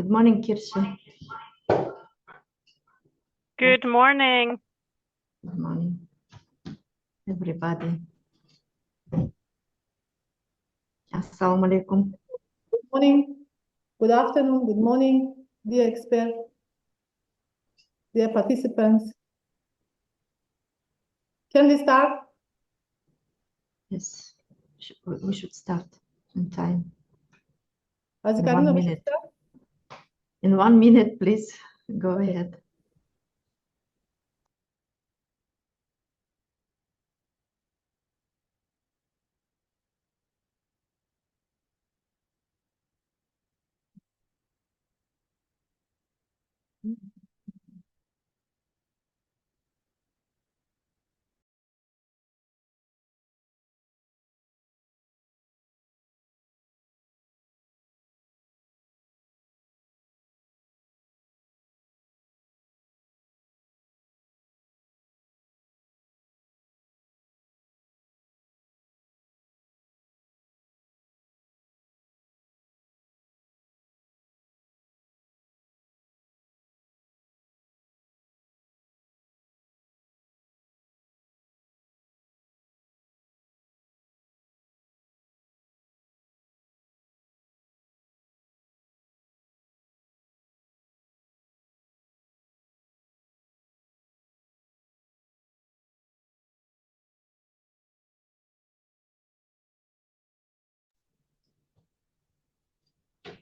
Good morning, Kirsi. Good morning. Good morning, everybody. Assalamu alaikum. Good morning, good afternoon, good morning, dear experts, dear participants. Can we start? Yes, we should start in time. As In you 1 know, we should minute. start. In 1 minute, please go ahead.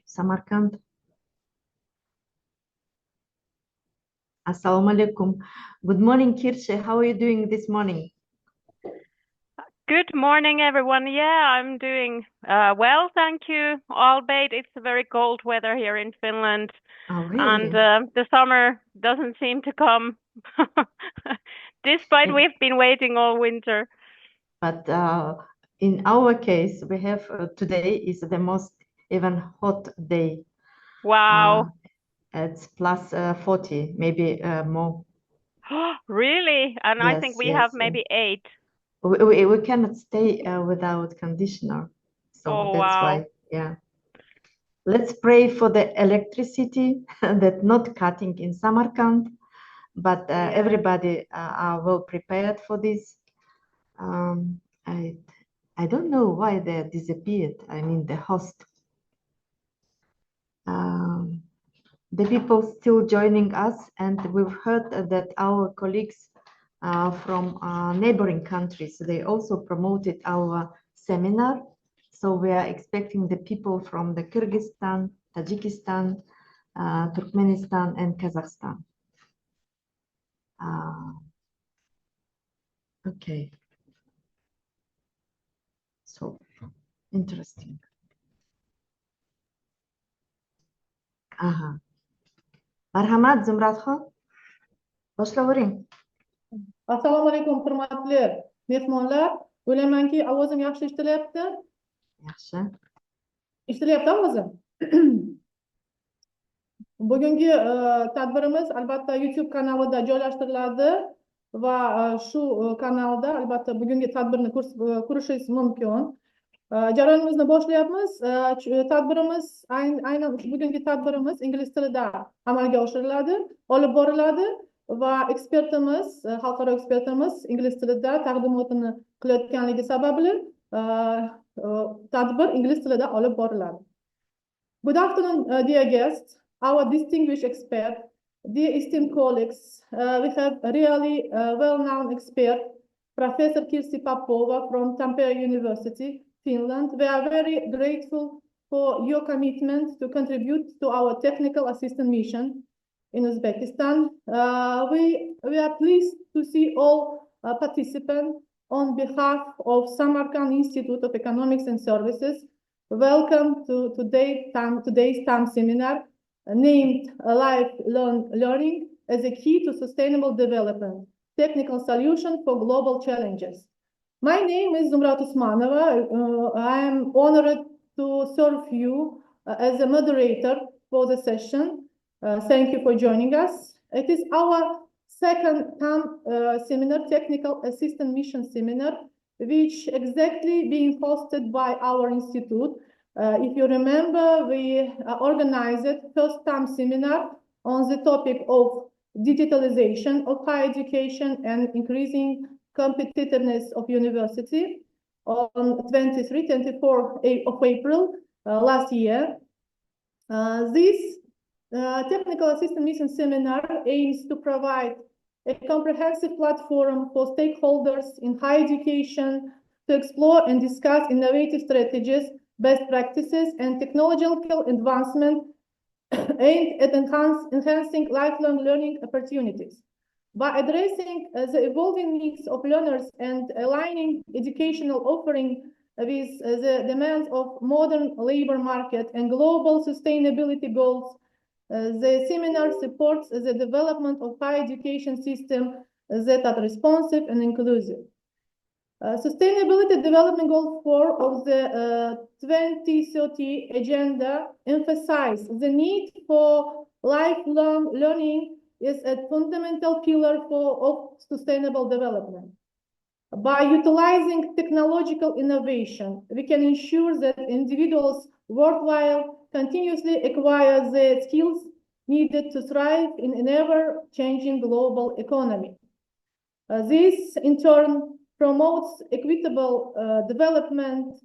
Samarkand. Assalamu alaikum. Good morning, Kirsi. How are you doing this morning? Good morning, everyone. Yeah, I'm doing well, thank you. Albeit it's very cold weather here in Finland. Oh, really? And the summer doesn't seem to come, despite we've been waiting all winter. But in our case, we have today is the most even hot day. Wow. It's plus 40, maybe more. Really? And I think we have maybe 8. We cannot stay without conditioner. So that's why, yeah. Let's pray for the electricity that not cutting in Samarkand, but everybody are well prepared for this. I don't know why they disappeared. I mean, the host. The people still joining us, and we've heard that our colleagues from neighboring countries, they also promoted our seminar. So we are expecting the people from the Kyrgyzstan, Tajikistan, Turkmenistan, and Kazakhstan. Okay. So interesting. Aha. Marhamat, Zumratxon. Boshlavering. Assalomu alaykum, hurmatli mehmonlar. O'ylaymanki, ovozim yaxshi eshitilyapti. Yaxshi. Eshitilyapti ovozim. Bugungi tadbirimiz albatta YouTube kanalida joylashtiriladi va shu kanalda albatta bugungi tadbirni ko'rishingiz mumkin. Jarayonimizni boshlayapmiz. Tadbirimiz aynan bugungi tadbirimiz ingliz tilida amalga oshiriladi, olib boriladi va ekspertimiz, xalqaro ekspertimiz ingliz tilida taqdimotini qilayotganligi sababli tadbir ingliz tilida olib boriladi. Good afternoon, dear guests, our distinguished expert, dear esteemed colleagues. We have a really well-known expert, Professor Kirsi Popova from Tampere University, Finland. We are very grateful for your commitment to contribute to our technical assistance mission in Uzbekistan. We are pleased to see all participants on behalf of Samarkand Institute of Economics and Services. Welcome to today's TAM seminar named Lifelong Learning as a Key to Sustainable Development, Technical Solution for Global Challenges. My name is Zumrat Usmanova. I am honored to serve you as a moderator for the session. Thank you for joining us. It is our second TAM seminar, Technical Assistance Mission Seminar, which exactly being hosted by our institute If you remember, we organized first TAM seminar on the topic of digitalization of higher education and increasing competitiveness of university on 23-24 of April last year. This technical assistant mission seminar aims to provide a comprehensive platform for stakeholders in higher education to explore and discuss innovative strategies, best practices, and technological advancement aimed at enhancing lifelong learning opportunities. By addressing the evolving needs of learners and aligning educational offering with the demands of modern labor market and global sustainability goals, the seminar supports the development of higher education systems that are responsive and inclusive. Sustainability Development Goal 4 of the 2030 Agenda emphasize the need for lifelong learning is a fundamental pillar of sustainable development. By utilizing technological innovation, we can ensure that individuals worldwide continuously acquire the skills needed to thrive in an ever-changing global economy. This, in turn, promotes equitable development,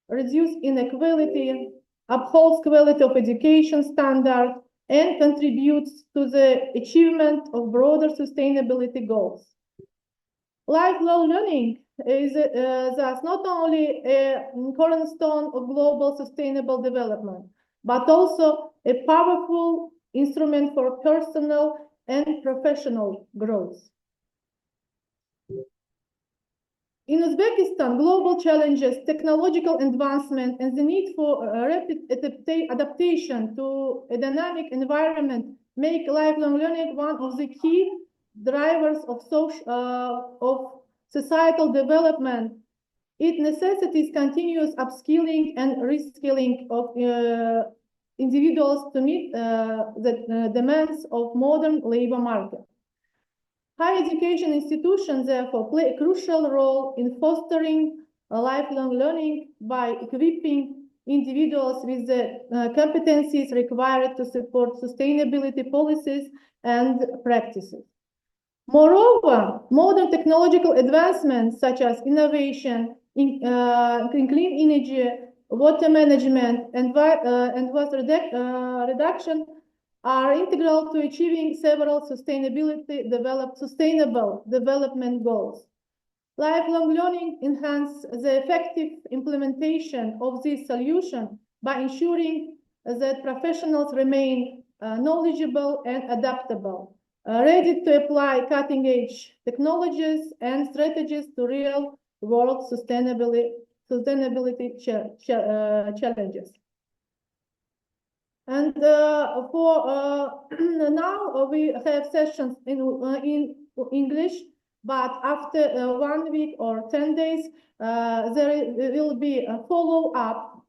reduces inequality, upholds quality of education standards, and contributes to the achievement of broader sustainability goals. Lifelong learning is thus not only a cornerstone of global sustainable development, but also a powerful instrument for personal and professional growth. In Uzbekistan, global challenges, technological advancement, and the need for rapid adaptation to a dynamic environment make lifelong learning one of the key drivers of societal development. It necessitates continuous upskilling and reskilling of individuals to meet the demands of modern labor market. Higher education institutions, therefore, play a crucial role in fostering lifelong learning by equipping individuals with the competencies required to support sustainability policies and practices. Moreover, modern technological advancements such as innovation in clean energy, water management, and waste reduction are integral to achieving several sustainable development goals. Lifelong learning enhances the effective implementation of this solution by ensuring that professionals remain knowledgeable and adaptable, ready to apply cutting-edge technologies and strategies to real-world sustainability challenges. And for now, we have sessions in English, but after 1 week or 10 days, there will be a follow-up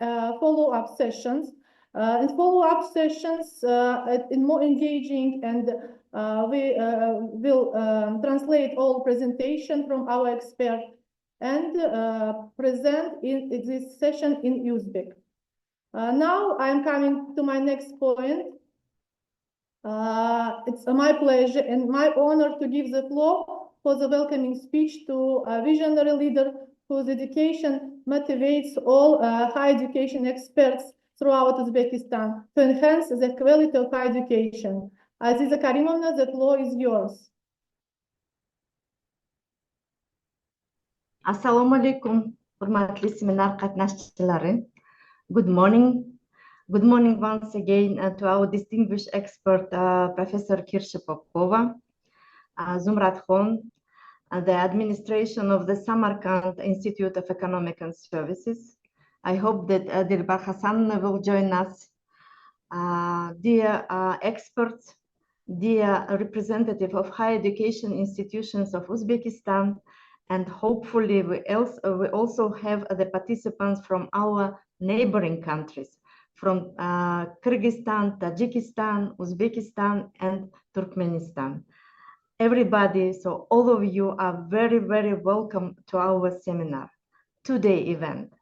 sessions. And follow-up sessions in more engaging, and we will translate all presentation from our expert and present in this session in Uzbek. Now I'm coming to my next point. It's my pleasure and my honor to give the floor for the welcoming speech to a visionary leader whose dedication motivates all higher education experts throughout Uzbekistan to enhance the quality of higher education. Aziza Karimovna, the floor is yours. Assalamu alaikum, hurmatli seminar qatnashchilari. Good morning. Good morning once again to our distinguished expert, Professor Kirsi Popova, Zumrat Khan, the administration of the Samarkand Institute of Economic and Services. I hope that Dilbar Hassan will join us. Dear experts, dear representative of higher education institutions of Uzbekistan, and hopefully we also have the participants from our neighboring countries, from Kyrgyzstan, Tajikistan, Uzbekistan, and Turkmenistan. Everybody, so all of you are very, very welcome to our seminar, two-day event.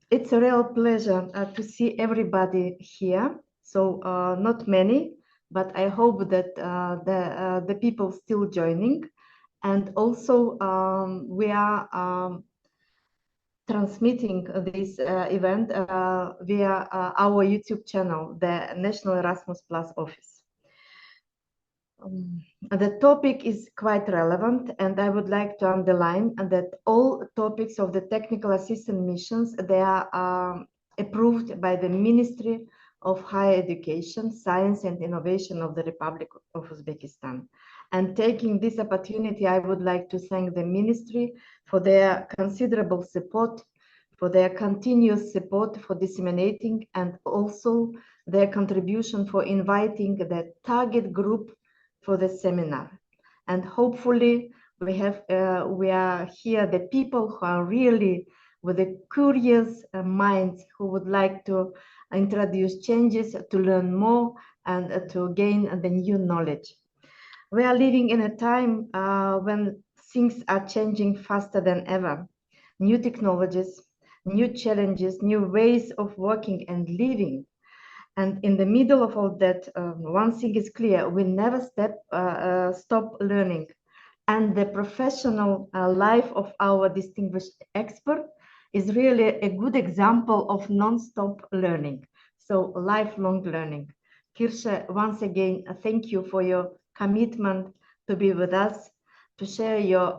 it's a real pleasure to see everybody here. So not many, but I hope that the people still joining. And also we are transmitting this event via our YouTube channel, the National Erasmus Plus Office. The topic is quite relevant, and I would like to underline that all topics of the technical assistance missions, they are approved by the Ministry of Higher Education, Science and Innovation of the Republic of Uzbekistan. And taking this opportunity, I would like to thank the Ministry for their considerable support, for their continuous support for disseminating, and also their contribution for inviting the target group for the seminar. And hopefully we are here the people who are really with a curious minds, who would like to introduce changes, to learn more, and to gain the new knowledge. We are living in a time when things are changing faster than ever. New technologies, new challenges, new ways of working and living. And in the middle of all that, one thing is clear: we never stop learning. And the professional life of our distinguished expert is really a good example of non-stop learning. So lifelong learning. Kirsi, once again, thank you for your commitment to be with us, to share your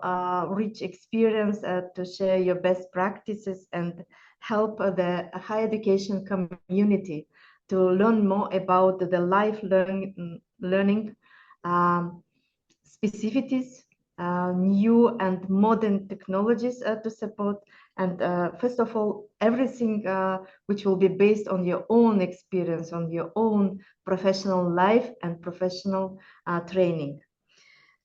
rich experience, to share your best practices, and help the higher education community to learn more about the life learning specificities, new and modern technologies to support, and first of all, everything which will be based on your own experience, on your own professional life and professional training.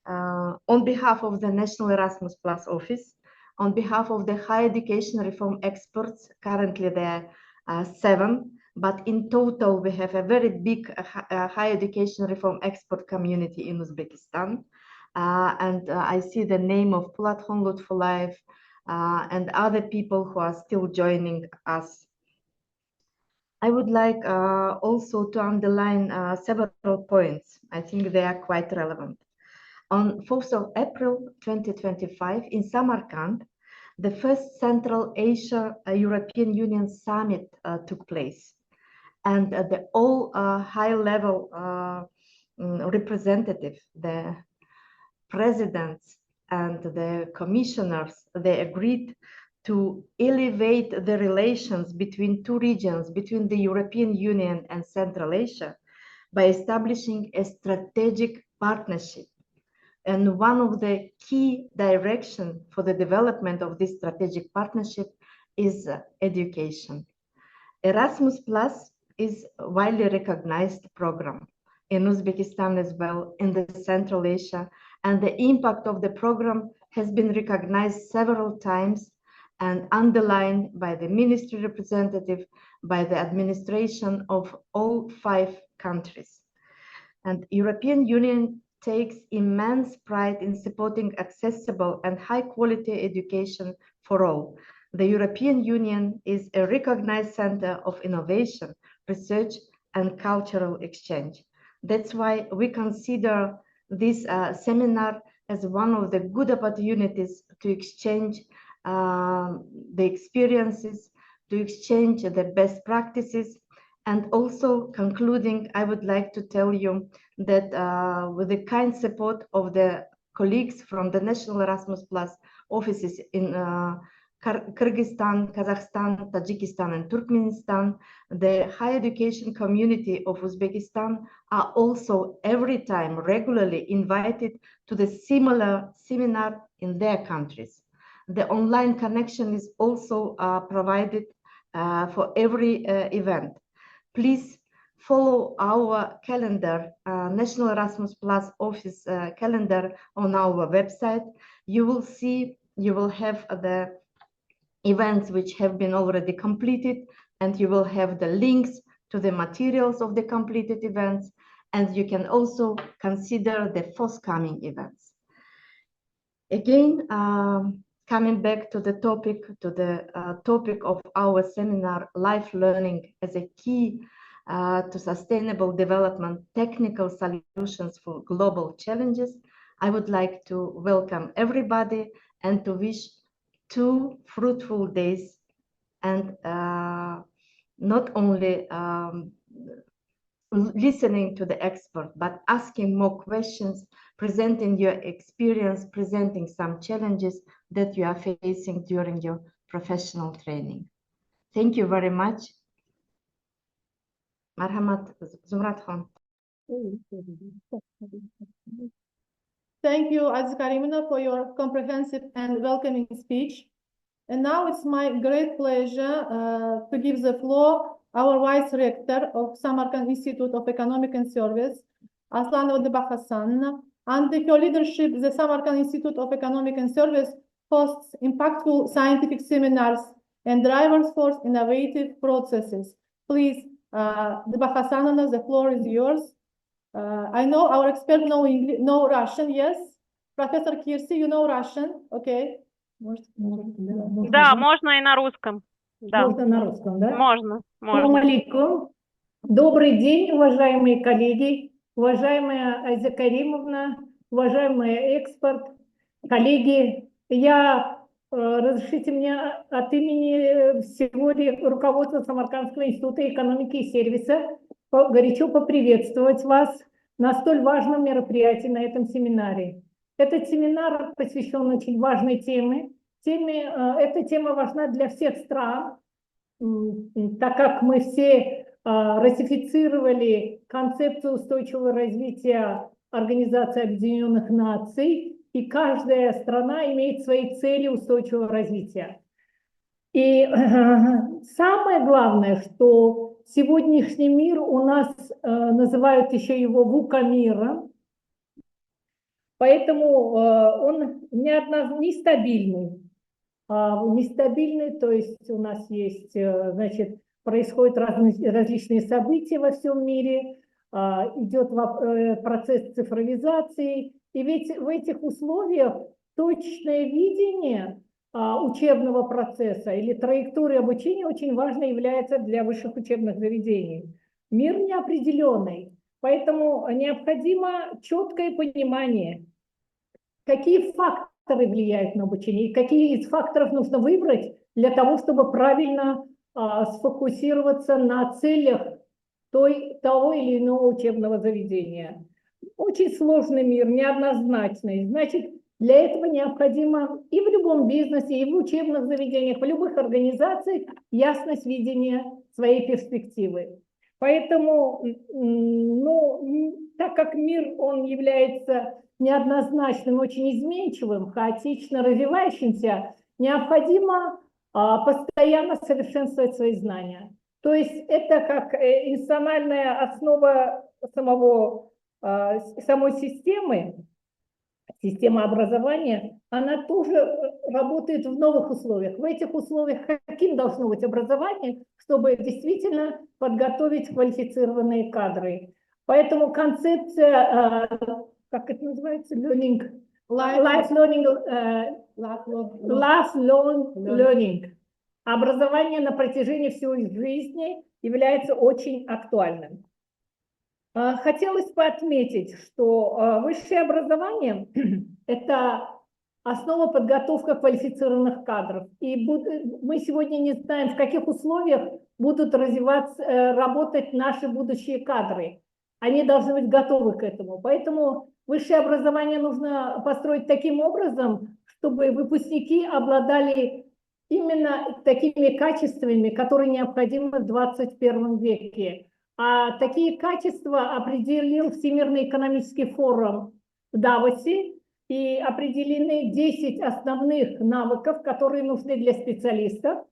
On behalf of the National Erasmus Plus Office, on behalf of the higher education reform experts, currently there are 7, but in total we have a very big higher education reform expert community in Uzbekistan. And I see the name of Polat Hongut for Life and other people who are still joining us. I would like also to underline several points. I think they are quite relevant. On 4th of April 2025 in Samarkand, the first Central Asia European Union Summit took place. And the all high-level representatives, the presidents and the commissioners, they agreed to elevate the relations between two regions, between the European Union and Central Asia, by establishing a strategic partnership. And one of the key directions for the development of this strategic partnership is education. Erasmus Plus is a widely recognized program in Uzbekistan as well, in the Central Asia, and the impact of the program has been recognized several times and underlined by the ministry representative, by the administration of all 5 countries. And European Union takes immense pride in supporting accessible and high quality education for all. The European Union is a recognized center of innovation, research, and cultural exchange. That's why we consider this seminar as one of the good opportunities to exchange the experiences, to exchange the best practices. And also concluding, I would like to tell you that with the kind support of the colleagues from the National Erasmus Plus offices in Kyrgyzstan, Kazakhstan, Tajikistan, and Turkmenistan, the higher education community of Uzbekistan are also every time regularly invited to the similar seminar in their countries. The online connection is also provided for every event. Please follow our calendar, National Erasmus Plus Office calendar on our website. You will see, you will have the events which have been already completed, and you will have the links to the materials of the completed events, and you can also consider the forthcoming events. Again, coming back to the topic, of our seminar, life learning as a key to sustainable development, technical solutions for global challenges, I would like to welcome everybody and to wish 2 fruitful days, and not only listening to the expert, but asking more questions, presenting your experience, presenting some challenges that you are facing during your professional training. Thank you very much. Marhamat, Zumrat Khan. Thank you, Aziz Karimina, for your comprehensive and welcoming speech. And now it's my great pleasure to give the floor our Vice Rector of Samarkand Institute of Economic and Service, Aslanova Debakhasan. Under her leadership, the Samarkand Institute of Economic and Service hosts impactful scientific seminars and drivers for innovative processes. Please, Debakhasanova, the floor is yours. I know our expert know Russian, yes? Professor Kirsi, you know Russian, okay? Да, можно и на русском. Да. Можно на русском, да? Можно. Салам алейкум. Добрый день, уважаемые коллеги, уважаемая Азия Каримовна, уважаемый эксперт, коллеги. Разрешите мне от имени всего руководства Самаркандского института экономики и сервиса горячо поприветствовать вас на столь важном мероприятии, на этом семинаре. Этот семинар посвящен очень важной теме. Эта тема важна для всех стран, так как мы все ратифицировали концепцию устойчивого развития Организации Объединенных Наций, и каждая страна имеет свои цели устойчивого развития. И самое главное, что сегодняшний мир у нас называют еще его VUCA миром, поэтому он нестабильный. Нестабильный, то есть у нас есть, значит, происходят различные события во всем мире, идет процесс цифровизации, и ведь в этих условиях точное видение учебного процесса или траектории обучения очень важно является для высших учебных заведений. Мир неопределенный, поэтому необходимо четкое понимание, какие факторы влияют на обучение и какие из факторов нужно выбрать для того, чтобы правильно сфокусироваться на целях того или иного учебного заведения. Очень сложный мир, неоднозначный. Значит, для этого необходимо и в любом бизнесе, и в учебных заведениях, в любых организациях ясность видения своей перспективы. Поэтому, так как мир, он является неоднозначным, очень изменчивым, хаотично развивающимся, необходимо постоянно совершенствовать свои знания. То есть это как институциональная основа самой системы, система образования, она тоже работает в новых условиях. В этих условиях каким должно быть образование, чтобы действительно подготовить квалифицированные кадры. Поэтому концепция, как это называется, lifelong learning, образование на протяжении всей жизни является очень актуальным. Хотелось бы отметить, что высшее образование – это основа подготовки квалифицированных кадров. И мы сегодня не знаем, в каких условиях будут работать наши будущие кадры. Они должны быть готовы к этому. Поэтому высшее образование нужно построить таким образом, чтобы выпускники обладали именно такими качествами, которые необходимы в 21 веке. А такие качества определил Всемирный экономический форум в Давосе, и определены 10 основных навыков, которые нужны для специалистов,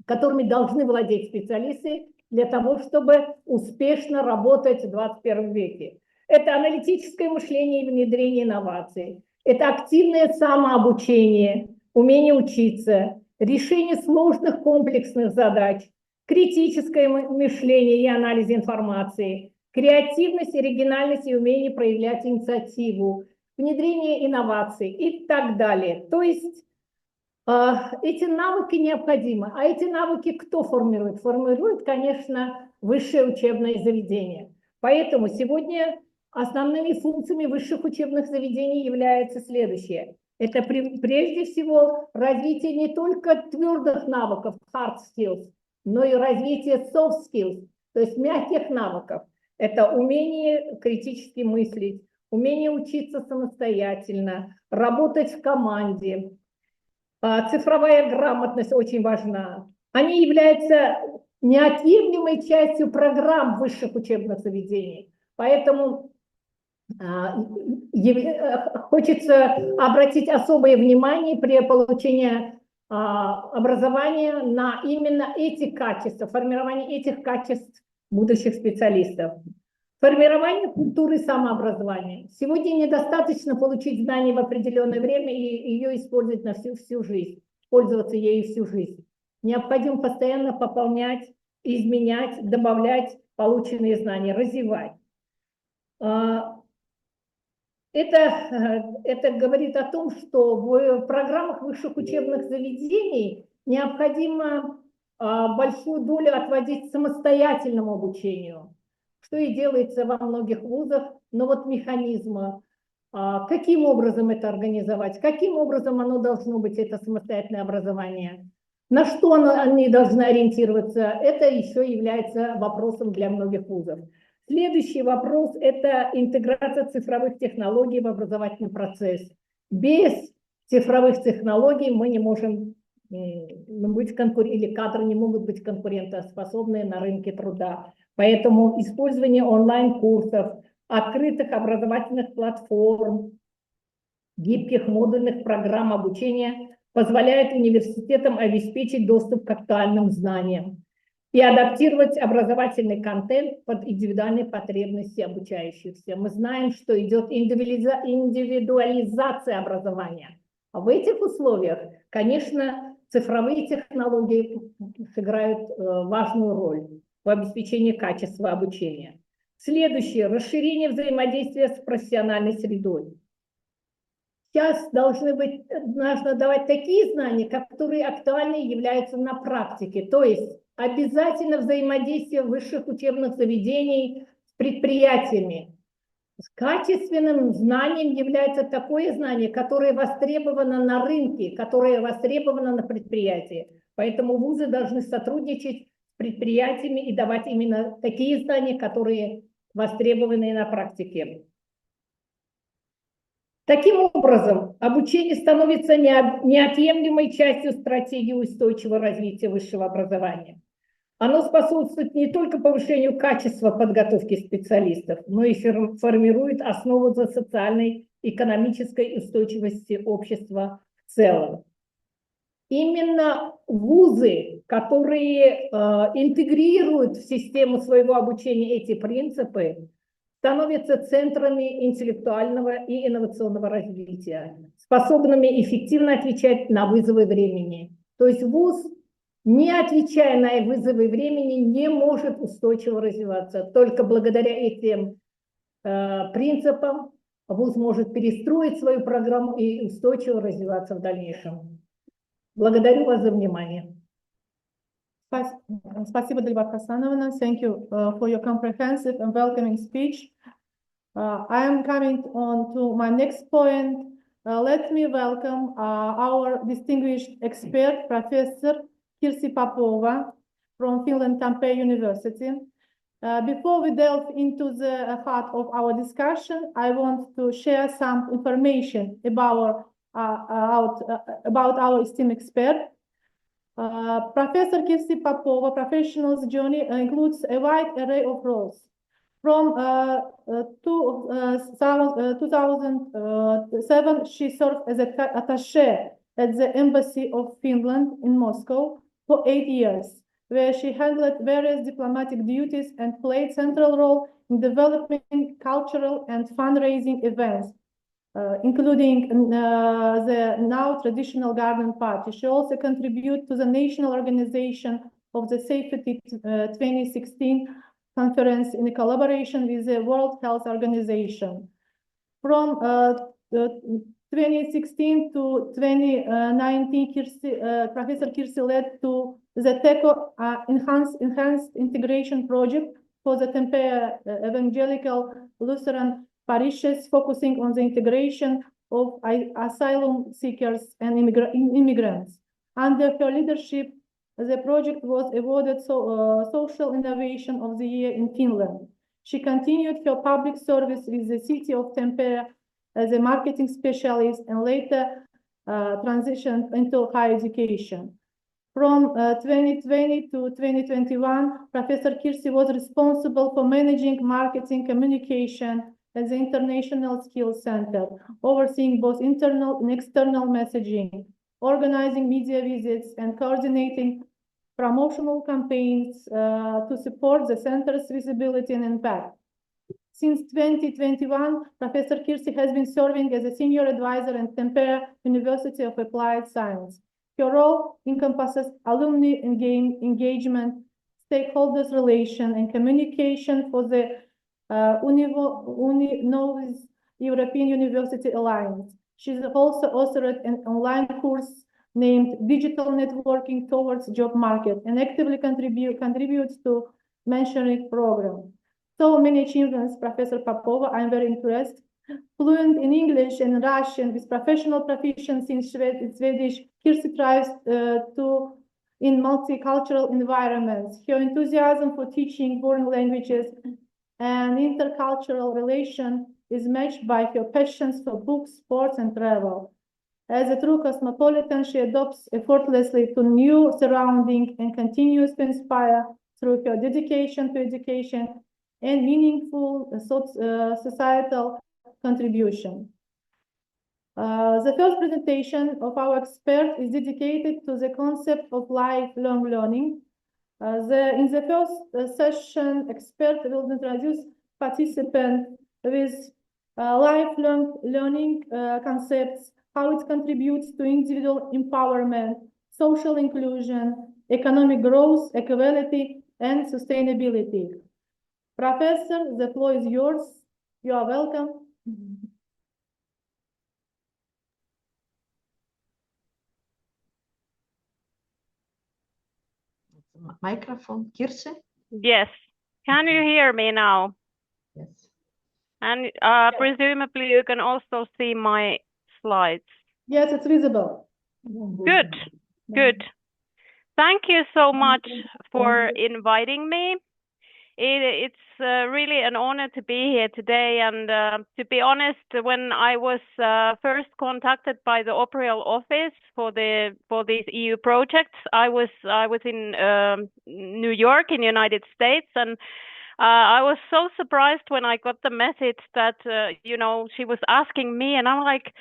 которыми должны владеть специалисты для того, чтобы успешно работать в 21 веке. Это аналитическое мышление и внедрение инноваций, это активное самообучение, умение учиться, решение сложных комплексных задач, критическое мышление и анализ информации, креативность, оригинальность и умение проявлять инициативу, внедрение инноваций и так далее. То есть Эти навыки необходимы. А эти навыки кто формирует? Формирует, конечно, высшее учебное заведение. Поэтому сегодня основными функциями высших учебных заведений является следующее. Это прежде всего развитие не только твердых навыков, hard skills, но и развитие soft skills, то есть мягких навыков. Это умение критически мыслить, умение учиться самостоятельно, работать в команде. Цифровая грамотность очень важна. Они являются неотъемлемой частью программ высших учебных заведений. Поэтому хочется обратить особое внимание при получении образования на именно эти качества, формирование этих качеств будущих специалистов. Формирование культуры самообразования. Сегодня недостаточно получить знания в определенное время и ее использовать на всю жизнь, пользоваться ею всю жизнь. Необходимо постоянно пополнять, изменять, добавлять полученные знания, развивать. Это говорит о том, что в программах высших учебных заведений необходимо большую долю отводить самостоятельному обучению, что и делается во многих вузах, но вот механизма, каким образом это организовать, каким образом оно должно быть, это самостоятельное образование, на что они должны ориентироваться, это еще является вопросом для многих вузов. Следующий вопрос – это интеграция цифровых технологий в образовательный процесс. Без цифровых технологий мы не можем быть или кадры не могут быть конкурентоспособны на рынке труда. Поэтому использование онлайн-курсов, открытых образовательных платформ, гибких модульных программ обучения позволяет университетам обеспечить доступ к актуальным знаниям и адаптировать образовательный контент под индивидуальные потребности обучающихся. Мы знаем, что идет индивидуализация образования. А в этих условиях, конечно, цифровые технологии сыграют важную роль в обеспечении качества обучения. Следующее – расширение взаимодействия с профессиональной средой. Сейчас нужно давать такие знания, которые актуальны и являются на практике, то есть обязательно взаимодействие высших учебных заведений с предприятиями. Качественным знанием является такое знание, которое востребовано на рынке, которое востребовано на предприятии. Поэтому вузы должны сотрудничать с предприятиями и давать именно такие знания, которые востребованы на практике. Таким образом, обучение становится неотъемлемой частью стратегии устойчивого развития высшего образования. Оно способствует не только повышению качества подготовки специалистов, но и формирует основу для социальной и экономической устойчивости общества в целом. Именно вузы, которые интегрируют в систему своего обучения эти принципы, становятся центрами интеллектуального и инновационного развития, способными эффективно отвечать на вызовы времени. То есть вуз, не отвечая на вызовы времени, не может устойчиво развиваться. Только благодаря этим принципам вуз может перестроить свою программу и устойчиво развиваться в дальнейшем. Благодарю вас за внимание. Спасибо, Dilbar Hasanovna. Thank you for your comprehensive and welcoming speech. I am coming on to my next point. Let me welcome our distinguished expert, Professor Kirsi Popova from Finland Tampere University. Before we delve into the heart of our discussion, I want to share some information about our esteemed expert. Professor Kirsi Popova professional's journey includes a wide array of roles. From 2007, she served as an attaché at the Embassy of Finland in Moscow for 8 years, where she handled various diplomatic duties and played a central role in developing cultural and fundraising events, including the now traditional Garden Party. She also contributed to the national organization of the Safety 2016 conference in collaboration with the World Health Organization. From 2016 to 2019, Professor Kirsi led to the TECO enhanced integration project for the Tampere Evangelical Lutheran parishes, focusing on the integration of asylum seekers and immigrants. Under her leadership, the project was awarded Social Innovation of the Year in Finland. She continued her public service with the city of Tampere as a marketing specialist and later transitioned into higher education. From 2020 to 2021, Professor Kirsi was responsible for managing marketing communication at the International Skills Center, overseeing both internal and external messaging, organizing media visits, and coordinating promotional campaigns to support the center's visibility and impact. Since 2021, Professor Kirsi has been serving as a senior advisor at Tampere University of Applied Science. Her role encompasses alumni engagement, stakeholders relation, and communication for the Novis European University Alliance. She's also authored an online course named Digital Networking Towards Job Market and actively contributes to mentoring program. So many achievements, Professor Popova. I'm very impressed. Fluent in English and Russian with professional proficiency in Swedish, Kirsi thrives in multicultural environments. Her enthusiasm for teaching foreign languages and intercultural relation is matched by her passions for books, sports, and travel. As a true cosmopolitan, she adopts effortlessly to new surroundings and continues to inspire through her dedication to education and meaningful societal contribution. The first presentation of our expert is dedicated to the concept of lifelong learning. In the first session, expert will introduce participants with lifelong learning concepts, how it contributes to individual empowerment, social inclusion, economic growth, equality, and sustainability. Professor, the floor is yours. You are welcome. Microphone, Kirsi? Yes. Can you hear me now? Yes. And presumably you can also see my slides. Yes, it's visible. Good, good. Thank you so much for inviting me. It's really an honor to be here today. And to be honest, when I was first contacted by the Operial office for these EU projects, I was in New York in the United States, and I was so surprised when I got the message that she was asking me, and I'm like,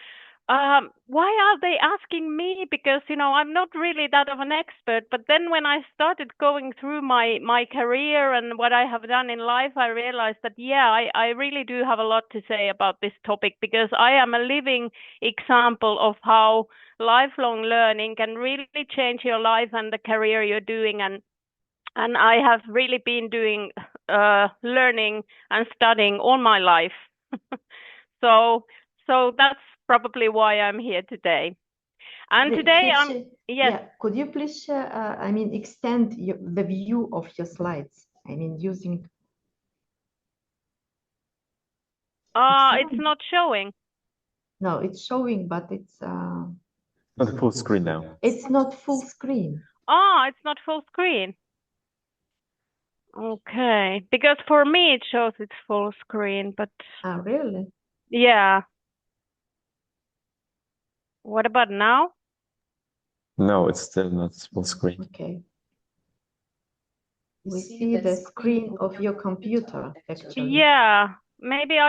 why are they asking me? Because, I'm not really that of an expert. But then when I started going through my career and what I have done in life, I realized that, I really do have a lot to say about this topic, because I am a living example of how lifelong learning can really change your life and the career you're doing. And I have really been doing learning and studying all my life. So that's probably why I'm here today. And today could you please share, extend the view of your slides? Using. It's not showing. No, it's showing, but it's not full screen now. It's not full screen. It's not full screen. Okay, because for me it shows it's full screen, but. Really? Yeah. What about now? No, it's still not full screen. Okay. We see the screen of your computer, actually. Yeah, maybe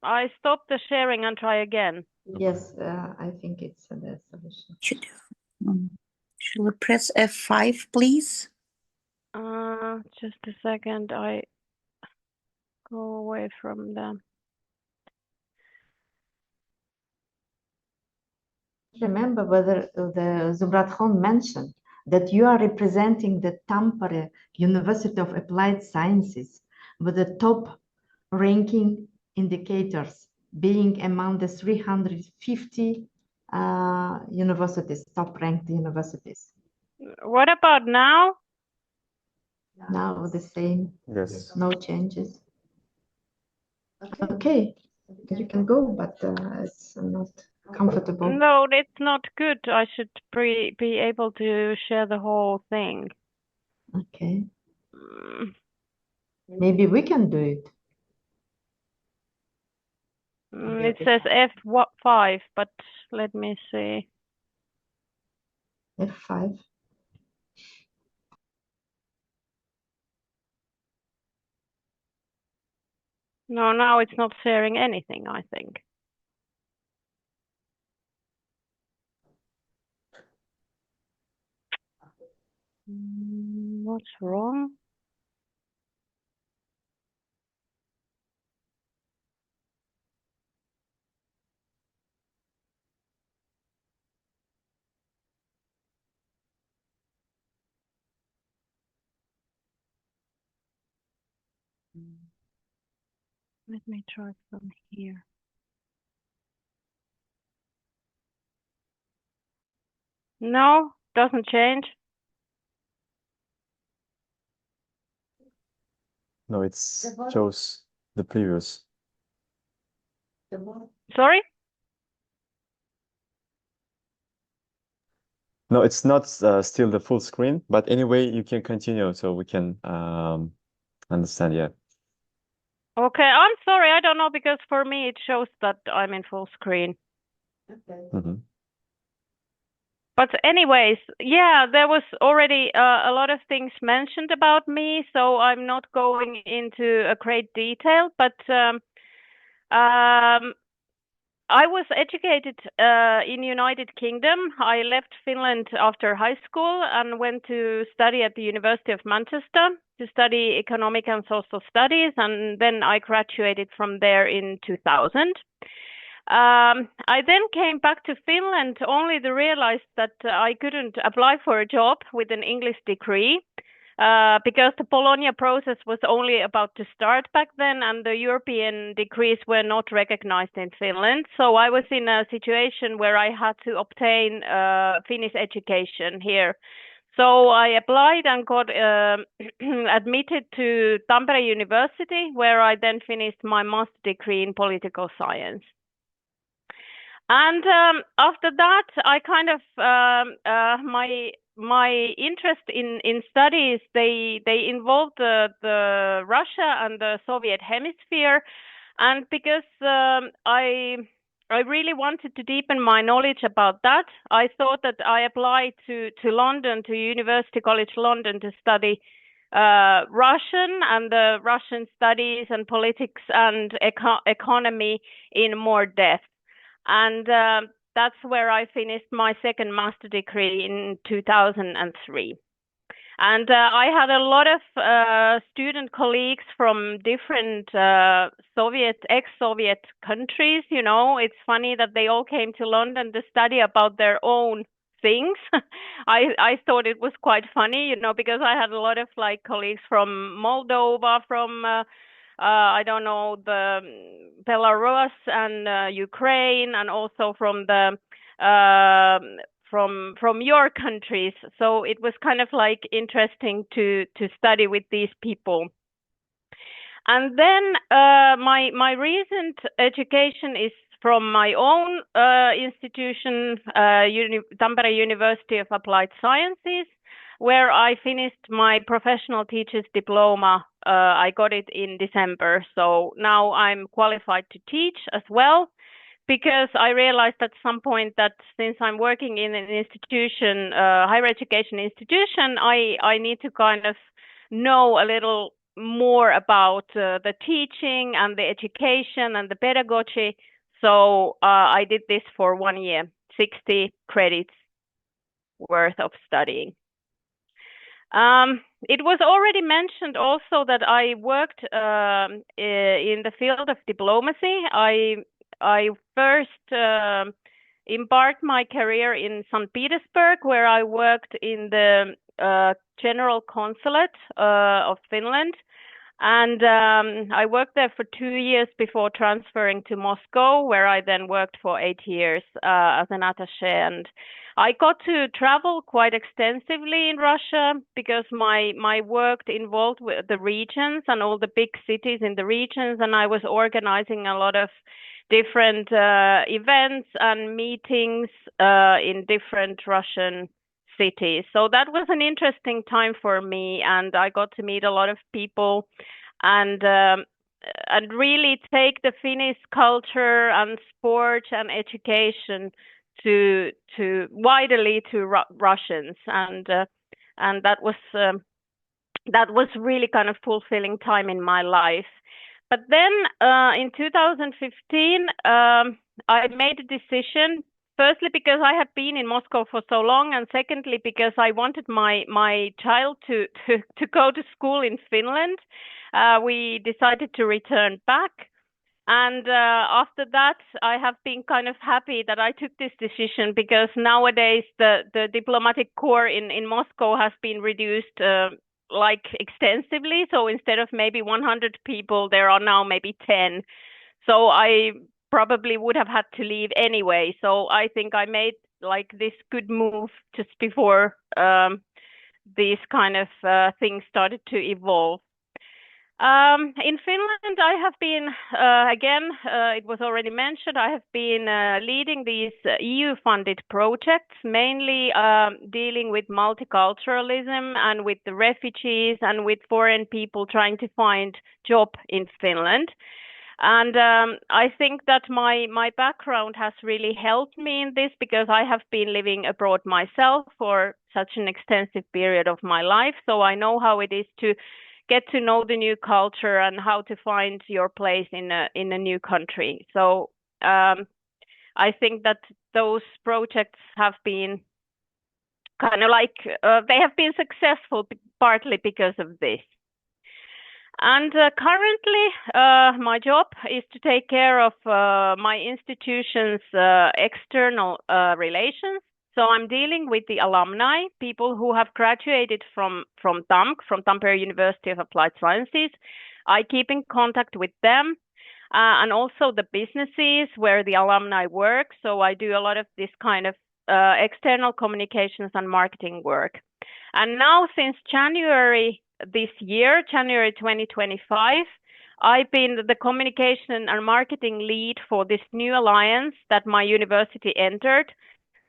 I stop the sharing and try again. Yes, I think it's the solution. Should we press F5, please? Just a second. I go away from them. Remember whether the Zubratkhon mentioned that you are representing the Tampere University of Applied Sciences with the top ranking indicators being among the 350 universities, top-ranked universities. What about now? Now the same, Yes. no changes. Okay, you can go, but it's not comfortable. No, it's not good. I should be able to share the whole thing. Okay, Mm, maybe we can do it. It says F5, but let me see. F5. No, now it's not sharing anything, I think. What's wrong? Let me try from here. No, doesn't change. No, it shows the previous. Sorry? No, it's not still the full screen, but anyway, you can continue so we can understand. Yeah. Okay, I'm sorry. I don't know, because for me it shows that I'm in full screen. Mhm. But anyways, yeah, there was already a lot of things mentioned about me, so I'm not going into a great detail, but I was educated in United Kingdom. I left Finland after high school and went to study at the University of Manchester to study economic and social studies, and then I graduated from there in 2000. I then came back to Finland only to realize that I couldn't apply for a job with an English degree because the Bologna process was only about to start back then, and the European degrees were not recognized in Finland. So I was in a situation where I had to obtain Finnish education here. So I applied and got admitted to Tampere University, where I then finished my master's degree in political science. And after that, I kind of my interest in studies, they involved the Russia and the Soviet hemisphere, and because I really wanted to deepen my knowledge about that, I thought that I applied to London, to University College London, to study Russian and the Russian studies and politics and economy in more depth. And that's where I finished my second master degree in 2003. And I had a lot of student colleagues from different ex-Soviet countries. You know, it's funny that they all came to London to study about their own things. I thought it was quite funny, you know, because I had a lot of like colleagues from Moldova, from I don't know, the Belarus and Ukraine, and also from the from your countries. So it was kind of like interesting to study with these people. And then my recent education is from my own institution, Tampere University of Applied Sciences, where I finished my professional teacher's diploma. I got it in December, so now I'm qualified to teach as well, because I realized at some point that since I'm working in an institution, higher education institution, I need to kind of know a little more about the teaching and the education and the pedagogy. So I did this for 1 year, 60 credits worth of studying. It was already mentioned also that I worked in the field of diplomacy. I first embarked my career in St. Petersburg, where I worked in the General Consulate of Finland. And I worked there for 2 years before transferring to Moscow, where I then worked for 8 years as an attaché. And I got to travel quite extensively in Russia because my work involved with the regions and all the big cities in the regions, and I was organizing a lot of different events and meetings in different Russian cities. So that was an interesting time for me, and I got to meet a lot of people and really take the Finnish culture and sport and education to widely to Russians, and that was really kind of fulfilling time in my life. But then in 2015, I made a decision. Firstly, because I had been in Moscow for so long, and secondly, because I wanted my child to go to school in Finland. We decided to return back. And after that, I have been kind of happy that I took this decision, because nowadays the diplomatic corps in Moscow has been reduced like extensively. So instead of maybe 100 people, there are now maybe 10. So I probably would have had to leave anyway. So I think I made like this good move just before these kind of things started to evolve. In Finland, I have been, again, it was already mentioned, I have been leading these EU-funded projects, mainly dealing with multiculturalism and with the refugees and with foreign people trying to find job in Finland. And I think that my background has really helped me in this, because I have been living abroad myself for such an extensive period of my life. So I know how it is to get to know the new culture and how to find your place in a new country. So I think that those projects have been kind of like, they have been successful partly because of this. And currently, my job is to take care of my institution's external relations. So I'm dealing with the alumni, people who have graduated from TAMK, from Tampere University of Applied Sciences. I keep in contact with them, and also the businesses where the alumni work. So I do a lot of this kind of external communications and marketing work. And now since January this year, January 2025, I've been the communication and marketing lead for this new alliance that my university entered.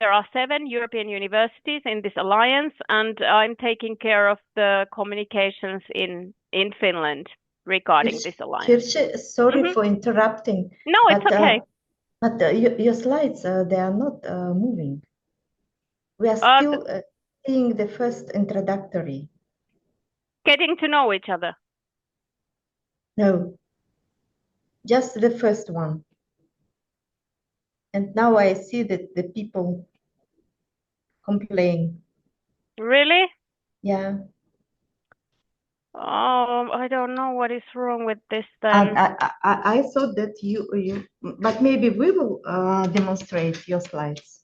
There are 7 European universities in this alliance, and I'm taking care of the communications in Finland regarding this alliance. Kirsi, sorry for interrupting. No, it's okay. But your slides, they are not moving. We are still seeing the first introductory. Getting to know each other. No, just the first one. And now I see that the people complain. Really? Yeah. Oh, I don't know what is wrong with this then. I thought that you, but maybe we will demonstrate your slides.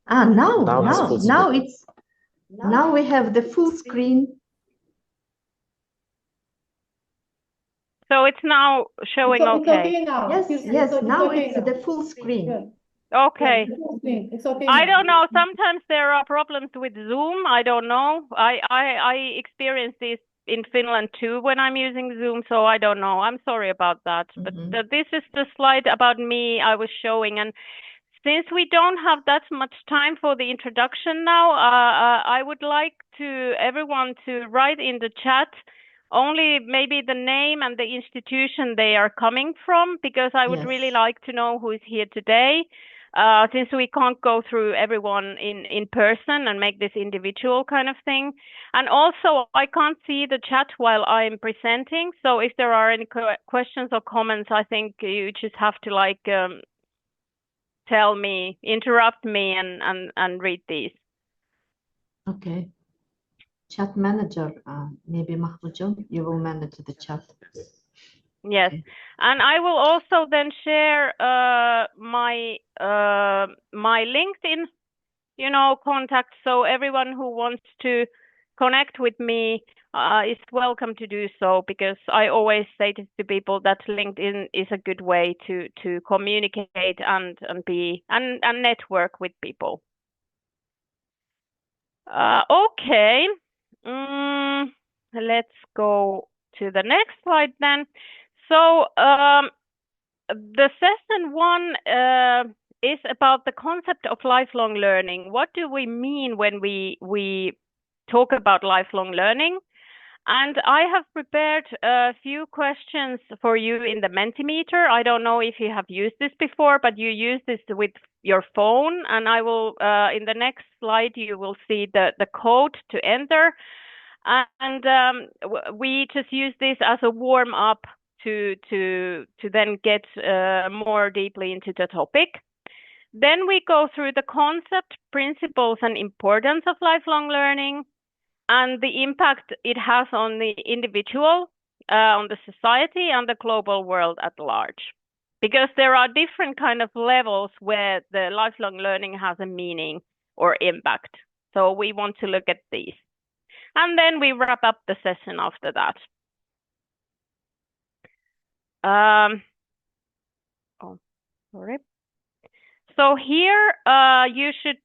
Now we have the full screen. So it's now showing okay. It's okay now. Yes, now it's the full screen. Yeah. Okay. It's okay. I don't know. Sometimes there are problems with Zoom. I don't know. I experience this in Finland too when I'm using Zoom, so I don't know. I'm sorry about that. But this is the slide about me I was showing. And since we don't have that much time for the introduction now, I would like to everyone to write in the chat only maybe the name and the institution they are coming from, because I would really like to know who is here today, since we can't go through everyone in person and make this individual kind of thing. And also, I can't see the chat while I'm presenting. So if there are any questions or comments, I think you just have to like tell me, interrupt me and read these. Okay. Chat manager, maybe Mahmoudjon, you will manage the chat. Yes, okay. And I will also then share my LinkedIn, contact. So everyone who wants to connect with me is welcome to do so, because I always say to people that LinkedIn is a good way to communicate and network with people. Okay, let's go to the next slide then. So the session 1 is about the concept of lifelong learning. What do we mean when we talk about lifelong learning? And I have prepared a few questions for you in the Mentimeter. I don't know if you have used this before, but you use this with your phone, and I will in the next slide you will see the code to enter, and we just use this as a warm up to then get more deeply into the topic. Then we go through the concept, principles, and importance of lifelong learning, and the impact it has on the individual, on the society, and the global world at large. Because there are different kind of levels where the lifelong learning has a meaning or impact. So we want to look at these. And then we wrap up the session after that. Oh, sorry. So here you should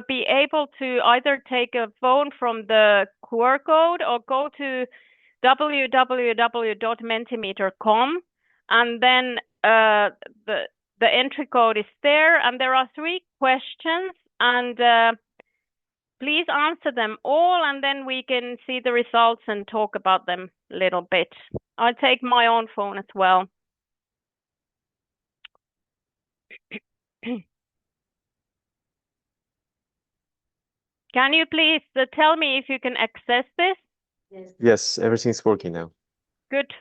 be able to either take a phone from the QR code or go to www.mentimeter.com, and then the entry code is there, and there are 3 questions, and please answer them all, and then we can see the results and talk about them a little bit. I'll take my own phone as well. Can you please tell me if you can access this? Yes. Yes, everything's working now. Good.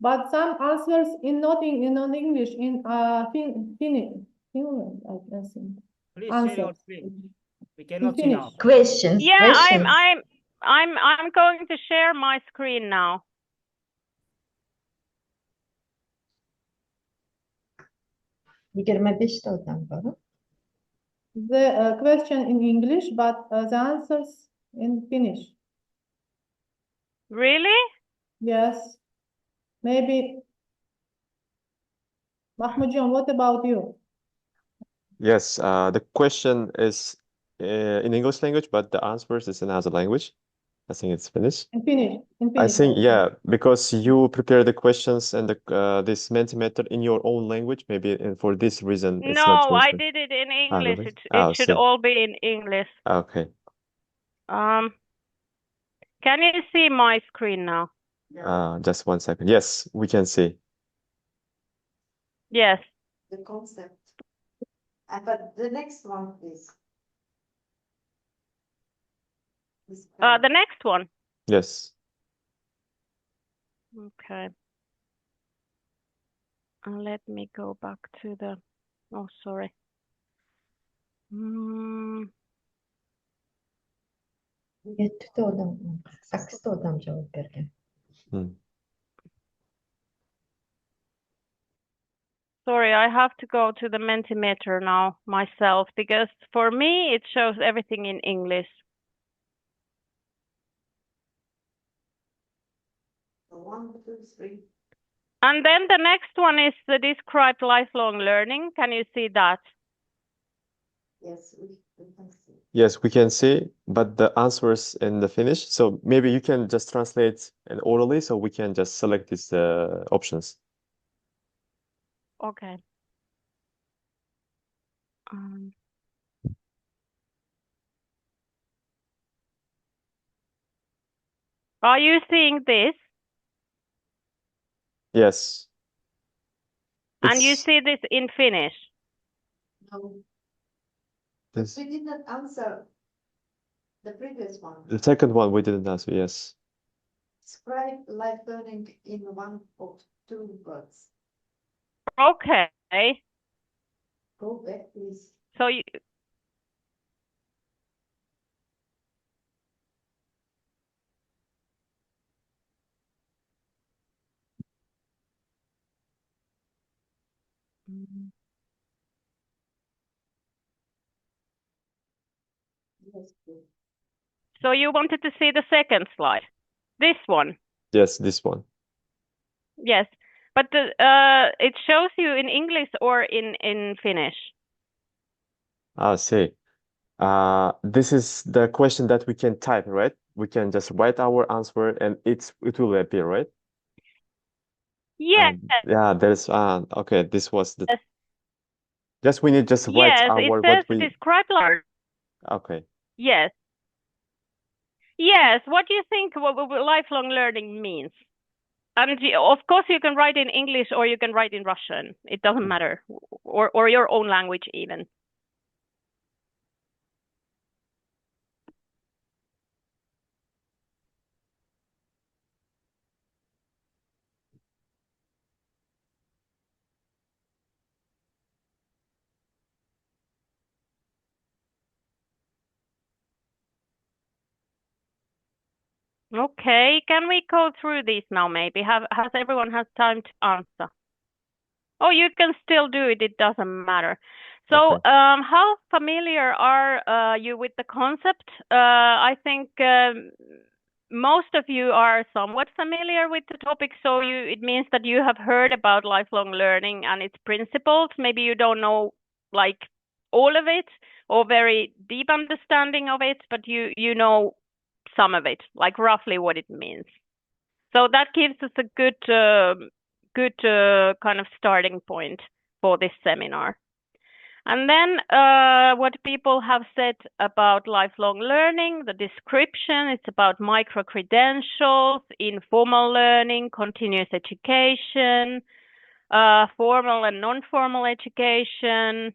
But some answers in not English, in Finland, I think. Please share your screen. We cannot see now. Questions. Yeah, questions. I'm going to share my screen now. The question in English, but the answers in Finnish. Really? Yes. Maybe. Mahmoudjan, what about you? Yes, the question is in English language, but the answers is in another language. I think it's Finnish. In Finnish. In I Finnish. think, yeah, because you prepare the questions and this Mentimeter in your own language, maybe, and for this reason, it's not No, I translated. did it in English. Really? It should all be in English. Okay. Can you see my screen now? Just 1 second. Yes, we can see. Yes. The concept. But the next one, please. The next one. Yes. Okay. Let me go back to the. Oh, sorry. Sorry, I have to go to the Mentimeter now myself, because for me it shows everything in English. 1, 2, 3. And then the next one is the described lifelong learning. Can you see that? Yes, we can see. Yes, we can see, but the answers in the Finnish. So maybe you can just translate it orally, so we can just select these options. Okay. Are you seeing this? Yes. And you see this in Finnish? No. This, We did not answer the previous one. the second one we didn't answer, yes. Describe life learning in 1 or 2 words. Okay. Go back, please. So you. So you wanted to see the second slide, this one? Yes, this one. Yes, but it shows you in English or in Finnish? I see. This is the question that we can type, right? We can just write our answer and it will appear, right? Yes. Yeah, there's okay, this was the just we need just write Yes, our it what says we describe life. okay. Yes. Yes, what do you think what lifelong learning means? And of course you can write in English or you can write in Russian. It doesn't matter. Or your own language even. Okay, can we go through these now maybe? Has everyone had time to answer? Oh, you can still do it, it doesn't matter. So, Okay. how familiar are you with the concept? I think most of you are somewhat familiar with the topic, so it means that you have heard about lifelong learning and its principles. Maybe you don't know like all of it or very deep understanding of it, but you know some of it, like roughly what it means. So that gives us a good kind of starting point for this seminar. And then what people have said about lifelong learning, the description, it's about micro-credentials, informal learning, continuous education, formal and non-formal education.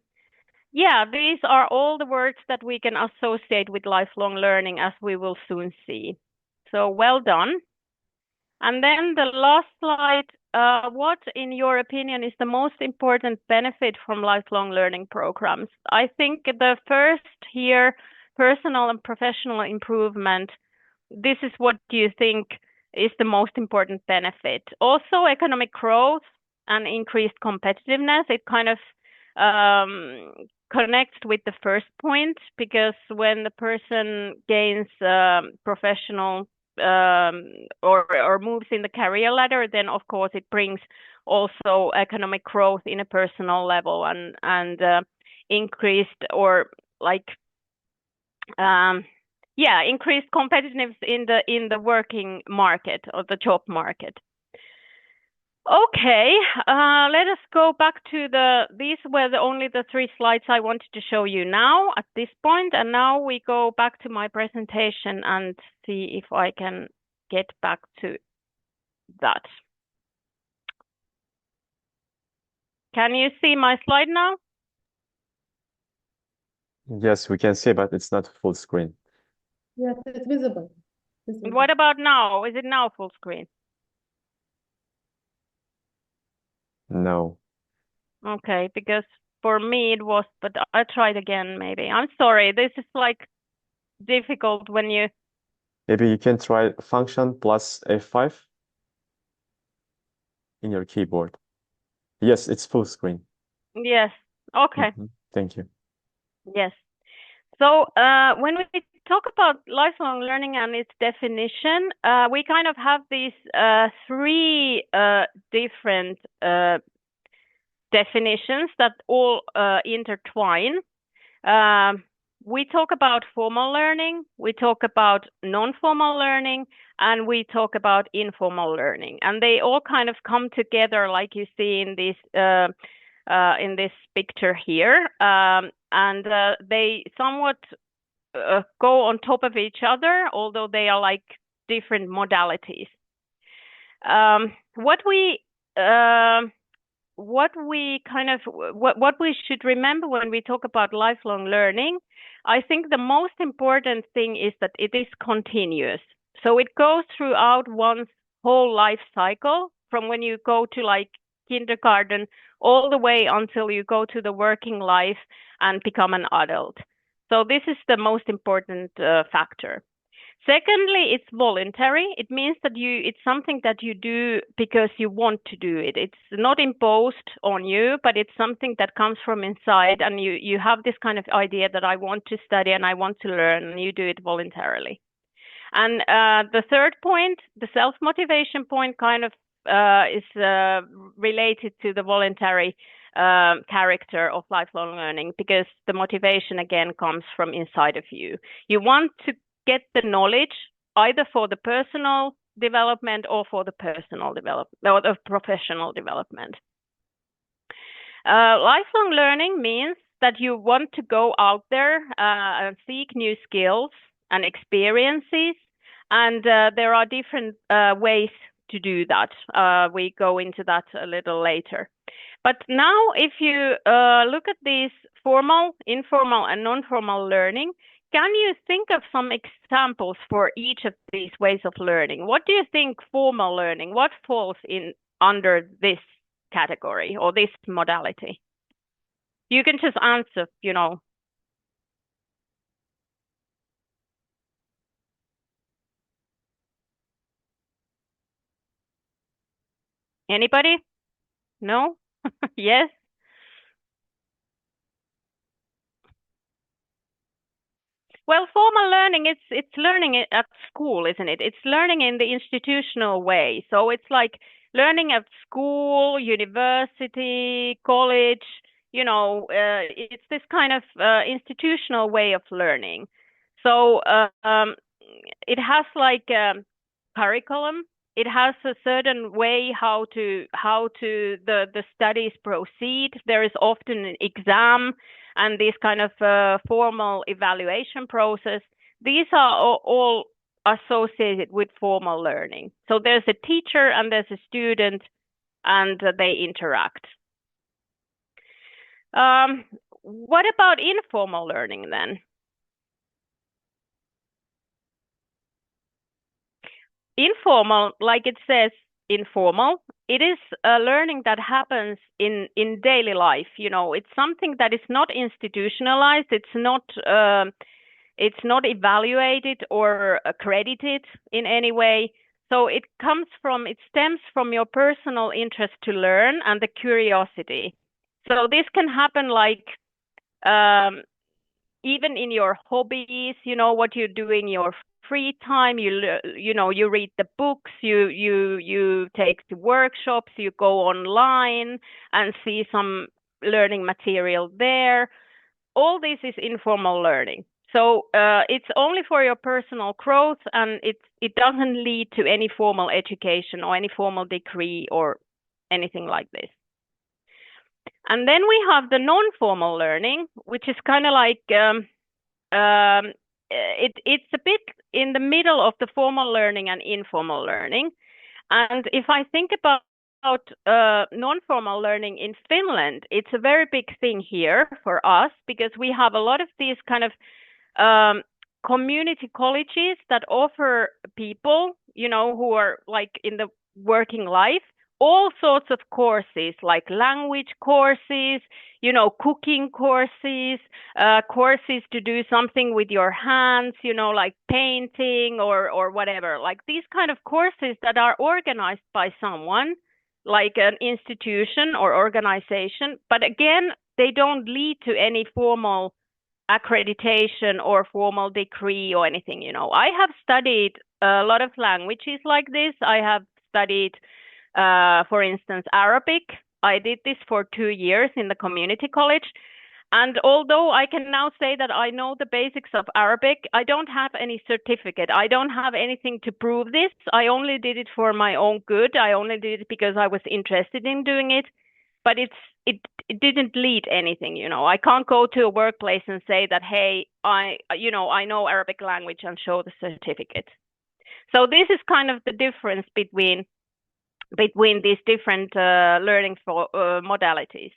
Yeah, these are all the words that we can associate with lifelong learning, as we will soon see. So well done. And then the last slide, what, in your opinion, is the most important benefit from lifelong learning programs? I think the first here, personal and professional improvement, this is what you think is the most important benefit. Also, economic growth and increased competitiveness, it kind of connects with the first point, because when the person gains professional or moves in the career ladder, then of course it brings also economic growth in a personal level and increased or like increased competitiveness in the working market or the job market. Okay, let us go back to these were only the 3 slides I wanted to show you now at this point, and now we go back to my presentation and see if I can get back to that. Can you see my slide now? Yes, we can see, but it's not full screen. Yes, it's visible. What about now? Is it now full screen? No. Okay, because for me it was, but I'll try it again maybe. I'm sorry, this is like difficult when you... Maybe you can try function plus F5 in your keyboard. Yes, it's full screen. Yes, okay. Thank you. Yes. So when we talk about lifelong learning and its definition, we kind of have these 3 different definitions that all intertwine. We talk about formal learning, we talk about non-formal learning, and we talk about informal learning. And they all kind of come together like you see in this picture here. And they somewhat go on top of each other, although they are like different modalities. What we should remember when we talk about lifelong learning, I think the most important thing is that it is continuous. So it goes throughout one's whole life cycle, from when you go to like kindergarten all the way until you go to the working life and become an adult. So this is the most important factor. Secondly, it's voluntary. It means that it's something that you do because you want to do it. It's not imposed on you, but it's something that comes from inside, and you have this kind of idea that I want to study and I want to learn, and you do it voluntarily. And the third point, the self-motivation point, kind of is related to the voluntary character of lifelong learning, because the motivation again comes from inside of you. You want to get the knowledge either for the personal development or for the personal development or the professional development. Lifelong learning means that you want to go out there and seek new skills and experiences, and there are different ways to do that. We go into that a little later. But now, if you look at these formal, informal, and non-formal learning, can you think of some examples for each of these ways of learning? What do you think formal learning, what falls in under this category or this modality? You can just answer, you know. Anybody? No? Yes? Well, formal learning, it's learning at school, isn't it? It's learning in the institutional way. So it's like learning at school, university, college, you know, it's this kind of institutional way of learning. So it has like curriculum. It has a certain way how to the studies proceed. There is often an exam and this kind of formal evaluation process. These are all associated with formal learning. So there's a teacher and there's a student, and they interact. What about informal learning then? Informal, like it says, informal, it is a learning that happens in daily life. You know, it's something that is not institutionalized. It's not evaluated or accredited in any way. So it stems from your personal interest to learn and the curiosity. So this can happen like even in your hobbies, you know, what you do in your free time, you know, you read the books, you take the workshops, you go online and see some learning material there. All this is informal learning. So it's only for your personal growth, and it doesn't lead to any formal education or any formal degree or anything like this. And then we have the non-formal learning, which is kind of like it's a bit in the middle of the formal learning and informal learning. And if I think about non-formal learning in Finland, it's a very big thing here for us, because we have a lot of these kind of community colleges that offer people, you know, who are like in the working life, all sorts of courses, like language courses, you know, cooking courses, courses to do something with your hands, you know, like painting or whatever, like these kind of courses that are organized by someone, like an institution or organization. But again, they don't lead to any formal accreditation or formal degree or anything, you know. I have studied a lot of languages like this. I have studied for instance, Arabic. I did this for 2 years in the community college. And although I can now say that I know the basics of Arabic, I don't have any certificate. I don't have anything to prove this. I only did it for my own good. I only did it because I was interested in doing it. But it didn't lead anything, you know. I can't go to a workplace and say that, hey, I know Arabic language and show the certificate. So this is kind of the difference between these different learning modalities.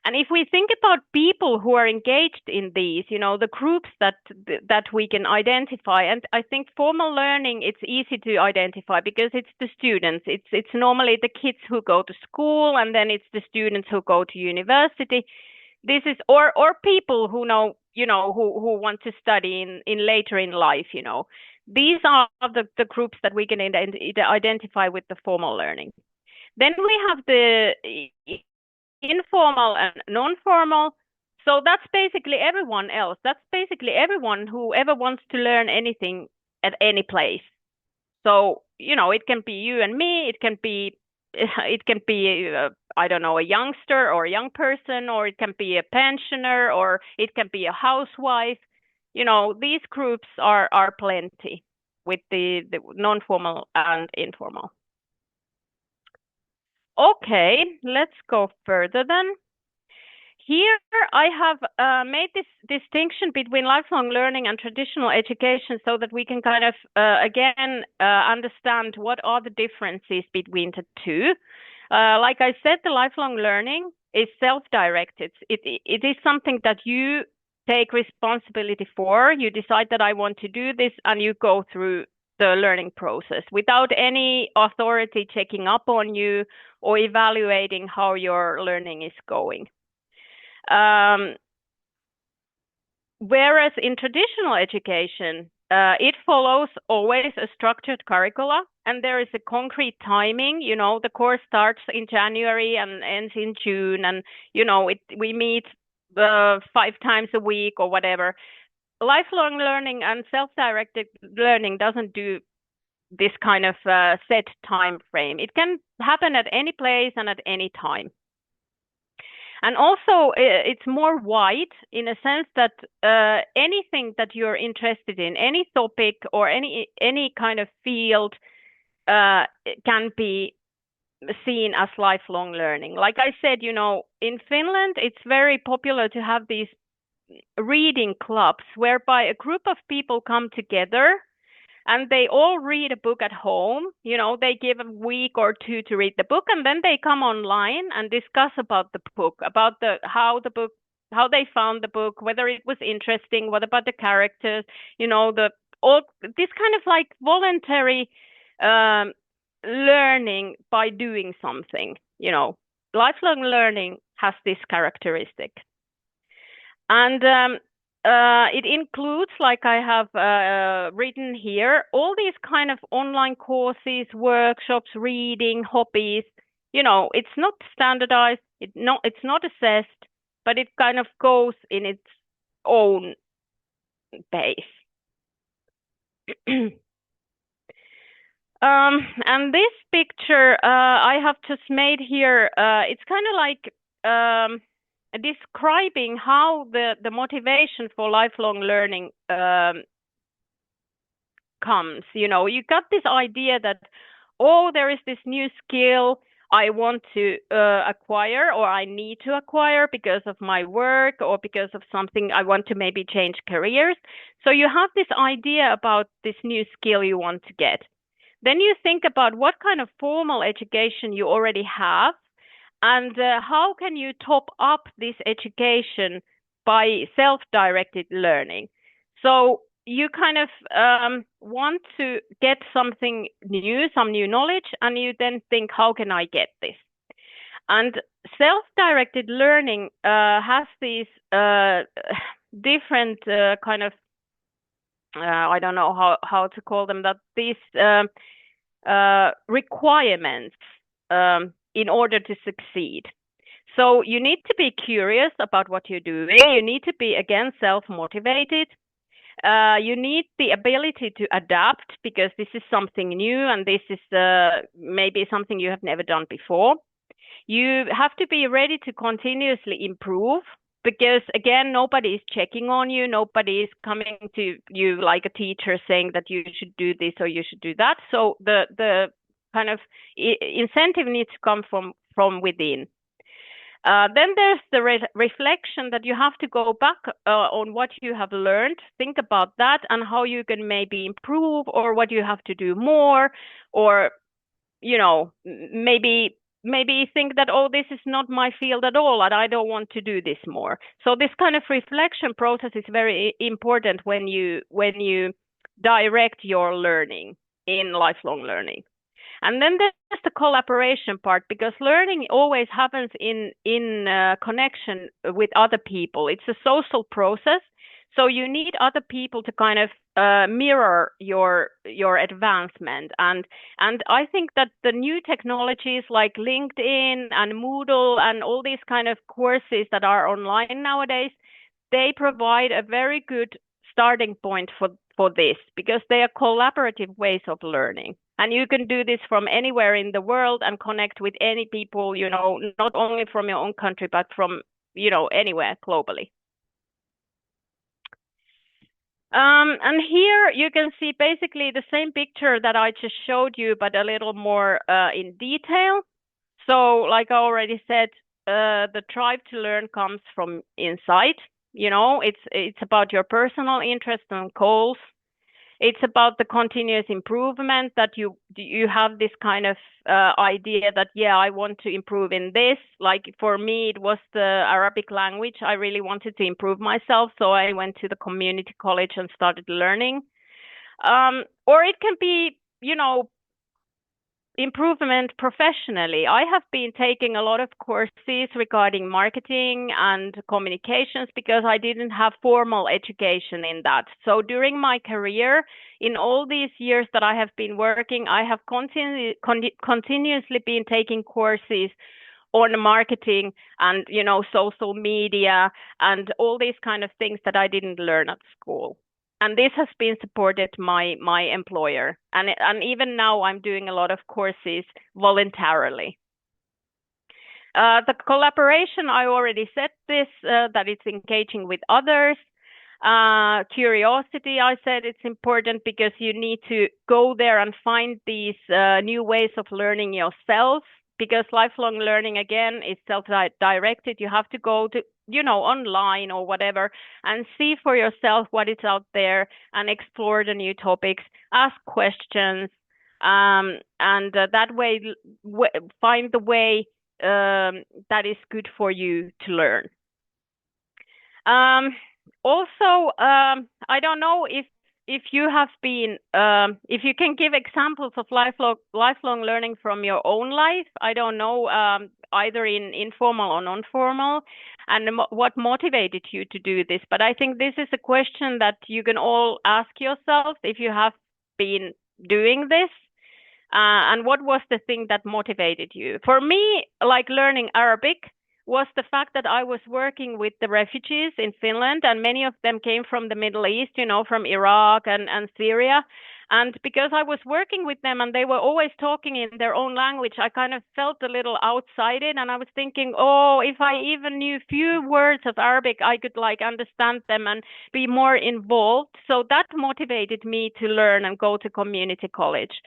And if we think about people who are engaged in these, you know, the groups that we can identify, and I think formal learning, it's easy to identify because it's the students. It's normally the kids who go to school, and then it's the students who go to university. This is or people who know, you know, who want to study in later in life, you know. These are the groups that we can identify with the formal learning. Then we have the informal and non-formal. So that's basically everyone else. That's basically everyone who ever wants to learn anything at any place. So, you know, it can be you and me, it can be I don't know, a youngster or a young person, or it can be a pensioner, or it can be a housewife. You know, these groups are plenty with the non-formal and informal. Okay, let's go further then. Here I have made this distinction between lifelong learning and traditional education so that we can kind of, again, understand what are the differences between the two. Like I said, the lifelong learning is self-directed. It is something that you take responsibility for. You decide that I want to do this, and you go through the learning process without any authority checking up on you or evaluating how your learning is going. Whereas in traditional education, it follows always a structured curricula, and there is a concrete timing. You know, the course starts in January and ends in June, and you know, we meet 5 times a week or whatever. Lifelong learning and self-directed learning doesn't do this kind of set time frame. It can happen at any place and at any time. And also, it's more wide in a sense that anything that you're interested in, any topic or any kind of field can be seen as lifelong learning. Like I said, you know, in Finland, it's very popular to have these reading clubs whereby a group of people come together and they all read a book at home. You know, they give a week or 2 to read the book, and then they come online and discuss about the book, about how they found the book, whether it was interesting, what about the characters, you know, this kind of like voluntary learning by doing something. You know, lifelong learning has this characteristic. And it includes, like I have written here, all these kind of online courses, workshops, reading, hobbies. You know, it's not standardized, it's not assessed, but it kind of goes in its own pace. And this picture I have just made here, it's kind of like describing how the motivation for lifelong learning comes. You know, you got this idea that, oh, there is this new skill I want to acquire, or I need to acquire because of my work or because of something I want to maybe change careers. So you have this idea about this new skill you want to get. Then you think about what kind of formal education you already have, and how can you top up this education by self-directed learning. So you kind of want to get something new, some new knowledge, and you then think, how can I get this? And self-directed learning has these different kind of, I don't know how to call them, that these requirements in order to succeed. So you need to be curious about what you're doing. You need to be, again, self-motivated. You need the ability to adapt, because this is something new and this is maybe something you have never done before. You have to be ready to continuously improve, because, again, nobody is checking on you. Nobody is coming to you like a teacher saying that you should do this or you should do that. So the kind of incentive needs to come from within. Then there's the reflection that you have to go back on what you have learned, think about that and how you can maybe improve, or what you have to do more, or, you know, maybe think that, oh, this is not my field at all and I don't want to do this more. So this kind of reflection process is very important when you direct your learning in lifelong learning. And then there's the collaboration part, because learning always happens in connection with other people. It's a social process. So you need other people to kind of mirror your advancement. And I think that the new technologies like LinkedIn and Moodle and all these kind of courses that are online nowadays, they provide a very good starting point for this, because they are collaborative ways of learning. And you can do this from anywhere in the world and connect with any people, you know, not only from your own country, but from, you know, anywhere globally. And here you can see basically the same picture that I just showed you, but a little more in detail. So like I already said, the drive to learn comes from inside. You know, it's about your personal interests and goals. It's about the continuous improvement, that you have this kind of idea that, yeah, I want to improve in this. Like for me, it was the Arabic language. I really wanted to improve myself, so I went to the community college and started learning. Or it can be, you know, improvement professionally. I have been taking a lot of courses regarding marketing and communications because I didn't have formal education in that. So during my career, in all these years that I have been working, I have continuously been taking courses on marketing and, you know, social media and all these kind of things that I didn't learn at school. And this has been supported my employer. And even now I'm doing a lot of courses voluntarily. The collaboration, I already said this, that it's engaging with others. Curiosity, I said it's important because you need to go there and find these new ways of learning yourself, because lifelong learning, again, is self-directed. You have to go to, you know, online or whatever and see for yourself what is out there and explore the new topics, ask questions, and that way find the way that is good for you to learn. Also, I don't know if you have been, if you can give examples of lifelong learning from your own life. I don't know, either in informal or non-formal, and what motivated you to do this. But I think this is a question that you can all ask yourself if you have been doing this. And what was the thing that motivated you? For me, like learning Arabic was the fact that I was working with the refugees in Finland, and many of them came from the Middle East, you know, from Iraq and Syria. And because I was working with them and they were always talking in their own language, I kind of felt a little outside it. And I was thinking, oh, if I even knew few words of Arabic, I could like understand them and be more involved. So that motivated me to learn and go to community college.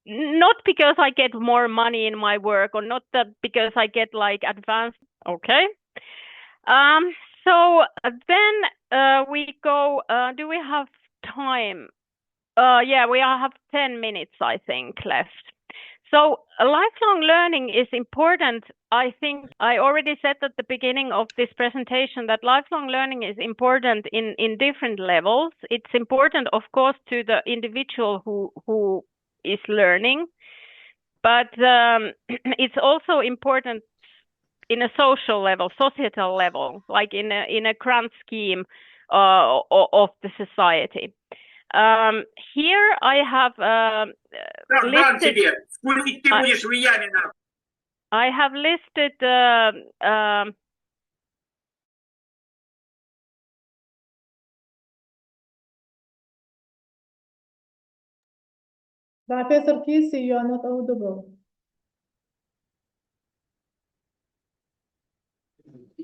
Not because I get more money in my work, or not that because I get like advanced. Okay. So then we go, do we have time? Yeah, we have 10 minutes, I think, left. So lifelong learning is important. I think I already said at the beginning of this presentation that lifelong learning is important in different levels. It's important, of course, to the individual who is learning, but it's also important in a social level, societal level, like in a grand scheme of the society. Here I have listed. I have listed Professor Kirsi, you are not audible.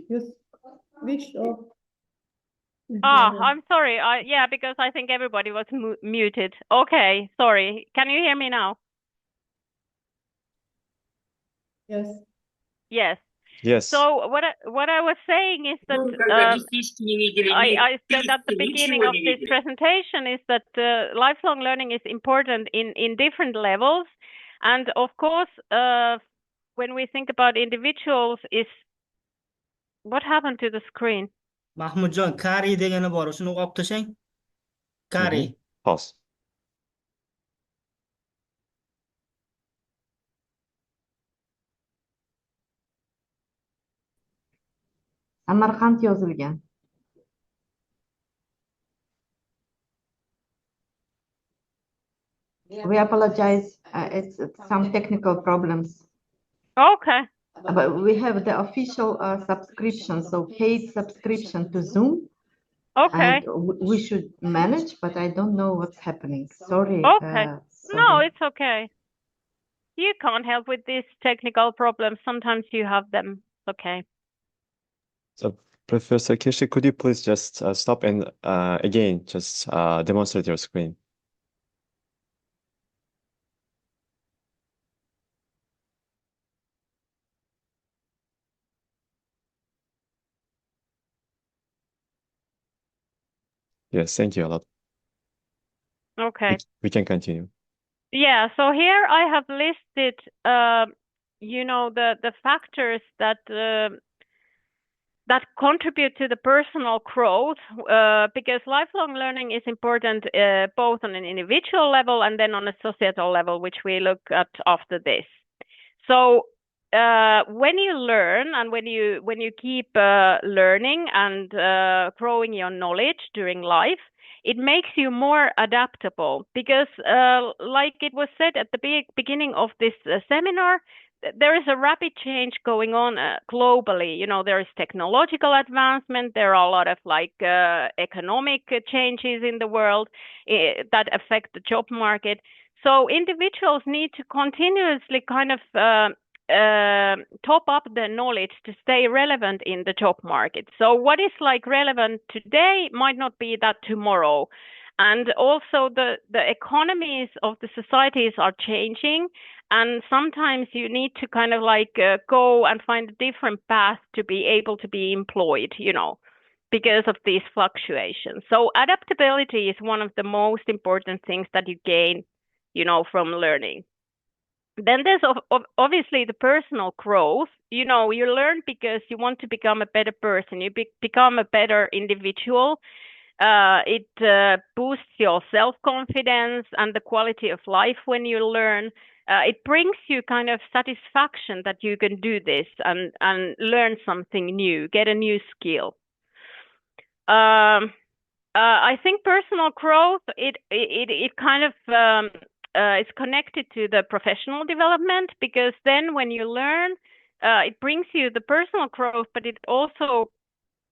You switched off. I'm sorry. Yeah, because I think everybody was muted. Okay, sorry. Can you hear me now? Yes. Yes. Yes. So what I was saying is that I said at the beginning of this presentation is that lifelong learning is important in different levels, and of course, when we think about individuals, is what happened to the screen? Mahmudjon, Kari degani bor, shuni o'qib tashlang. Kari. Pause. Samarqand yozilgan. We apologize. It's some technical problems. Okay. But we have the official subscription, so paid subscription to Zoom. Okay. And we should manage, but I don't know what's happening. Sorry. Okay. No, sorry. it's okay. You can't help with these technical problems. Sometimes you have them. Okay. So, Professor Kirsi, could you please just stop and again just demonstrate your screen? Yes, thank you a lot. Okay. We can continue. Yeah, so here I have listed, you know, the factors that that contribute to the personal growth, because lifelong learning is important both on an individual level and then on a societal level, which we look at after this. So when you learn and when you keep learning and growing your knowledge during life, it makes you more adaptable because, like it was said at the beginning of this seminar, there is a rapid change going on globally. You know, there is technological advancement. There are a lot of like economic changes in the world that affect the job market. So individuals need to continuously kind of top up their knowledge to stay relevant in the job market. So what is like relevant today might not be that tomorrow. And also the economies of the societies are changing. And sometimes you need to kind of like go and find a different path to be able to be employed, you know, because of these fluctuations. So adaptability is one of the most important things that you gain, you know, from learning. Then there's obviously the personal growth. You know, you learn because you want to become a better person. You become a better individual. It boosts your self-confidence and the quality of life when you learn. It brings you kind of satisfaction that you can do this and learn something new, get a new skill. I think personal growth, it kind of is connected to the professional development, because then when you learn, it brings you the personal growth, but it also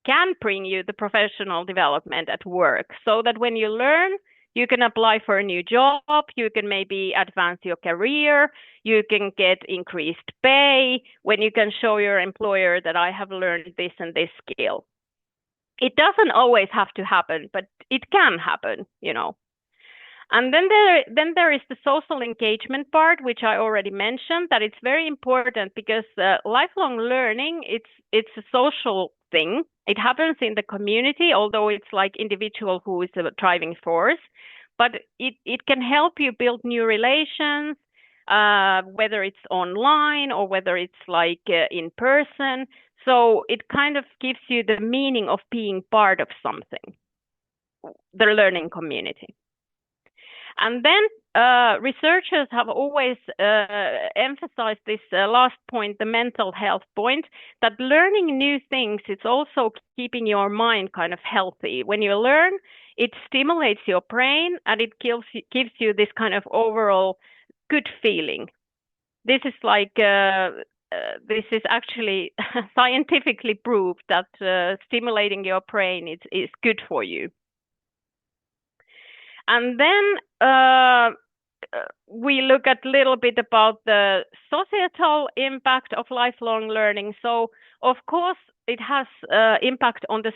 can bring you the professional development at work, so that when you learn, you can apply for a new job, you can maybe advance your career, you can get increased pay when you can show your employer that I have learned this and this skill. It doesn't always have to happen, but it can happen, you know. And then there is the social engagement part, which I already mentioned, that it's very important because lifelong learning, it's a social thing. It happens in the community, although it's like individual who is the driving force. But it can help you build new relations, whether it's online or whether it's like in person. So it kind of gives you the meaning of being part of something, the learning community. And then researchers have always emphasized this last point, the mental health point, that learning new things, it's also keeping your mind kind of healthy. When you learn, it stimulates your brain and it gives you this kind of overall good feeling. This is like, this is actually scientifically proved that stimulating your brain is good for you. And then we look at a little bit about the societal impact of lifelong learning. So, of course, it has impact on the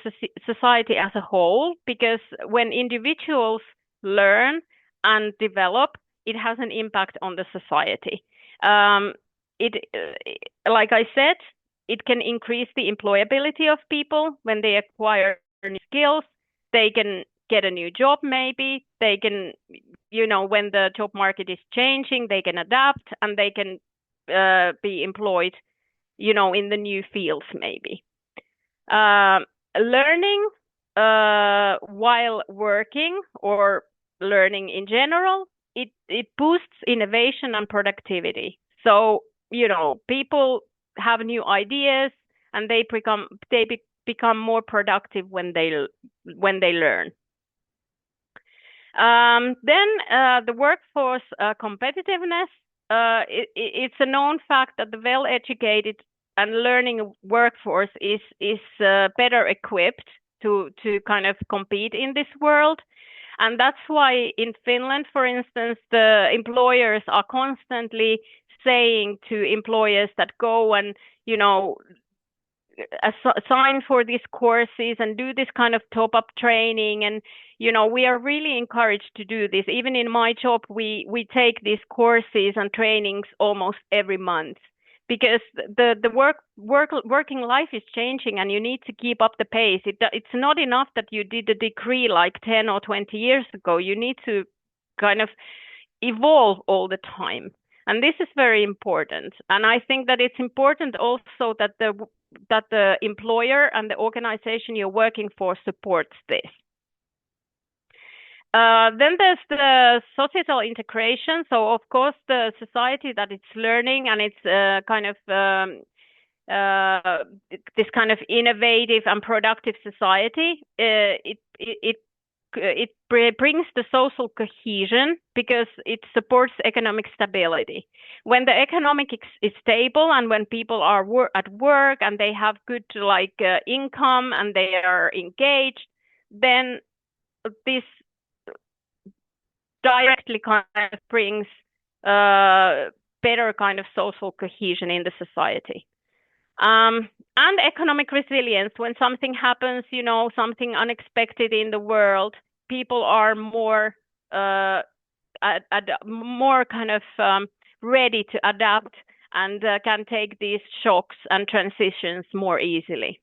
society as a whole, because when individuals learn and develop, it has an impact on the society. Like I said, it can increase the employability of people when they acquire new skills. They can get a new job, maybe they can, you know, when the job market is changing, they can adapt and they can be employed, you know, in the new fields maybe. Learning while working or learning in general, it boosts innovation and productivity. So, you know, people have new ideas and they become more productive when they learn. Then the workforce competitiveness. It's a known fact that the well-educated and learning workforce is better equipped to kind of compete in this world. And that's why in Finland, for instance, the employers are constantly saying to employers that go and, you know, assign for these courses and do this kind of top-up training. And, you know, we are really encouraged to do this. Even in my job, we take these courses and trainings almost every month, because the working life is changing and you need to keep up the pace. It's not enough that you did a degree like 10 or 20 years ago. You need to kind of evolve all the time. And this is very important. And I think that it's important also that the employer and the organization you're working for supports this. Then there's the societal integration. So of course the society that it's learning, and it's kind of this kind of innovative and productive society. It brings the social cohesion because it supports economic stability. When the economic is stable and when people are at work and they have good income and they are engaged, then this directly kind of brings better kind of social cohesion in the society. And economic resilience. When something happens, you know, something unexpected in the world, people are more more kind of ready to adapt and can take these shocks and transitions more easily.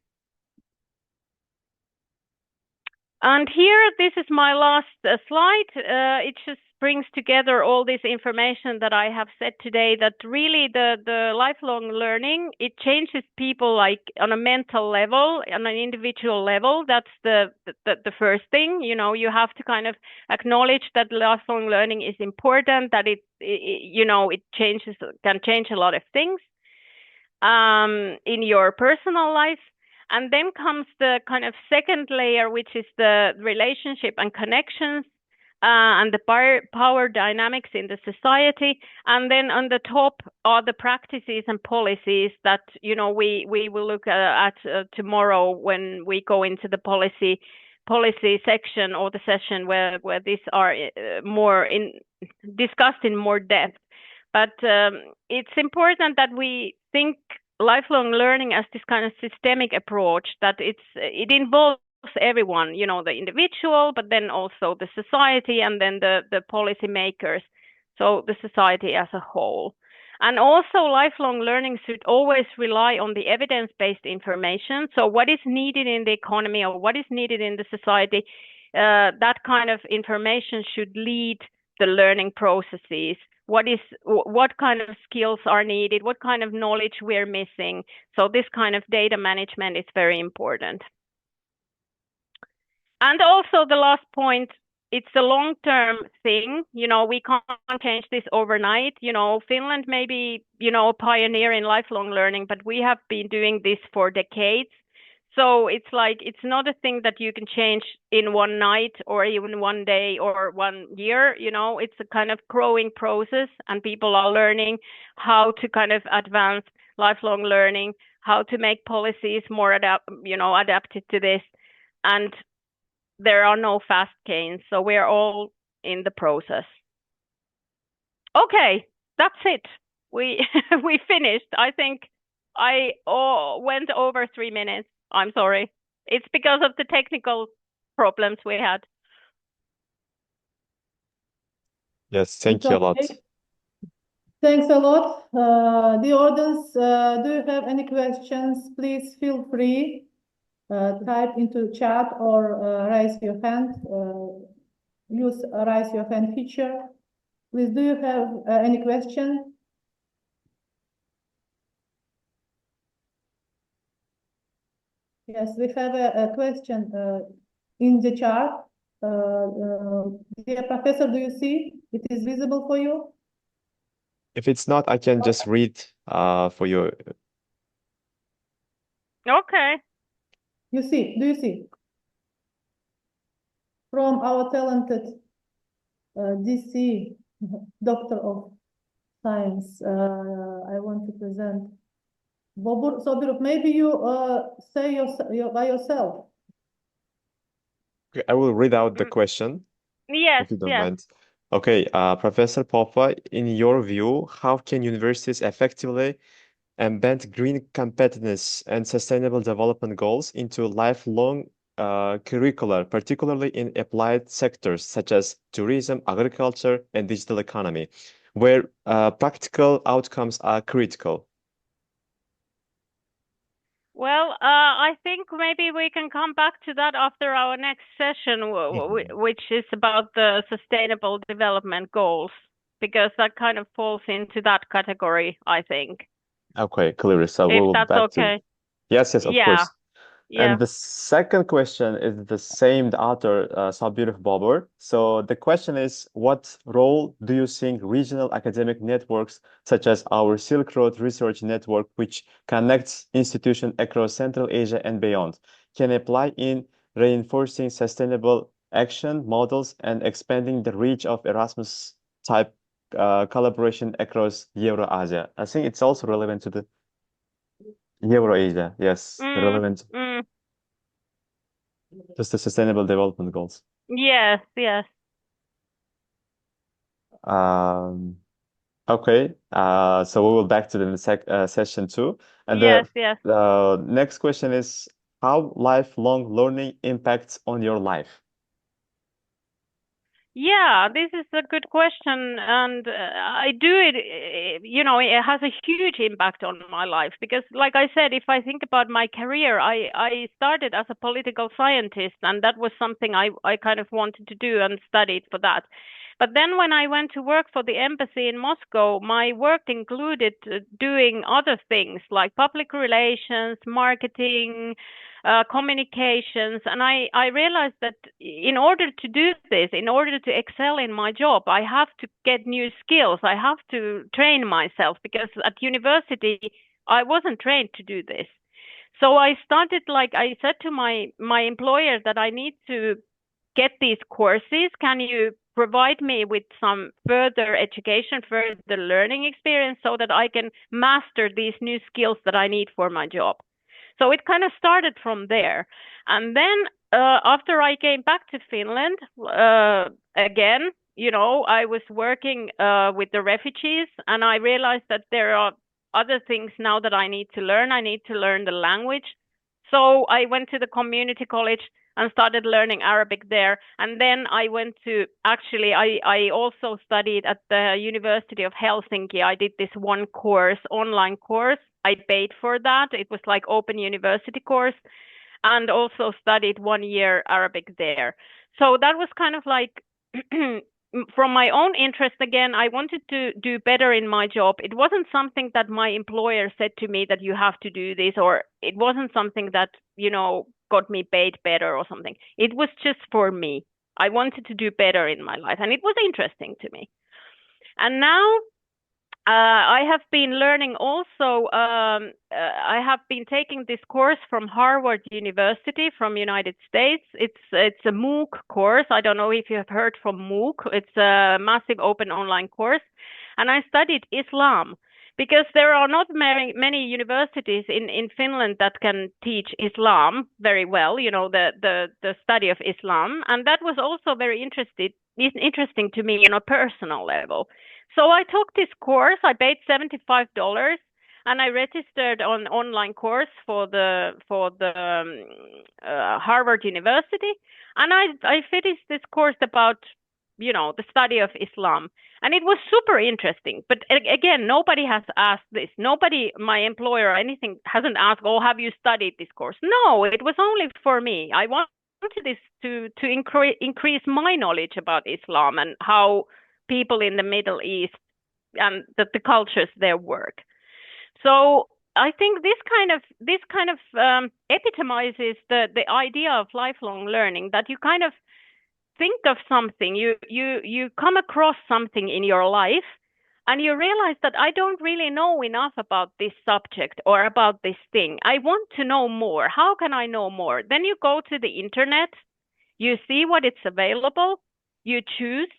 And here, this is my last slide. It just brings together all this information that I have said today, that really the lifelong learning, it changes people like on a mental level, on an individual level. That's the first thing. You know, you have to kind of acknowledge that lifelong learning is important, that it you know, it can change a lot of things in your personal life. And then comes the kind of second layer, which is the relationship and connections and the power dynamics in the society. And then on the top are the practices and policies that, you know, we will look at tomorrow when we go into the policy section, or the session where these are more discussed in more depth. But it's important that we think lifelong learning as this kind of systemic approach, that it involves everyone, you know, the individual, but then also the society, and then the policy makers, so the society as a whole. And also lifelong learning should always rely on the evidence-based information. So what is needed in the economy or what is needed in the society, that kind of information should lead the learning processes. What kind of skills are needed, what kind of knowledge we're missing. So this kind of data management is very important. And also the last point, it's a long-term thing. You know, we can't change this overnight. You know, Finland may be, you know, a pioneer in lifelong learning, but we have been doing this for decades. So it's like, it's not a thing that you can change in one night or even one day or 1 year. You know, it's a kind of growing process, and people are learning how to kind of advance lifelong learning, how to make policies more adapted to this. And there are no fast gains, so we're all in the process. Okay, that's it. We finished. I think I went over 3 minutes. I'm sorry. It's because of the technical problems we had. Yes, thank you a lot. Thanks a lot. The audience, do you have any questions? Please feel free. Type into chat or raise your hand. Use raise your hand feature. Please, do you have any question? Yes, we have a question in the chat. Dear Professor, do you see it is visible for you? If it's not, I can just read for you. Okay. You see, do you see? From our talented DC, Doctor of Science. I want to present Bobur Sobirov. Maybe you say by yourself. Okay, I will read out the question, Yes, if you don't yes. mind. Okay, Professor Popova, in your view, how can universities effectively embed green competitiveness and sustainable development goals into lifelong curricula, particularly in applied sectors such as tourism, agriculture, and digital economy, where practical outcomes are critical? Well, I think maybe we can come back to that after our next session, which is about the sustainable development goals, because that kind of falls into that category, I think. Okay, clear. So If we'll that's back to okay. yes, of Yeah, course. yeah. And the second question is the same, the author, Sabirov Babur. So the question is, what role do you think regional academic networks, such as our Silk Road Research Network, which connects institutions across Central Asia and beyond, can apply in reinforcing sustainable action models and expanding the reach of Erasmus type collaboration across Euro-Asia? I think it's also relevant to the Euro-Asia, yes, relevant. Just the sustainable development goals. Yes, yes. Okay. So we will back to the session 2. And Yes, yes. the next question is how lifelong learning impacts on your life. Yeah, this is a good question, and I do it, it has a huge impact on my life because, like I said, if I think about my career, I started as a political scientist, and that was something I kind of wanted to do and studied for that. But then when I went to work for the embassy in Moscow, my work included doing other things like public relations, marketing, communications, and I realized that in order to do this, in order to excel in my job, I have to get new skills. I have to train myself because at university I wasn't trained to do this. So I started, like I said to my employer, that I need to get these courses. Can you provide me with some further education, further learning experience so that I can master these new skills that I need for my job? So it kind of started from there. And then after I came back to Finland, again, I was working with the refugees, and I realized that there are other things now that I need to learn. I need to learn the language. So I went to the community college and started learning Arabic there. And then I went to, actually, I also studied at the University of Helsinki. I did this one course, online course. I paid for that. It was like open university course, and also studied 1 year Arabic there. So that was kind of like from my own interest again. I wanted to do better in my job. It wasn't something that my employer said to me that you have to do this, or it wasn't something that, got me paid better or something. It was just for me. I wanted to do better in my life, and it was interesting to me. And now I have been learning also, I have been taking this course from Harvard University from United States. It's a MOOC course. I don't know if you have heard from MOOC. It's a massive open online course. And I studied Islam because there are not many universities in Finland that can teach Islam very well, the study of Islam. And that was also very interesting to me on a personal level. So I took this course. I paid $75, and I registered on online course for the Harvard University, and I finished this course about the study of Islam, and it was super interesting. But again, nobody has asked this. Nobody, my employer or anything, hasn't asked, "Oh, have you studied this course?" No, it was only for me. I wanted this to increase my knowledge about Islam and how people in the Middle East and the cultures there work. So I think this kind of epitomizes the idea of lifelong learning, that you kind of think of something, you come across something in your life, and you realize that I don't really know enough about this subject or about this thing. I want to know more. How can I know more? Then you go to the internet, you see what it's available, you choose,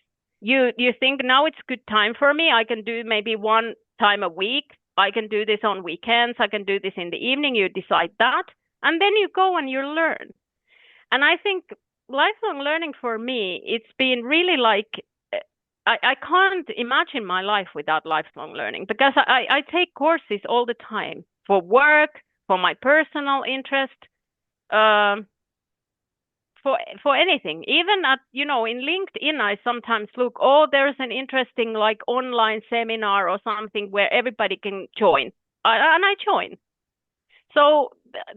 You think now it's good time for me. I can do maybe 1 time a week. I can do this on weekends. I can do this in the evening. You decide that. And then you go and you learn. And I think lifelong learning for me, it's been really like, I can't imagine my life without lifelong learning, because I take courses all the time for work, for my personal interest, for anything. Even at, in LinkedIn, I sometimes look, there's an interesting like online seminar or something where everybody can join, and I join. So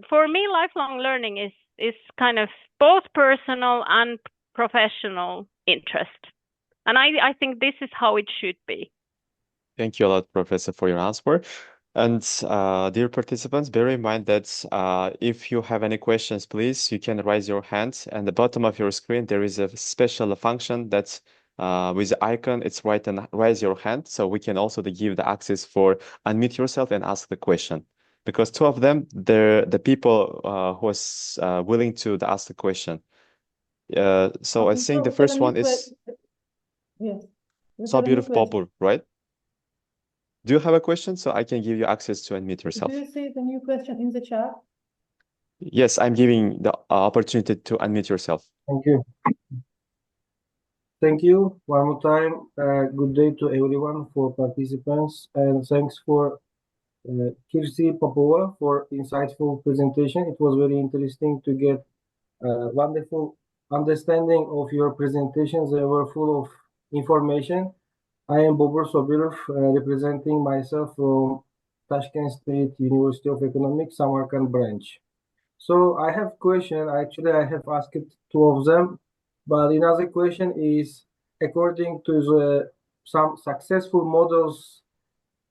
for me, lifelong learning is kind of both personal and professional interest. And I think this is how it should be. Thank you a lot, Professor, for your answer. And dear participants, bear in mind that if you have any questions, please, you can raise your hand. At the bottom of your screen, there is a special function that's with the icon, it's written raise your hand. So we can also give the access for unmute yourself and ask the question. Because two of them, they're the people who was willing to ask the question. So I think the first one is Yes. Sabirov Babur, right? Do you have a question? So I can give you access to unmute yourself. Do you see the new question in the chat? Yes, I'm giving the opportunity to unmute yourself. Thank you. Thank you one more time. Good day to everyone, for participants, and thanks for Kirsi Popova for insightful presentation. It was very interesting to get a wonderful understanding of your presentations. They were full of information. I am Bobur Sobirov, representing myself from Tashkent State University of Economics, Samarkand branch. So I have question. Actually, I have asked two of them, but another question is, according to some successful models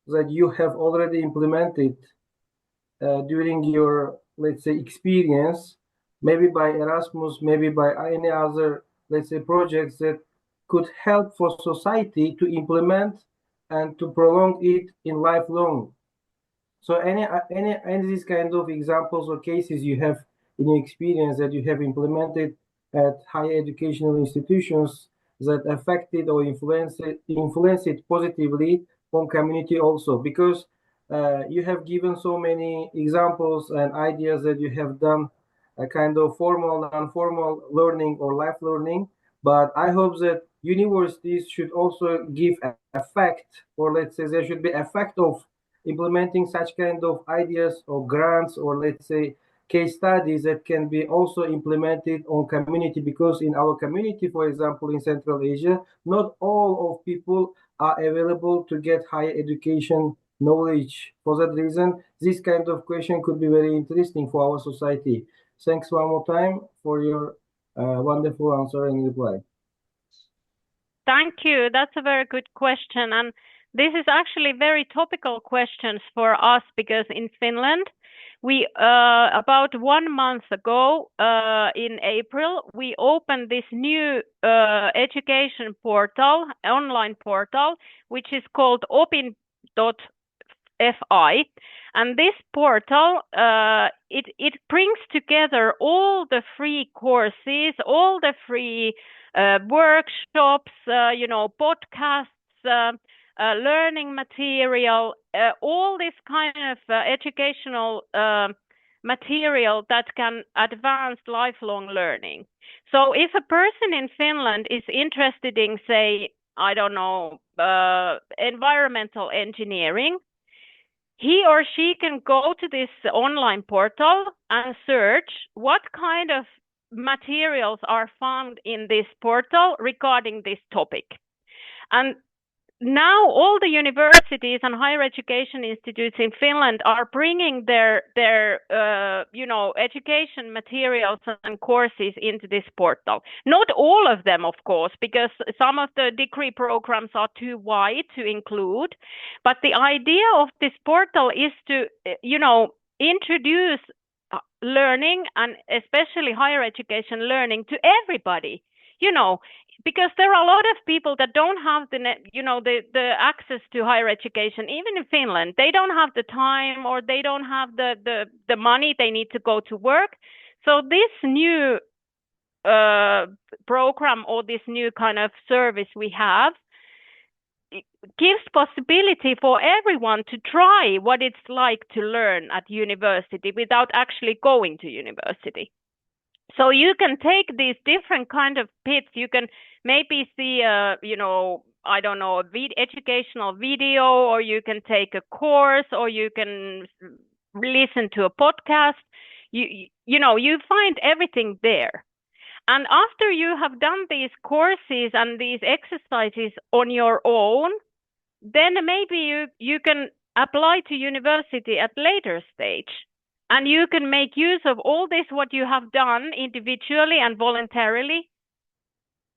that you have already implemented during your, let's say, experience, maybe by Erasmus, maybe by any other, let's say, projects that could help for society to implement and to prolong it in lifelong. So any these kind of examples or cases you have in your experience that you have implemented at higher educational institutions that affected or influenced it positively on community also, because you have given so many examples and ideas that you have done a kind of formal, non-formal learning or life learning. But I hope that universities should also give effect, or let's say there should be effect of implementing such kind of ideas or grants, or let's say case studies that can be also implemented on community, because in our community, for example, in Central Asia, not all of people are available to get higher education knowledge. For that reason, this kind of question could be very interesting for our society. Thanks one more time for your wonderful answer and reply. Thank you. That's a very good question. And this is actually very topical questions for us, because in Finland, we about 1 month ago, in April, we opened this new education portal, online portal, which is called opin.fi. And this portal, it brings together all the free courses, all the free workshops, podcasts, learning material, all this kind of educational material that can advance lifelong learning. So if a person in Finland is interested in, say, I don't know, environmental engineering, he or she can go to this online portal and search what kind of materials are found in this portal regarding this topic. And now all the universities and higher education institutes in Finland are bringing their education materials and courses into this portal. Not all of them, of course, because some of the degree programs are too wide to include. But the idea of this portal is to, introduce learning, and especially higher education learning, to everybody. Because there are a lot of people that don't have the access to higher education, even in Finland. They don't have the time, or they don't have the money. They need to go to work. So this new program or this new kind of service we have, it gives possibility for everyone to try what it's like to learn at university without actually going to university. So you can take these different kind of bits. You can maybe see you know, I don't know, a educational video, or you can take a course, or you can listen to a podcast. You know, you find everything there. And after you have done these courses and these exercises on your own, then maybe you can apply to university at later stage. And you can make use of all this, what you have done individually and voluntarily,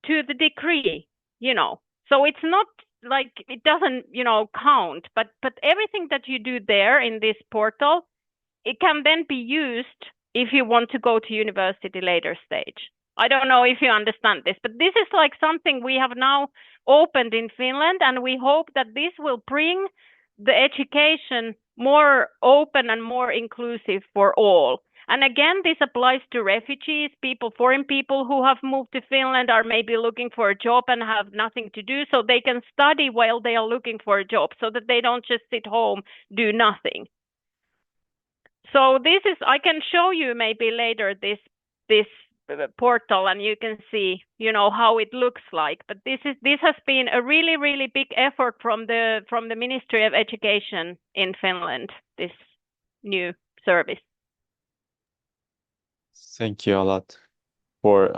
to the degree, you know. So it's not like it doesn't, you know, count, but everything that you do there in this portal, it can then be used if you want to go to university later stage. I don't know if you understand this, but this is like something we have now opened in Finland, and we hope that this will bring the education more open and more inclusive for all. And again, this applies to refugees, people, foreign people who have moved to Finland, are maybe looking for a job and have nothing to do, so they can study while they are looking for a job, so that they don't just sit home, do nothing. So this is, I can show you maybe later this portal, and you can see, you know, how it looks like. But this has been a really, really big effort from the Ministry of Education in Finland, this new service. Thank you a lot for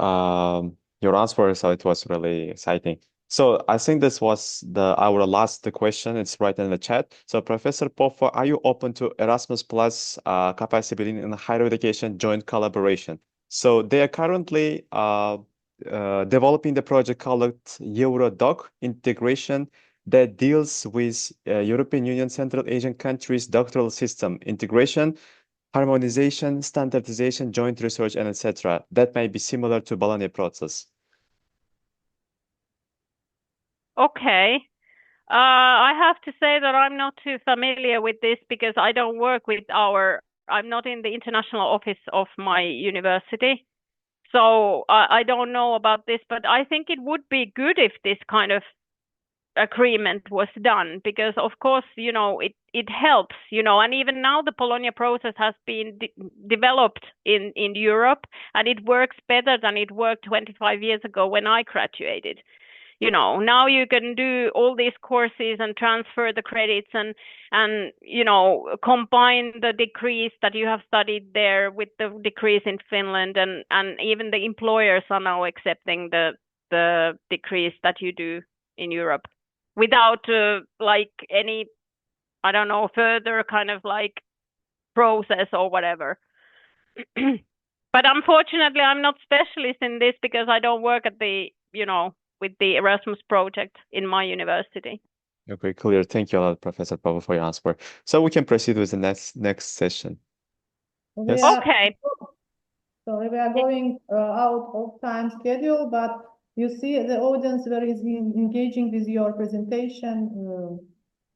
your answer. So it was really exciting. So I think this was our last question. It's right in the chat. So Professor Popova, are you open to Erasmus Plus capacity building in higher education joint collaboration? So they are currently developing the project called Eurodoc integration that deals with European Union Central Asian countries' doctoral system integration, harmonization, standardization, joint research, and etc. That may be similar to Bologna process. Okay. I have to say that I'm not too familiar with this, because I don't work with I'm not in the international office of my university. So I don't know about this, but I think it would be good if this kind of agreement was done, because of course, you know, it helps, you know, and even now the Bologna process has been developed in Europe, and it works better than it worked 25 years ago when I graduated. You know, now you can do all these courses and transfer the credits and you know, combine the degrees that you have studied there with the degrees in Finland, and even the employers are now accepting the degrees that you do in Europe without like any, I don't know, further kind of like process or whatever. But unfortunately, I'm not specialist in this, because I don't work at the, you know, with the Erasmus project in my university. Okay, clear. Thank you a lot, Professor Popova, for your answer. So we can proceed with the next session. Yes. Okay. Sorry, we are going out of time schedule, but you see the audience very engaging with your presentation,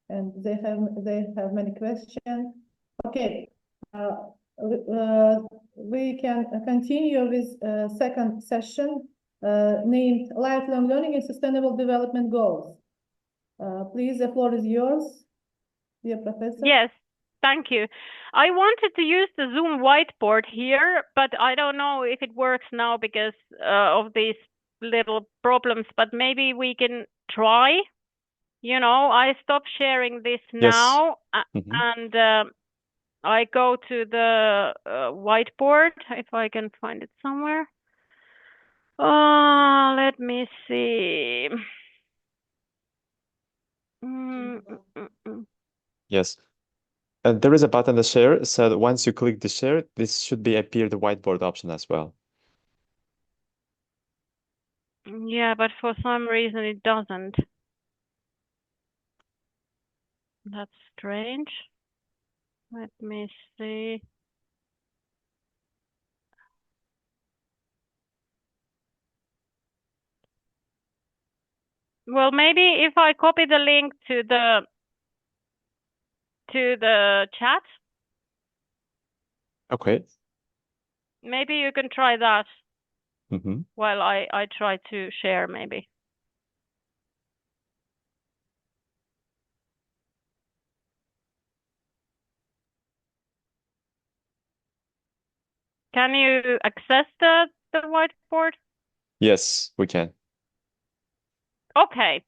and they have many questions. Okay, we can continue with second session named Lifelong Learning and Sustainable Development Goals. Please, the floor is yours, dear Professor. Yes, thank you. I wanted to use the Zoom whiteboard here, but I don't know if it works now because of these little problems, but maybe we can try. You know, I stop sharing this now, and I go to the whiteboard, if I can find it somewhere. Let me see. Yes. There is a button to share, so once you click the share, this should appear the whiteboard option as well. Yeah, but for some reason it doesn't. That's strange. Let me see. Well, maybe if I copy the link to the chat. Okay. Maybe you can try that. while I try to share maybe. Can you access the whiteboard? Yes, we can. Okay.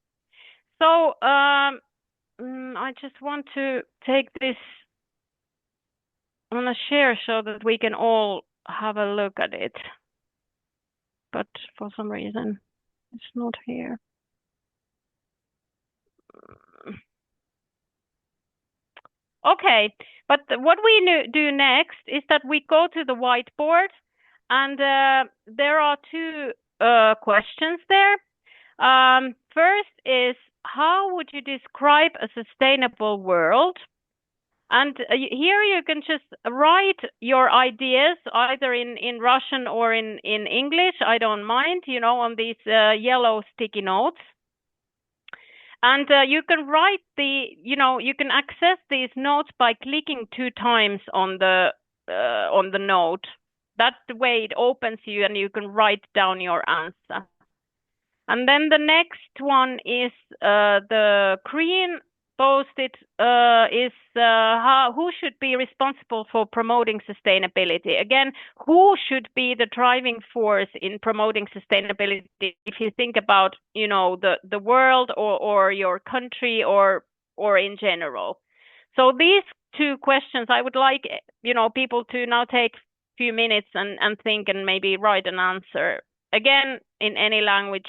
So I just want to take this on a share so that we can all have a look at it. But for some reason, it's not here. Okay, but what we do next is that we go to the whiteboard, and there are two questions there. First is, how would you describe a sustainable world? And here you can just write your ideas either in Russian or in English. I don't mind, you know, on these yellow sticky notes. And you can write you can access these notes by clicking 2 times on the note. That way it opens you and you can write down your answer. And then the next one is the green post-it is who should be responsible for promoting sustainability. Again, who should be the driving force in promoting sustainability if you think about, you know, the world or your country or in general. So these 2 questions, I would like, you know, people to now take a few minutes and think and maybe write an answer. Again, in any language,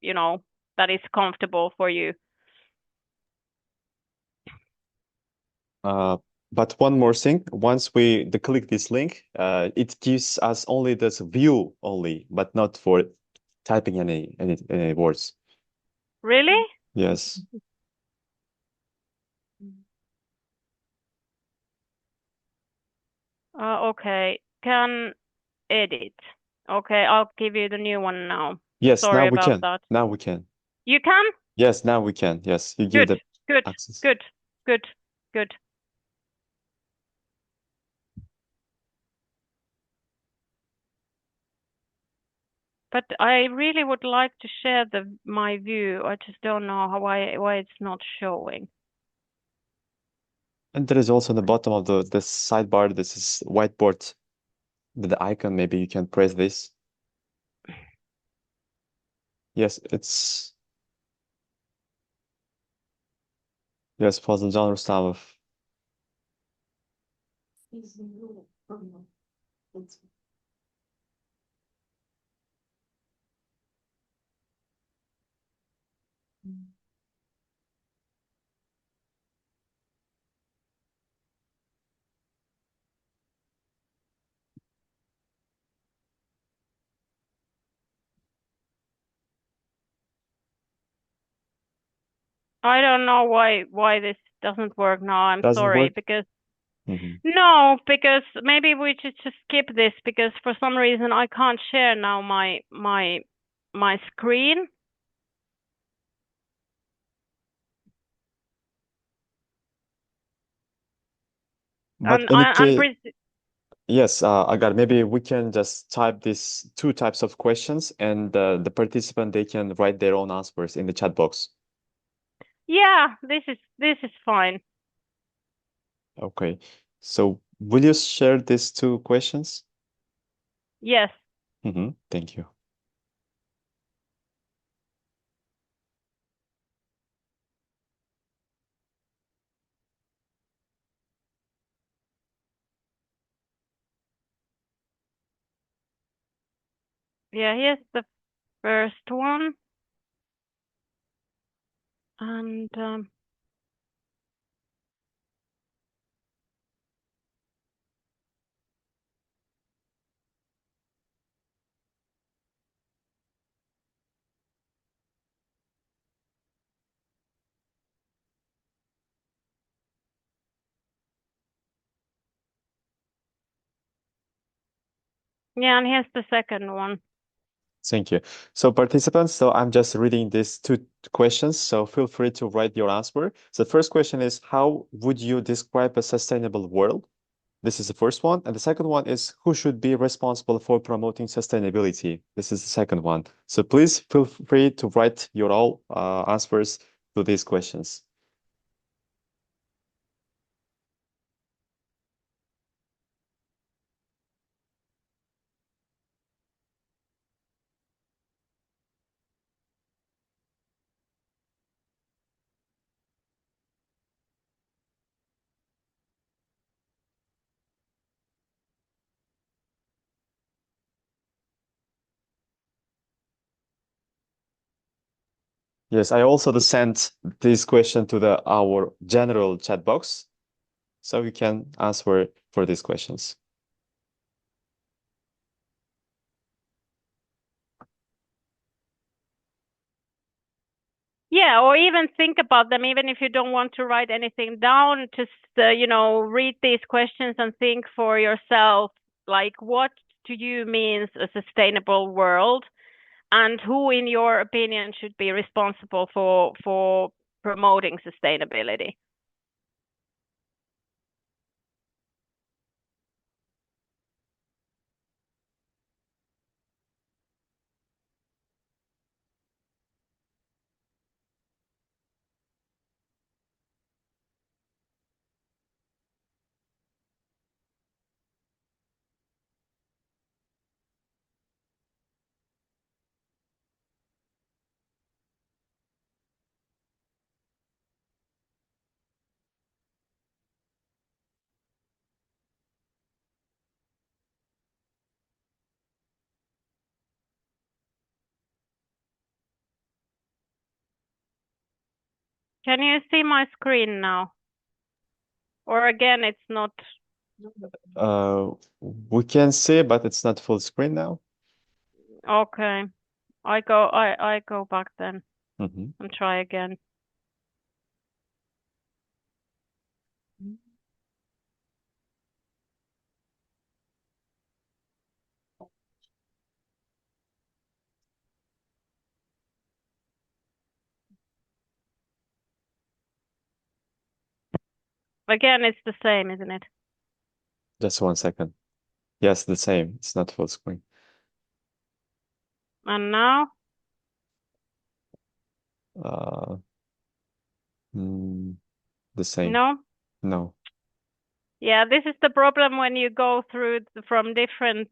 you know, that is comfortable for you. But one more thing, once we click this link, it gives us only this view only, but not for typing any words. Really? Yes. Okay, can edit. Okay, I'll give you the new one now. Yes, Sorry now we about can. that. Now we can. You can? Yes, now we can. Yes, you give the access. Good. But I really would like to share my view. I just don't know why it's not showing. And there is also in the bottom of the sidebar, this is whiteboard, the icon. Maybe you can press this. Yes, it's yes, Fazıl Can Rustamov. I don't know why this doesn't work now. I'm Doesn't sorry work? because no, because maybe we should just skip this because for some reason I can't share now my screen. But in any case, yes, I got it. Maybe we can just type these 2 types of questions and the participant, they can write their own answers in the chat box. Yeah, this is fine. Okay. So will you share these 2 questions? Yes. Thank you. Yeah, here's the first one. And yeah, and here's the second one. Thank you. So participants, so I'm just reading these 2 questions, so feel free to write your answer. So the first question is, how would you describe a sustainable world? This is the first one. And the second one is who should be responsible for promoting sustainability? This is the second one. So please feel free to write your all answers to these questions. Yes, I also sent this question to our general chat box, so you can answer for these questions. Yeah, or even think about them, even if you don't want to write anything down, just, read these questions and think for yourself, like, what to you means a sustainable world, and who, in your opinion, should be responsible for promoting sustainability? Can you see my screen now? Or again, it's not. We can see, but it's not full screen now. Okay. I go back then Mm-hmm. and try again. Again, it's the same, isn't it? Just 1 second. Yes, the same. It's not full screen. And now? The same. No? No. Yeah, this is the problem when you go through from different,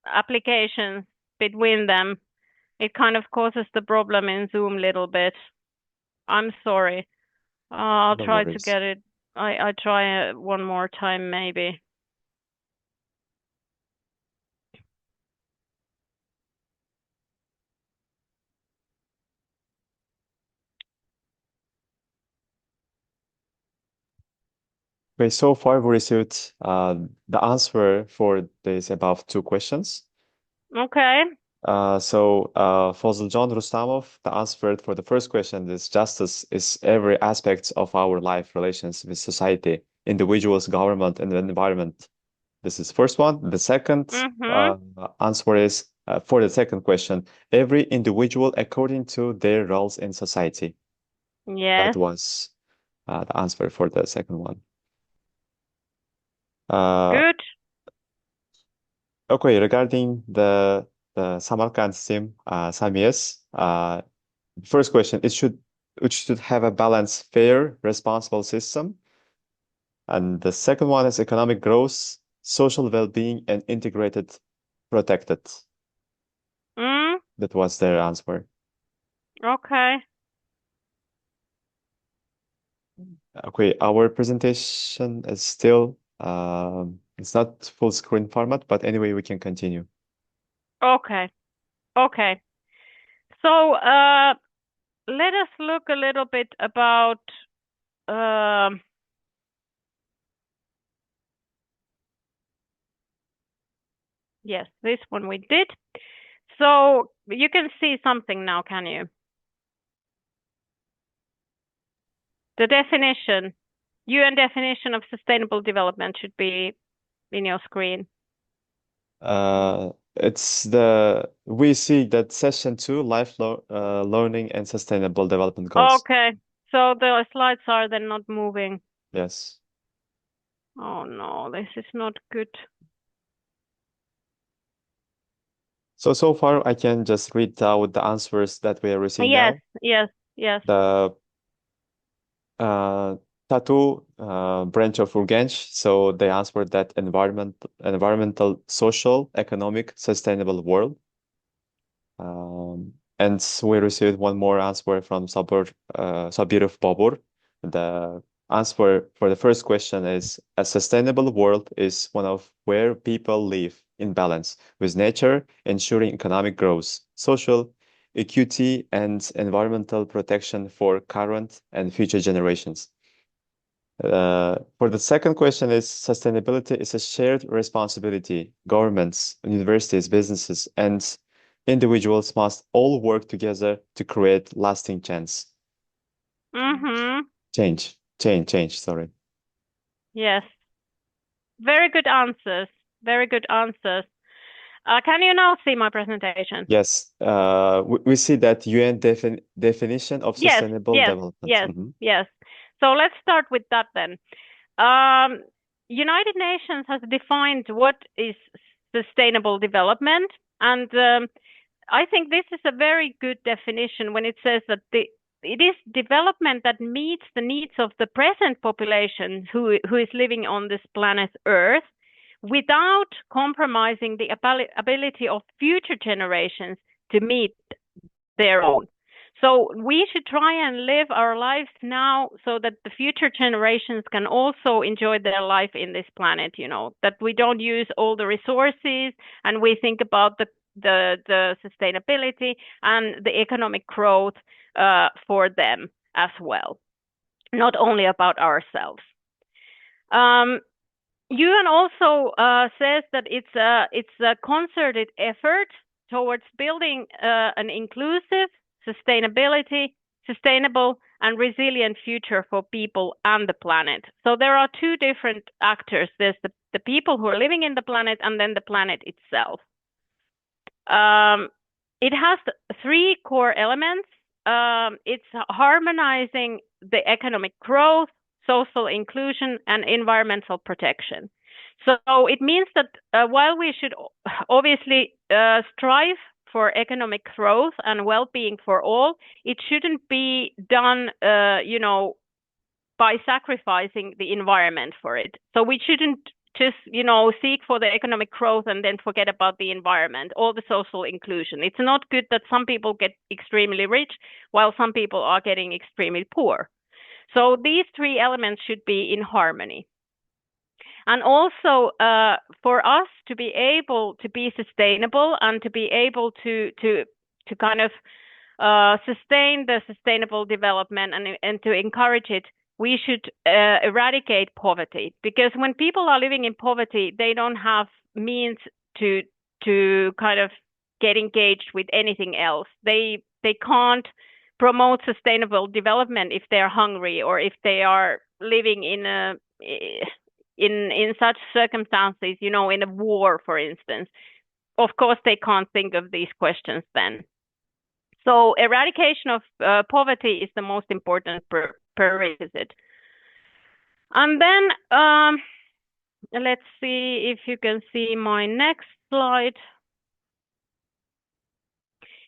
applications between them. It kind of causes the problem in Zoom a little bit. I'm sorry. I'll No try to worries. get it. I try one more time maybe. Okay, so far we received the answer for these above 2 questions. Okay. So Fazılcan Rustamov, the answer for the first question is justice is every aspect of our life relations with society, individuals, government, and the environment. This is first one. The second answer is for the second question, every individual according to their roles in society. Yes. That was the answer for the second one. Good. Okay, regarding the Samarkand SIM, SAMIS, first question, it should have a balanced, fair, responsible system. And the second one is economic growth, social well-being, and integrated, protected. That was their answer. Okay. Okay, our presentation is still it's not full screen format, but anyway, we can continue. Okay. Okay. So let us look a little bit about yes, this one we did. So you can see something now, can you? The definition, UN definition of sustainable development should be in your screen. We see that session 2, lifelong learning and sustainable development goals. Okay, So the slides are then not moving. Yes. Oh no, this is not good. So far I can just read out the answers that we are receiving Yes, now. yes. The Tatu branch of Urgench, so they answered that environmental, social, economic, sustainable world. And we received one more answer from Sabir Babur. The answer for the first question is: a sustainable world is one of where people live in balance with nature, ensuring economic growth, social equity, and environmental protection for current and future generations. For the second question is: sustainability is a shared responsibility. Governments, universities, businesses, and individuals must all work together to create lasting change. Change, sorry. Yes. Very good answers. Very good answers. Can you now see my presentation? Yes. We see that UN definition of sustainable development. Yes. So let's start with that then. United Nations has defined what is sustainable development, and I think this is a very good definition when it says that it is development that meets the needs of the present population who is living on this planet Earth without compromising the ability of future generations to meet their own. So we should try and live our lives now so that the future generations can also enjoy their life in this planet, you know, that we don't use all the resources, and we think about the sustainability and the economic growth for them as well, not only about ourselves. UN also says that it's a concerted effort towards building an inclusive, sustainable and resilient future for people and the planet. So there are two different actors. There's the people who are living in the planet, and then the planet itself. It has three core elements. It's harmonizing the economic growth, social inclusion, and environmental protection. So it means that while we should obviously strive for economic growth and well-being for all, it shouldn't be done, by sacrificing the environment for it. So we shouldn't just, seek for the economic growth and then forget about the environment or the social inclusion. It's not good that some people get extremely rich while some people are getting extremely poor. So these three elements should be in harmony. And also for us to be able to be sustainable and to be able to kind of sustain the sustainable development and to encourage it, we should eradicate poverty, because when people are living in poverty, they don't have means to kind of get engaged with anything else. They can't promote sustainable development if they're hungry or if they are living in such circumstances, in a war, for instance. Of course, they can't think of these questions then. So eradication of poverty is the most important prerequisite. And then let's see if you can see my next slide.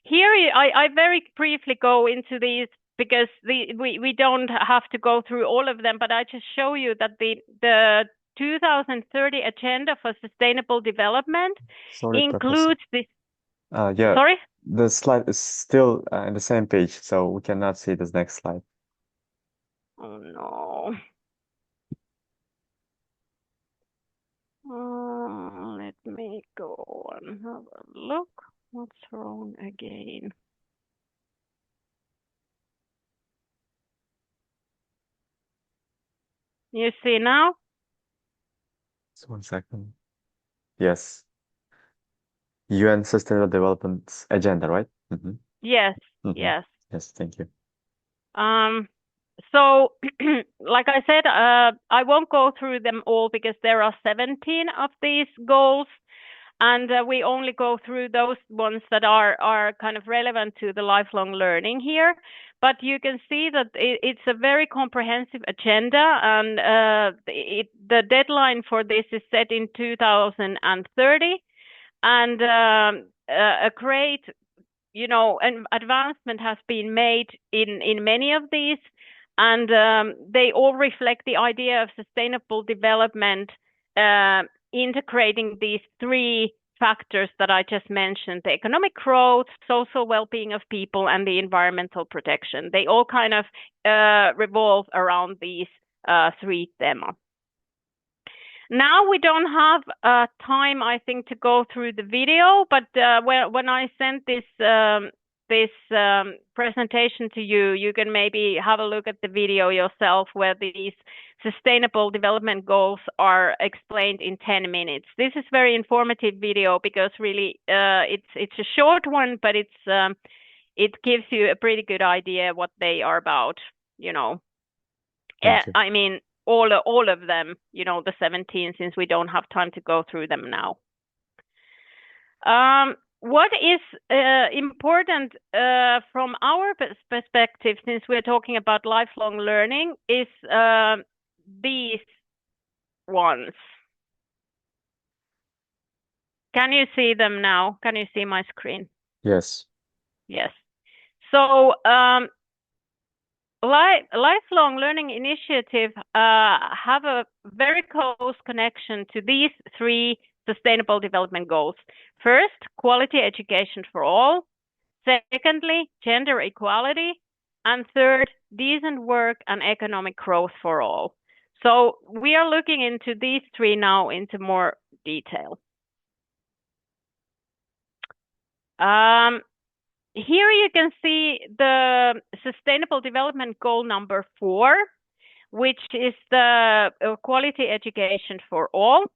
Here I very briefly go into these because we don't have to go through all of them, but I just show you that the 2030 Agenda for Sustainable Development includes this. Yeah. Sorry? The slide is still in the same page, so we cannot see this next slide. Oh no. Let me go and have a look. What's wrong again? You see now? Just 1 second. Yes. UN Sustainable Development Agenda, right? Yes, Mhm. yes. Yes, thank you. So, like I said, I won't go through them all because there are 17 of these goals. And we only go through those ones that are kind of relevant to the lifelong learning here. But you can see that it's a very comprehensive agenda, and the deadline for this is set in 2030. And a great, an advancement has been made in many of these, and they all reflect the idea of sustainable development, integrating these three factors that I just mentioned: the economic growth, social well-being of people, and the environmental protection. They all kind of revolve around these three themes. Now we don't have time, I think, to go through the video, but when I sent this presentation to you, you can maybe have a look at the video yourself, where these sustainable development goals are explained in 10 minutes. This is very informative video because really it's a short one, but it gives you a pretty good idea what they are about, I mean, all of them, the 17, since we don't have time to go through them now. What is important from our perspective, since we're talking about lifelong learning, is these ones. Can you see them now? Can you see my screen? Yes. Yes. So lifelong learning initiative have a very close connection to these three sustainable development goals. First, quality education for all. Secondly, gender equality. And third, decent work and economic growth for all. So we are looking into these three now into more detail. Here you can see the Sustainable Development Goal number 4, which is the quality education for all.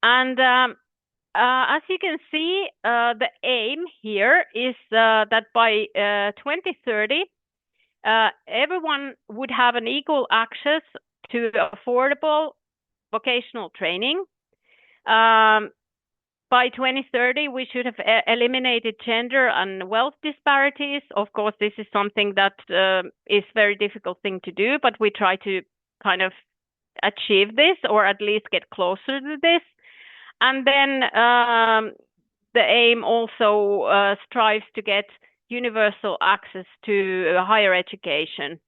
And as you can see, the aim here is that by 2030, everyone would have an equal access to affordable vocational training. By 2030, we should have eliminated gender and wealth disparities. Of course, this is something that is a very difficult thing to do, but we try to kind of achieve this, or at least get closer to this. And then the aim also strives to get universal access to higher education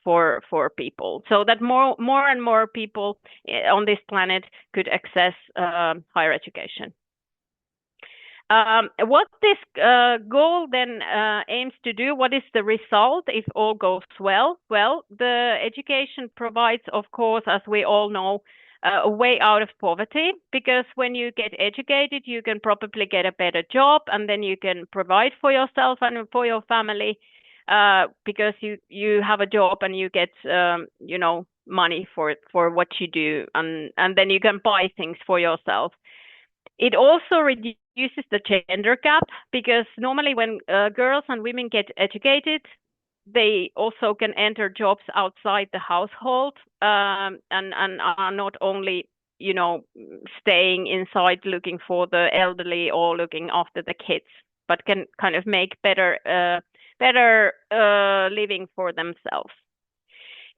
for people, so that more and more people on this planet could access higher education. What this goal then aims to do, what is the result if all goes well? Well, the education provides, of course, as we all know, a way out of poverty, because when you get educated, you can probably get a better job, and then you can provide for yourself and for your family, because you have a job and you get money for what you do, and then you can buy things for yourself. It also reduces the gender gap, because normally when girls and women get educated, they also can enter jobs outside the household, and are not only, staying inside looking for the elderly or looking after the kids, but can kind of make better living for themselves.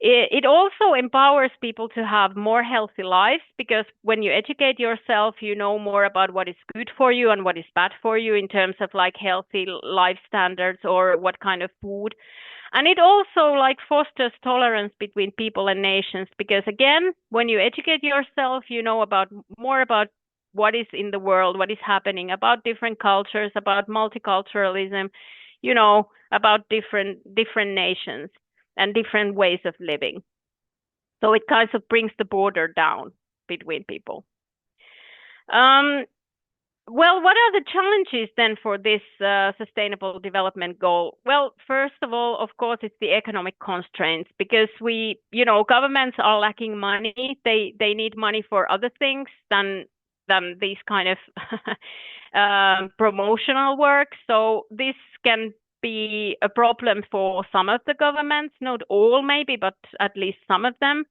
It also empowers people to have more healthy lives, because when you educate yourself, you know more about what is good for you and what is bad for you in terms of like healthy life standards or what kind of food. And it also like fosters tolerance between people and nations, because again, when you educate yourself, you know more about what is in the world, what is happening, about different cultures, about multiculturalism, about different nations and different ways of living. So it kind of brings the border down between people. Well, what are the challenges then for this sustainable development goal? Well, first of all, of course, it's the economic constraints, because governments are lacking money. They need money for other things than these kind of promotional work. So this can be a problem for some of the governments, not all maybe, but at least some of them.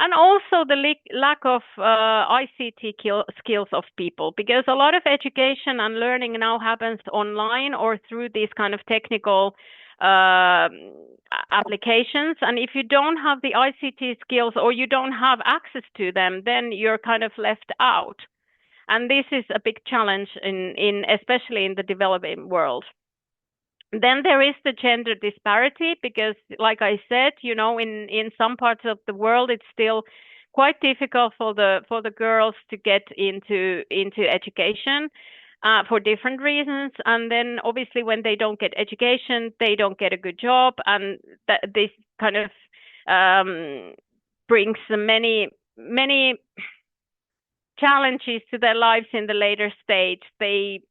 And also the lack of ICT skills of people, because a lot of education and learning now happens online or through these kind of technical applications. And if you don't have the ICT skills or you don't have access to them, then you're kind of left out. And this is a big challenge especially in the developing world. Then there is the gender disparity, because like I said, in some parts of the world, it's still quite difficult for the girls to get into education for different reasons. And then obviously when they don't get education, they don't get a good job. And this kind of brings many challenges to their lives in the later stage. They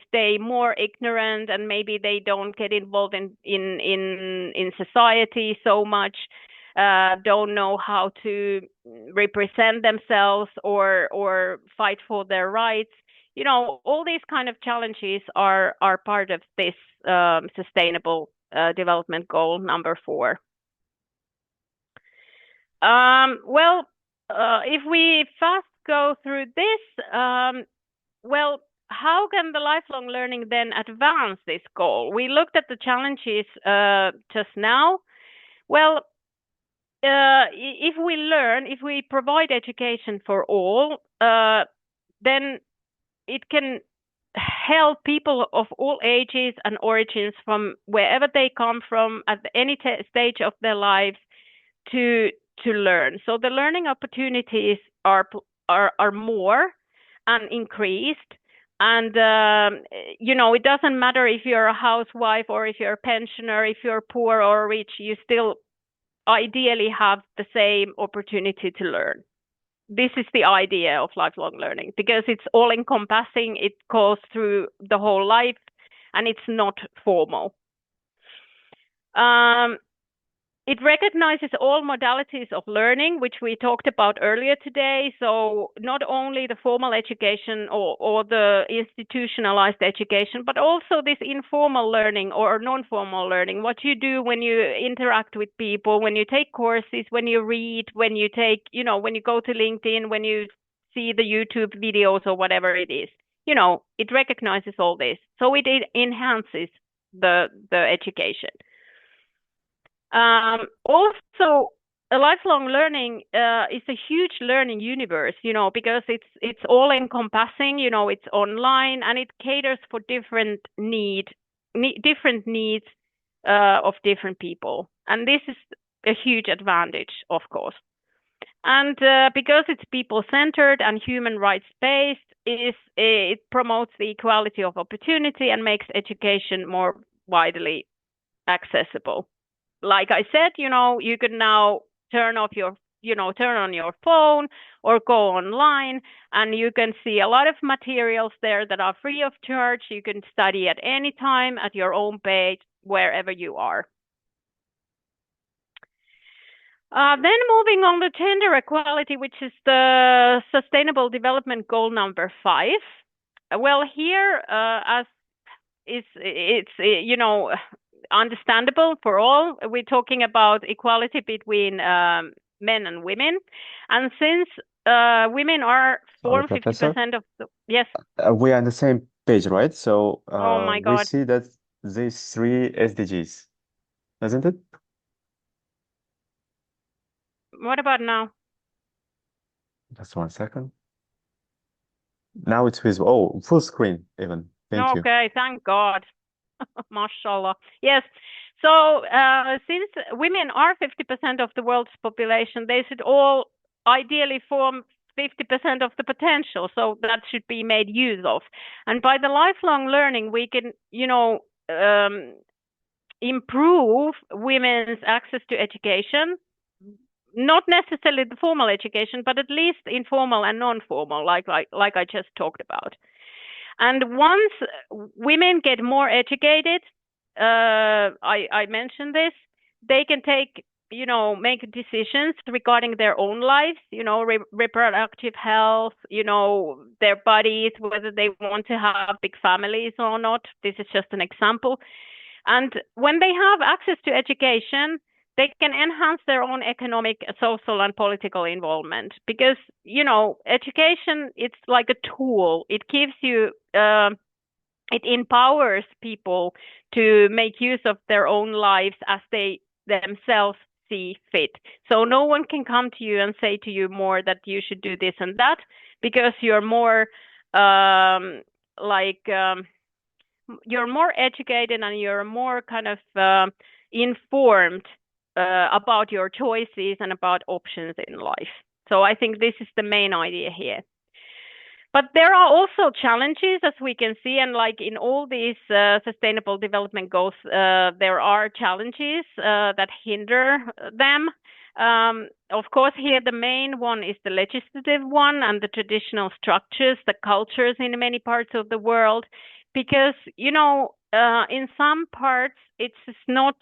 stay more ignorant, and maybe they don't get involved in society so much, don't know how to represent themselves or fight for their rights. All these kind of challenges are part of this sustainable development goal number 4. If we fast go through this, how can the lifelong learning then advance this goal? We looked at the challenges just now. Well, if we provide education for all, then it can help people of all ages and origins from wherever they come from at any stage of their lives to learn. So the learning opportunities are more and increased. And, it doesn't matter if you're a housewife or if you're a pensioner, if you're poor or rich, you still ideally have the same opportunity to learn. This is the idea of lifelong learning, because it's all encompassing, it goes through the whole life, and it's not formal. It recognizes all modalities of learning, which we talked about earlier today. So not only the formal education or the institutionalized education, but also this informal learning or non-formal learning, what you do when you interact with people, when you take courses, when you read, when you take, when you go to LinkedIn, when you see the YouTube videos or whatever it is. It recognizes all this. So it enhances the education. Also, a lifelong learning is a huge learning universe, because it's all encompassing, it's online, and it caters for different needs of different people. And this is a huge advantage, of course. And because it's people-centered and human rights-based, it promotes the equality of opportunity and makes education more widely accessible. Like I said, you can now turn on your phone or go online, and you can see a lot of materials there that are free of charge. You can study at any time at your own pace, wherever you are. Then moving on to gender equality, which is the Sustainable Development Goal number 5. Well, here, as it's understandable for all, we're talking about equality between men and women, and since women are 50% of the, yes, we are on the same page, right? So oh my God, we see that these 3 SDGs, isn't it? What about now? Just 1 second. Now it's visible. Oh, full screen even. Thank you. Okay, thank God. Mashallah. Yes. So since women are 50% of the world's population, they should all ideally form 50% of the potential. So that should be made use of. And by the lifelong learning, we can, improve women's access to education. Not necessarily the formal education, but at least informal and non-formal, like I just talked about. And once women get more educated, I mentioned this, they can make decisions regarding their own lives, reproductive health, their bodies, whether they want to have big families or not. This is just an example. And when they have access to education, they can enhance their own economic, social, and political involvement. Because, you know, education, it's like a tool. It gives you, it empowers people to make use of their own lives as they themselves see fit. So no one can come to you and say to you more that you should do this and that, because you're more you're more educated and you're more kind of informed about your choices and about options in life. So I think this is the main idea here. But there are also challenges, as we can see, and like in all these sustainable development goals, there are challenges that hinder them. Of course, here the main one is the legislative one and the traditional structures, the cultures in many parts of the world, because, you know, in some parts it's not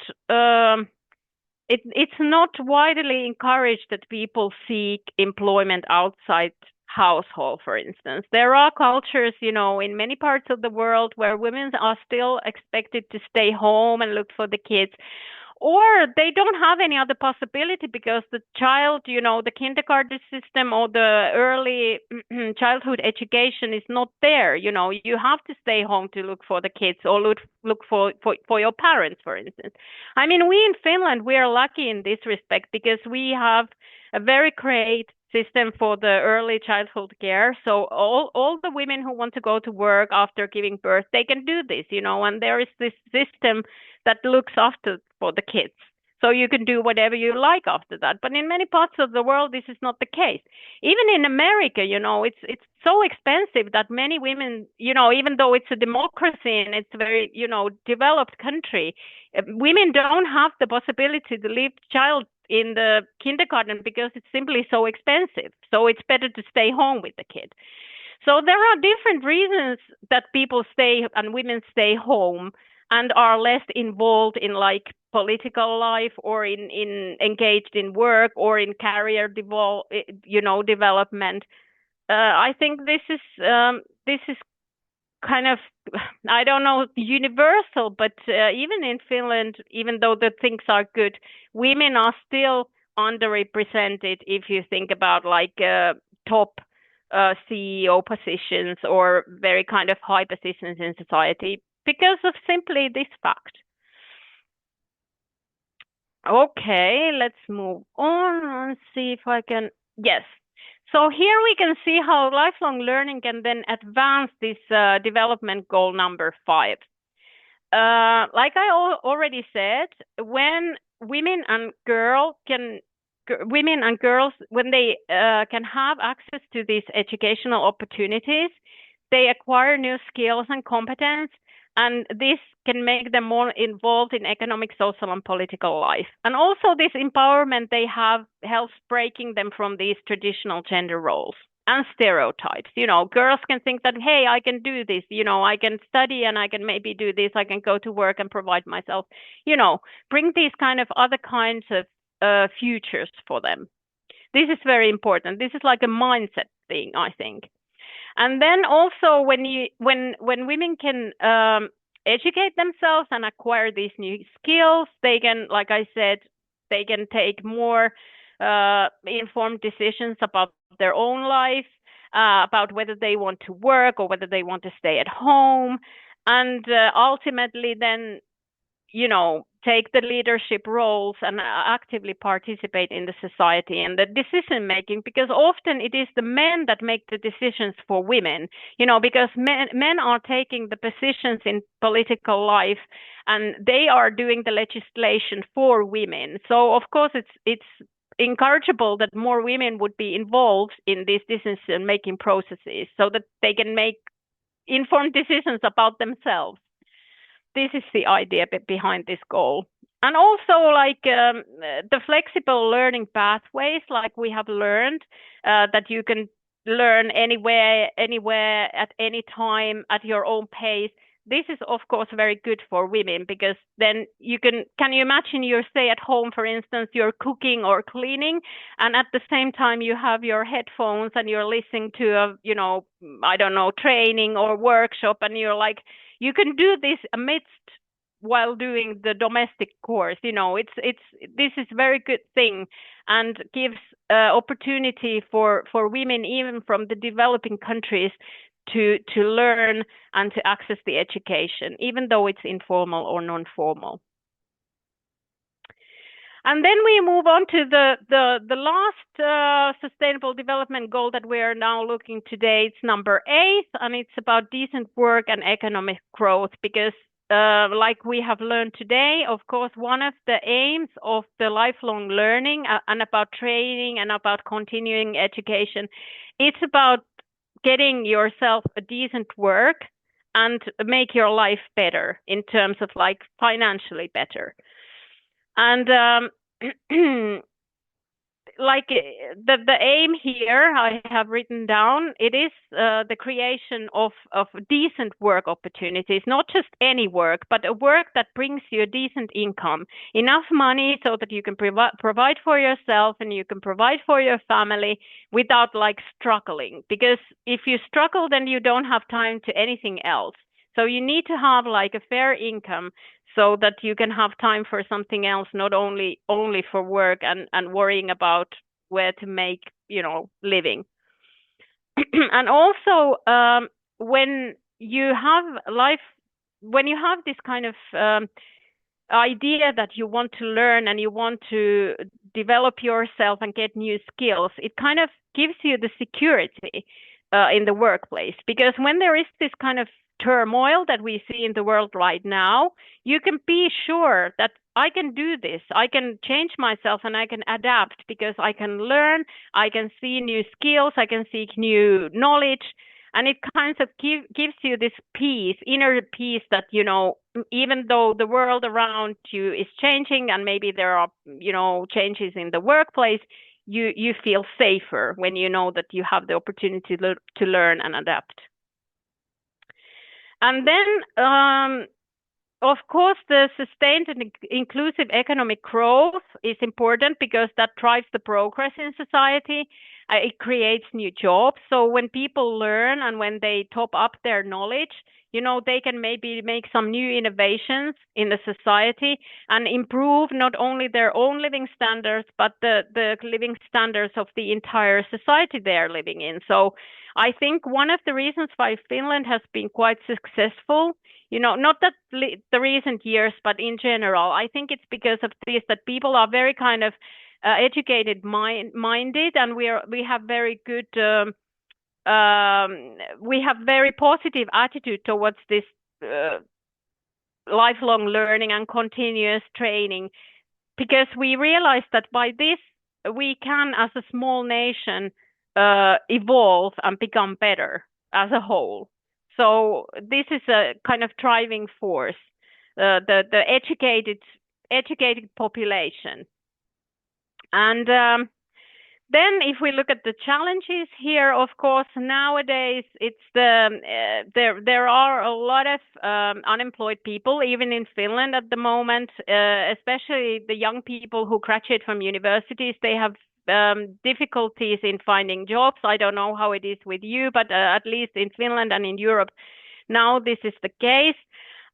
widely encouraged that people seek employment outside household, for instance. There are cultures, you know, in many parts of the world where women are still expected to stay home and look for the kids, or they don't have any other possibility because the child, you know, the kindergarten system or the early childhood education is not there. You know, you have to stay home to look for the kids or look for your parents, for instance. I mean, we in Finland, we are lucky in this respect because we have a very great system for the early childhood care. So all the women who want to go to work after giving birth, they can do this, you know, and there is this system that looks after for the kids. So you can do whatever you like after that. But in many parts of the world, this is not the case. Even in America, you know, it's so expensive that many women, you know, even though it's a democracy and it's a very, you know, developed country, women don't have the possibility to leave child in the kindergarten because it's simply so expensive. So it's better to stay home with the kid. So there are different reasons that people stay and women stay home and are less involved in like political life or in engaged in work or in career development. I think this is kind of, I don't know, universal, but even in Finland, even though the things are good, women are still underrepresented if you think about like top CEO positions or very kind of high positions in society because of simply this fact. Okay, let's move on and see if I can, yes. So here we can see how lifelong learning can then advance this development goal number 5. Like I already said, when women and girls, when they can have access to these educational opportunities, they acquire new skills and competence, and this can make them more involved in economic, social, and political life. And also this empowerment they have helps breaking them from these traditional gender roles and stereotypes. You know, girls can think that, hey, I can do this, you know, I can study and I can maybe do this, I can go to work and provide myself, you know, bring these kind of other kinds of futures for them. This is very important. This is like a mindset thing, I think. And then also when women can educate themselves and acquire these new skills, they can, like I said, they can take more informed decisions about their own life, about whether they want to work or whether they want to stay at home, and ultimately then, you know, take the leadership roles and actively participate in the society and the decision making, because often it is the men that make the decisions for women, you know, because men are taking the positions in political life and they are doing the legislation for women. So of course it's encourageable that more women would be involved in these decision making processes so that they can make informed decisions about themselves. This is the idea behind this goal. And also like the flexible learning pathways, like we have learned that you can learn anywhere, at any time, at your own pace. This is, of course, very good for women because then you can you imagine you stay at home, for instance, you're cooking or cleaning, and at the same time you have your headphones and you're listening to a, you know, I don't know, training or workshop, and you're like, you can do this amidst while doing the domestic course. You know, this is a very good thing and gives opportunity for women even from the developing countries to learn and to access the education, even though it's informal or non-formal. And then we move on to the last sustainable development goal that we are now looking today. It's number 8, and it's about decent work and economic growth, because like we have learned today, of course, one of the aims of the lifelong learning and about training and about continuing education, it's about getting yourself a decent work and make your life better in terms of like financially better. And like the aim here I have written down, it is the creation of decent work opportunities, not just any work, but a work that brings you a decent income, enough money so that you can provide for yourself and you can provide for your family without like struggling. Because if you struggle, then you don't have time to anything else. So you need to have like a fair income so that you can have time for something else, not only for work and worrying about where to make, you know, living. And also, when you have this kind of idea that you want to learn and you want to develop yourself and get new skills, it kind of gives you the security in the workplace. Because when there is this kind of turmoil that we see in the world right now, you can be sure that I can do this, I can change myself and I can adapt, because I can learn, I can see new skills, I can seek new knowledge, and it kind of gives you this peace, inner peace, that, you know, even though the world around you is changing and maybe there are, you know, changes in the workplace, you feel safer when you know that you have the opportunity to learn and adapt. And then, of course, the sustained and inclusive economic growth is important, because that drives the progress in society. It creates new jobs. So when people learn and when they top up their knowledge, you know, they can maybe make some new innovations in the society and improve not only their own living standards, but the living standards of the entire society they are living in. So I think one of the reasons why Finland has been quite successful, you know, not that the recent years, but in general, I think it's because of this, that people are very kind of educated minded, and we have very good we have very positive attitude towards this lifelong learning and continuous training, because we realize that by this we can, as a small nation, evolve and become better as a whole. So this is a kind of driving force, the educated population. And then if we look at the challenges here, of course, nowadays it's there are a lot of unemployed people, even in Finland at the moment, especially the young people who graduate from universities. They have difficulties in finding jobs. I don't know how it is with you, but at least in Finland and in Europe, now this is the case.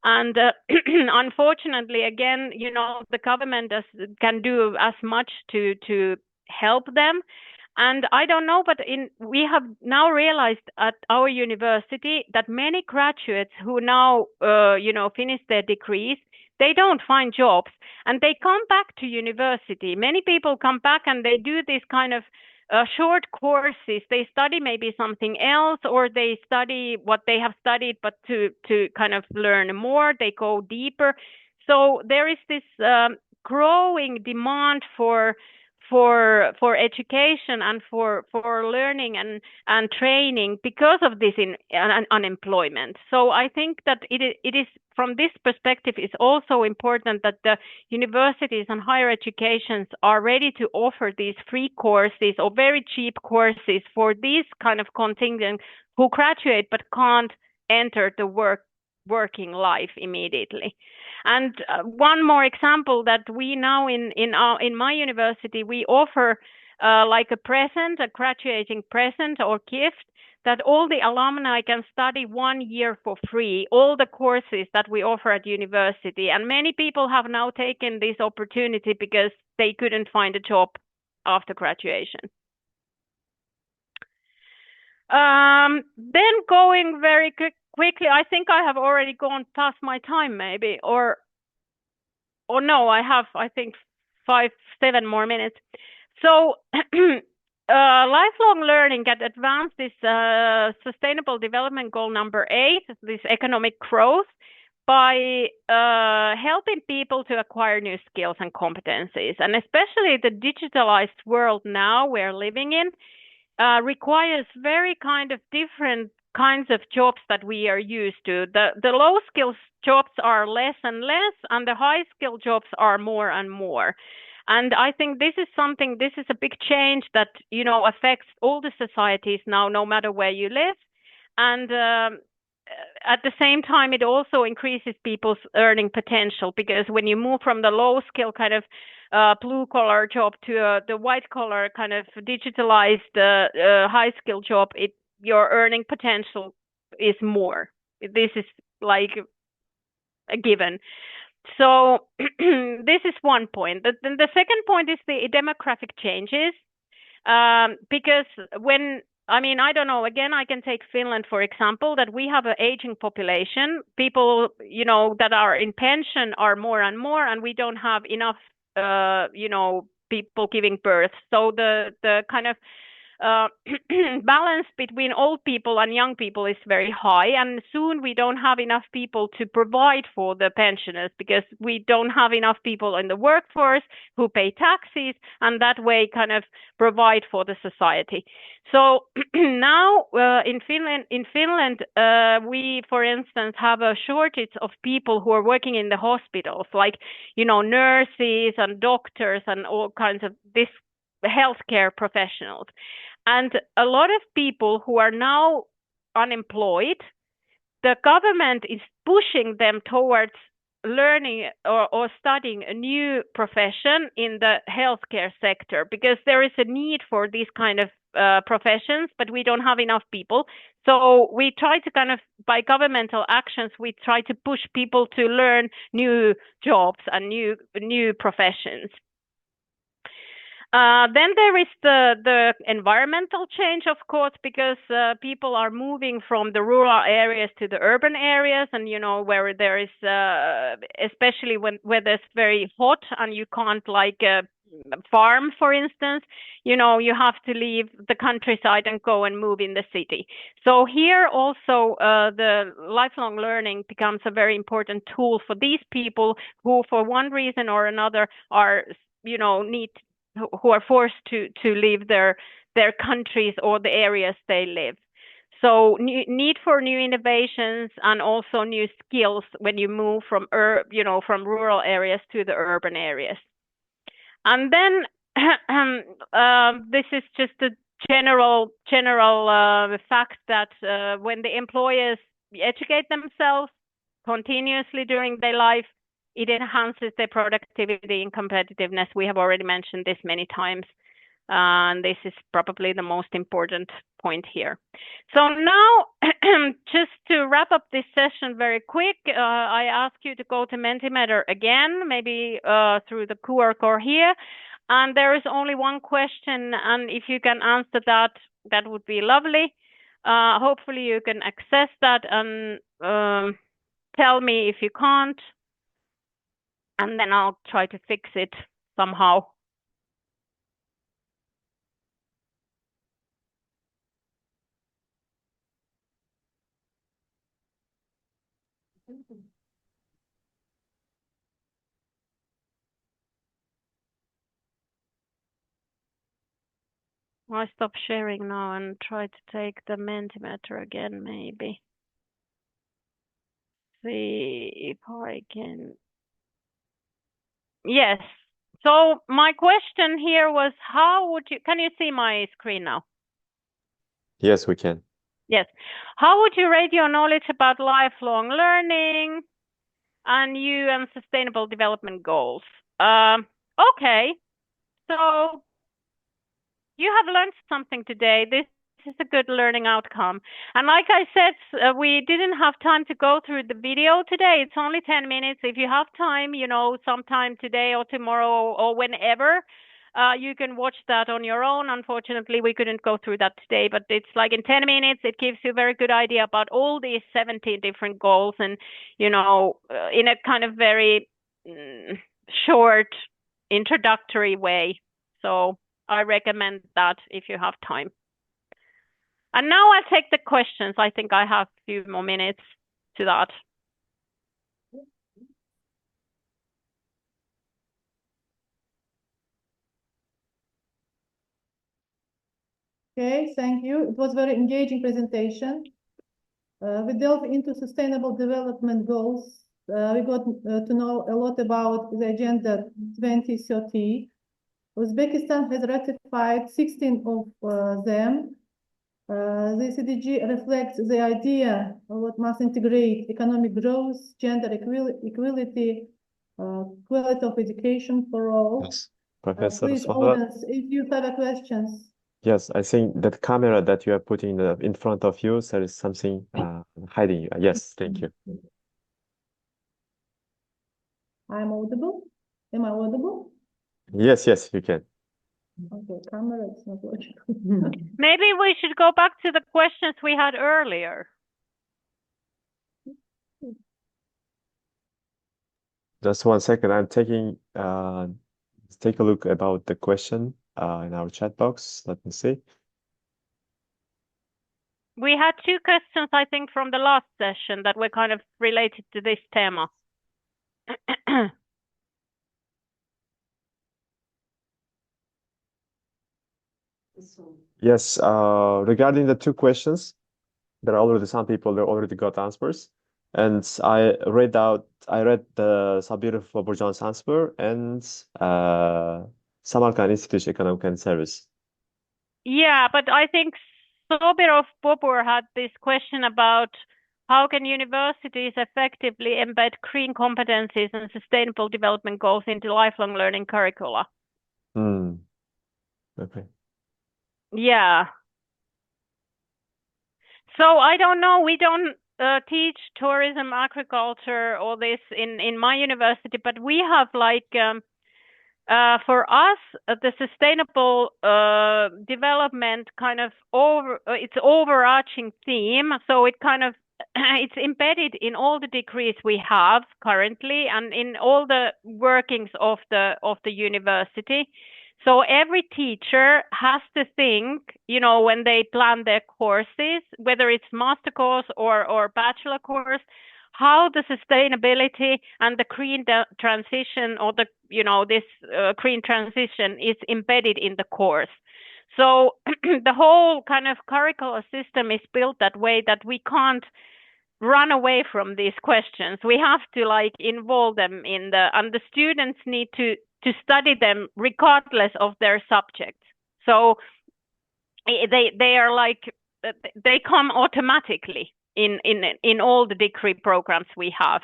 And unfortunately, again, you know, the government can do as much to help them. And I don't know, but we have now realized at our university that many graduates who now, you know, finish their degrees, they don't find jobs and they come back to university. Many people come back and they do this kind of short courses. They study maybe something else, or they study what they have studied, but to kind of learn more, they go deeper. So there is this growing demand for education and for learning and training because of this unemployment. So I think that it is from this perspective, it's also important that the universities and higher educations are ready to offer these free courses or very cheap courses for these kind of contingent who graduate but can't enter the working life immediately. And one more example, that we now in my university, we offer like a present, a graduating present or gift. that all the alumni can study 1 year for free, all the courses that we offer at university. And many people have now taken this opportunity because they couldn't find a job after graduation. Then going very quickly, I think I have already gone past my time maybe, or no, I have, I think 7 more minutes. So lifelong learning can advance this Sustainable Development Goal number 8, this economic growth, by helping people to acquire new skills and competencies. And especially the digitalized world now we're living in requires very kind of different kinds of jobs that we are used to. The low skills jobs are less and less, and the high skill jobs are more and more. And I think this is a big change that, you know, affects all the societies now, no matter where you live. And at the same time, it also increases people's earning potential, because when you move from the low skill kind of blue collar job to the white collar kind of digitalized high skill job, your earning potential is more. This is like a given. So this is one point. The second point is the demographic changes, because I don't know, again, I can take Finland, for example, that we have an aging population. People, you know, that are in pension are more and more, and we don't have enough, people giving birth. So the kind of balance between old people and young people is very high, and soon we don't have enough people to provide for the pensioners, because we don't have enough people in the workforce who pay taxes and that way kind of provide for the society. So now in Finland, we, for instance, have a shortage of people who are working in the hospitals, like, you know, nurses and doctors and all kinds of this healthcare professionals. And a lot of people who are now unemployed, the government is pushing them towards learning or studying a new profession in the healthcare sector, because there is a need for these kind of professions, but we don't have enough people. So we try to kind of, by governmental actions, we try to push people to learn new jobs and new professions. Then there is the environmental change, of course, because people are moving from the rural areas to the urban areas, and, you know, where there is, especially where there's very hot and you can't like farm, for instance, you know, you have to leave the countryside and go and move in the city. So here also the lifelong learning becomes a very important tool for these people who, for one reason or another, are, you know, who are forced to leave their countries or the areas they live. So need for new innovations and also new skills when you move from from rural areas to the urban areas. And then this is just a general fact that when the employers educate themselves continuously during their life, it enhances their productivity and competitiveness. We have already mentioned this many times, and this is probably the most important point here. So now, just to wrap up this session very quick, I ask you to go to Mentimeter again, maybe through the QR code here. And there is only one question, and if you can answer that, that would be lovely. Hopefully you can access that and tell me if you can't, and then I'll try to fix it somehow. I'll stop sharing now and try to take the Mentimeter again, maybe. See if I can. Yes. So my question here was, can you see my screen now? Yes, we can. Yes. How would you rate your knowledge about lifelong learning and UN Sustainable Development Goals? Okay. So you have learned something today. This is a good learning outcome. And like I said, we didn't have time to go through the video today. It's only 10 minutes. If you have time, you know, sometime today or tomorrow or whenever, you can watch that on your own. Unfortunately, we couldn't go through that today, but it's like in 10 minutes, it gives you a very good idea about all these 17 different goals and, you know, in a kind of very short introductory way. So I recommend that if you have time. And now I'll take the questions. I think I have a few more minutes to that. Okay, thank you. It was a very engaging presentation. We delved into sustainable development goals. We got to know a lot about the Agenda 2030. Uzbekistan has ratified 16 of them. The SDG reflects the idea of what must integrate economic growth, gender equality, quality of education for all. Yes, Professor Please, Smara. audience, if you have questions. Yes, I think that camera that you are putting in front of you, there is something hiding you. Yes, thank you. I'm audible? Am I audible? Yes, yes, you can. Okay, camera is not working. Maybe we should go back to the questions we had earlier. Just 1 second. I'm taking let's take a look about the question in our chat box. Let me see. We had 2 questions, I think, from the last session that were kind of related to this tema. Yes, regarding the 2 questions, there are already some people that already got answers. And I read the Sabir Boburjan's answer and Samarkand Institute Economic and Service. Yeah, but I think Sabir Bobur had this question about how can universities effectively embed green competencies and sustainable development goals into lifelong learning curricula? Okay. Yeah. So I don't know. We don't teach tourism, agriculture, all this in my university, but we have like for us the sustainable development kind of it's overarching theme. So it kind of it's embedded in all the degrees we have currently and in all the workings of the university. So every teacher has to think, you know, when they plan their courses, whether it's master course or bachelor course, how the sustainability and the green transition or the, you know, this green transition is embedded in the course. So the whole kind of curricular system is built that way that we can't run away from these questions. We have to like involve them in and the students need to study them regardless of their subject. So they are like, they come automatically in all the degree programs we have.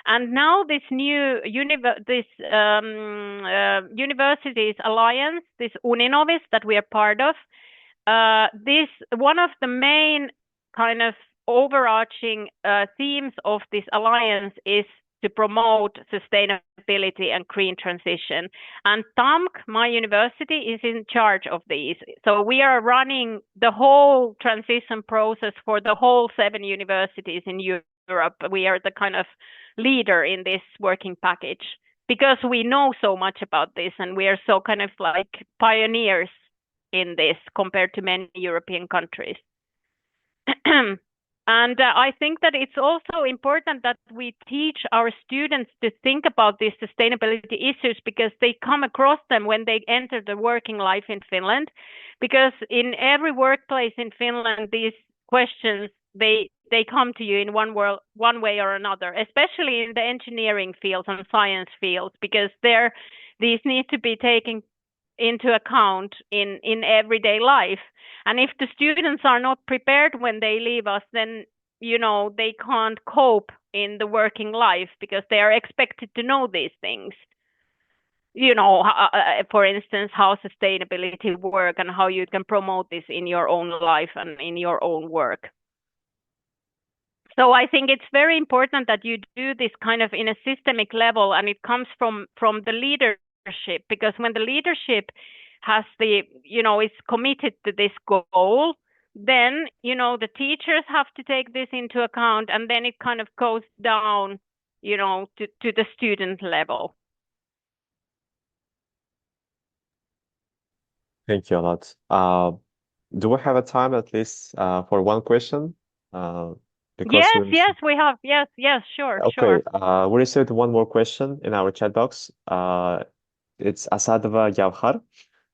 And now this new Universities Alliance, this Uninovis that we are part of, this one of the main kind of overarching themes of this alliance is to promote sustainability and green transition. And TAMK, my university, is in charge of these. So we are running the whole transition process for the whole 7 universities in Europe. We are the kind of leader in this working package because we know so much about this and we are so kind of like pioneers in this compared to many European countries. And I think that it's also important that we teach our students to think about these sustainability issues because they come across them when they enter the working life in Finland. Because in every workplace in Finland, these questions, they come to you in one way or another, especially in the engineering fields and science fields, because these need to be taken into account in everyday life. And if the students are not prepared when they leave us, then, you know, they can't cope in the working life because they are expected to know these things. for instance, how sustainability work and how you can promote this in your own life and in your own work. So I think it's very important that you do this kind of in a systemic level, and it comes from the leadership, because when the leadership has is committed to this goal, then, the teachers have to take this into account, and then it kind of goes down, to the student level. Thank you a lot. Do we have a time at least for one question? Because Yes, we have. Yes, sure. Okay, we received one more question in our chat box. It's Asadova Yavhar.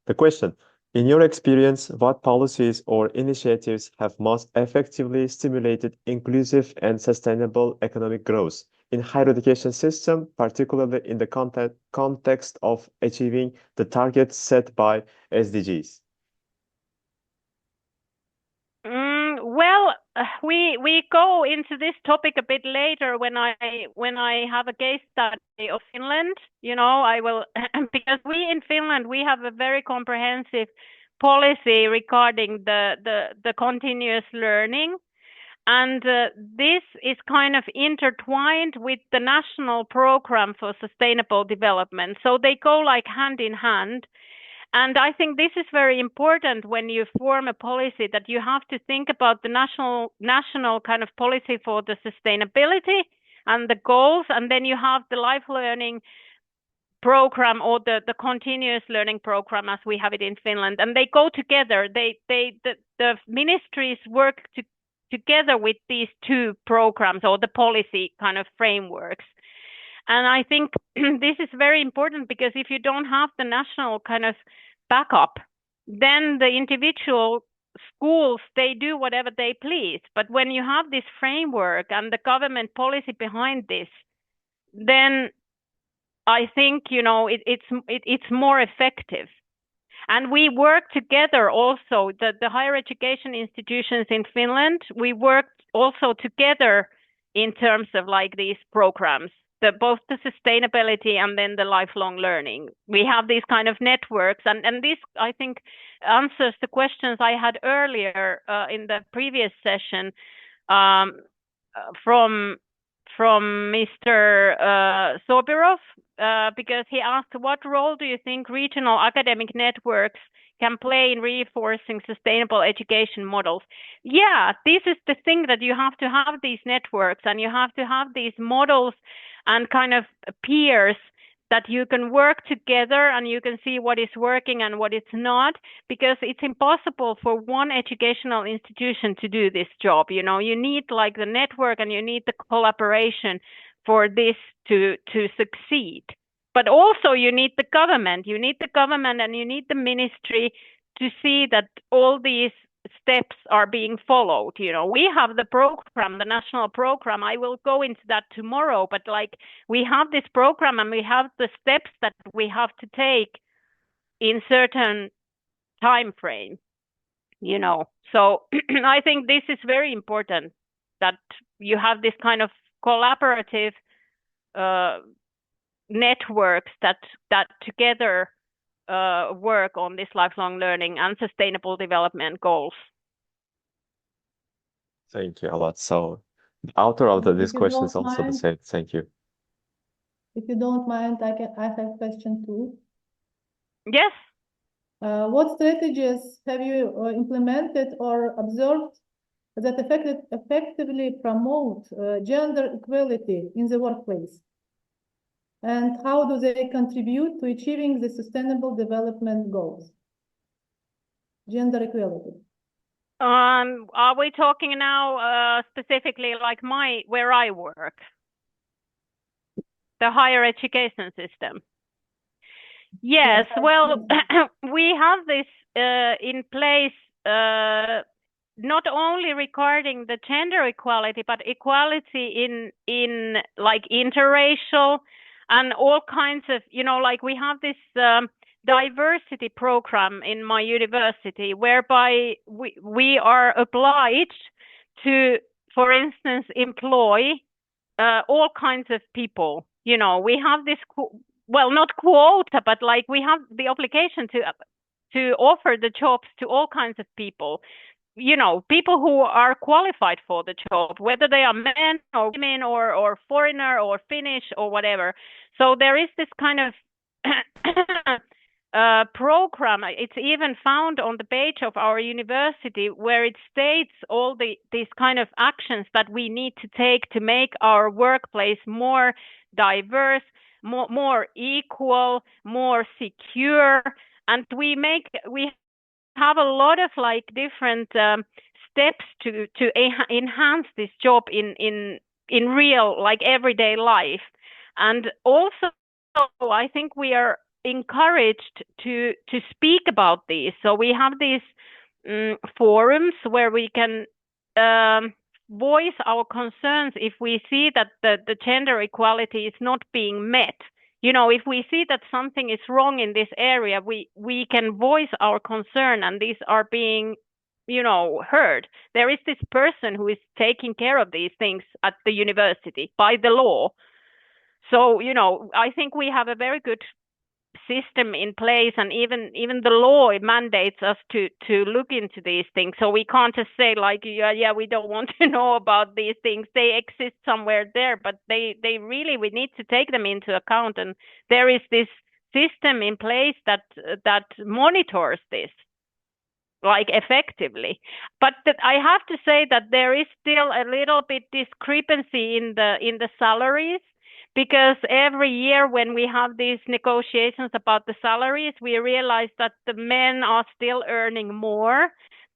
The question, in your experience, what policies or initiatives have most effectively stimulated inclusive and sustainable economic growth in higher education system, particularly in the context of achieving the targets set by SDGs? Well, we go into this topic a bit later when I have a case study of Finland. I will because we in Finland we have a very comprehensive policy regarding the continuous learning, and this is kind of intertwined with the national program for sustainable development. So they go like hand in hand. And I think this is very important when you form a policy, that you have to think about the national kind of policy for the sustainability and the goals, and then you have the life learning program or the continuous learning program as we have it in Finland, and they go together. The ministries work together with these two programs or the policy kind of frameworks. And I think this is very important, because if you don't have the national kind of backup, then the individual schools, they do whatever they please. But when you have this framework and the government policy behind this, then I think, it's more effective. And we work together also, the higher education institutions in Finland, we work also together in terms of like these programs. Both the sustainability and then the lifelong learning. We have these kind of networks, and this, I think, answers the questions I had earlier in the previous session from Mr. Sobirov, because he asked, what role do you think regional academic networks can play in reinforcing sustainable education models? Yeah, this is the thing, that you have to have these networks and you have to have these models and kind of peers that you can work together and you can see what is working and what is not, because it's impossible for one educational institution to do this job. You need like the network and you need the collaboration for this to succeed. But also you need the government. You need the government and you need the ministry to see that all these steps are being followed. We have the program, the national program. I will go into that tomorrow, but like we have this program and we have the steps that we have to take in certain time frame, So I think this is very important, that you have this kind of collaborative networks that together work on this lifelong learning and sustainable development goals. Thank you a lot. So the author of this question is also the same. Thank you. If you don't mind, I have a question too. Yes. What strategies have you implemented or observed that effectively promote gender equality in the workplace? And how do they contribute to achieving the sustainable development goals? Gender equality. Are we talking now specifically like where I work? The higher education system. Yes, well, we have this in place not only regarding the gender equality, but equality in like interracial and all kinds of, like we have this diversity program in my university, whereby we are obliged to, for instance, employ all kinds of people. We have this well, not quota, but like we have the obligation to offer the jobs to all kinds of people. You know, people who are qualified for the job, whether they are men or women or foreigner or Finnish or whatever. So there is this kind of program. It's even found on the page of our university where it states all these kind of actions that we need to take to make our workplace more diverse, more equal, more secure, and we have a lot of like different steps to enhance this job in real, like, everyday life. And also I think we are encouraged to speak about these. So we have these forums where we can voice our concerns if we see that the gender equality is not being met. You know, if we see that something is wrong in this area, we can voice our concern, and these are being, you know, heard. There is this person who is taking care of these things at the university by the law. So, you know, I think we have a very good system in place, and even the law mandates us to look into these things. So we can't just say like, yeah, we don't want to know about these things. They exist somewhere there, but they really, we need to take them into account. And there is this system in place that monitors this, like, effectively. But I have to say that there is still a little bit discrepancy in the salaries. Because every year when we have these negotiations about the salaries, we realize that the men are still earning more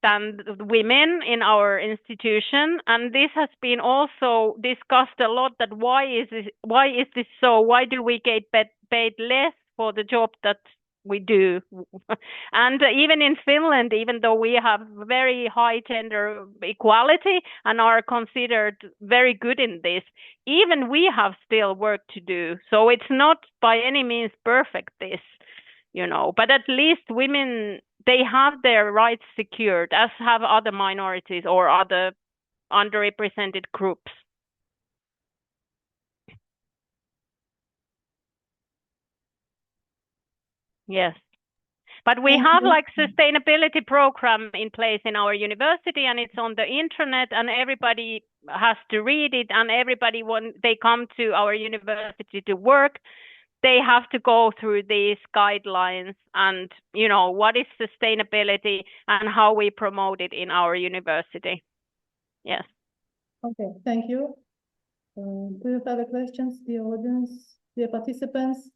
than the women in our institution. And this has been also discussed a lot, that why is this so? Why do we get paid less for the job that we do? And even in Finland, even though we have very high gender equality and are considered very good in this, even we have still work to do. So it's not by any means perfect, this, you know, but at least women, they have their rights secured, as have other minorities or other underrepresented groups. Yes. But we have like sustainability program in place in our university, and it's on the internet, and everybody has to read it, and everybody, when they come to our university to work, they have to go through these guidelines and, you know, what is sustainability and how we promote it in our university. Yes. Okay, thank you. Do you have any questions, dear audience, dear participants?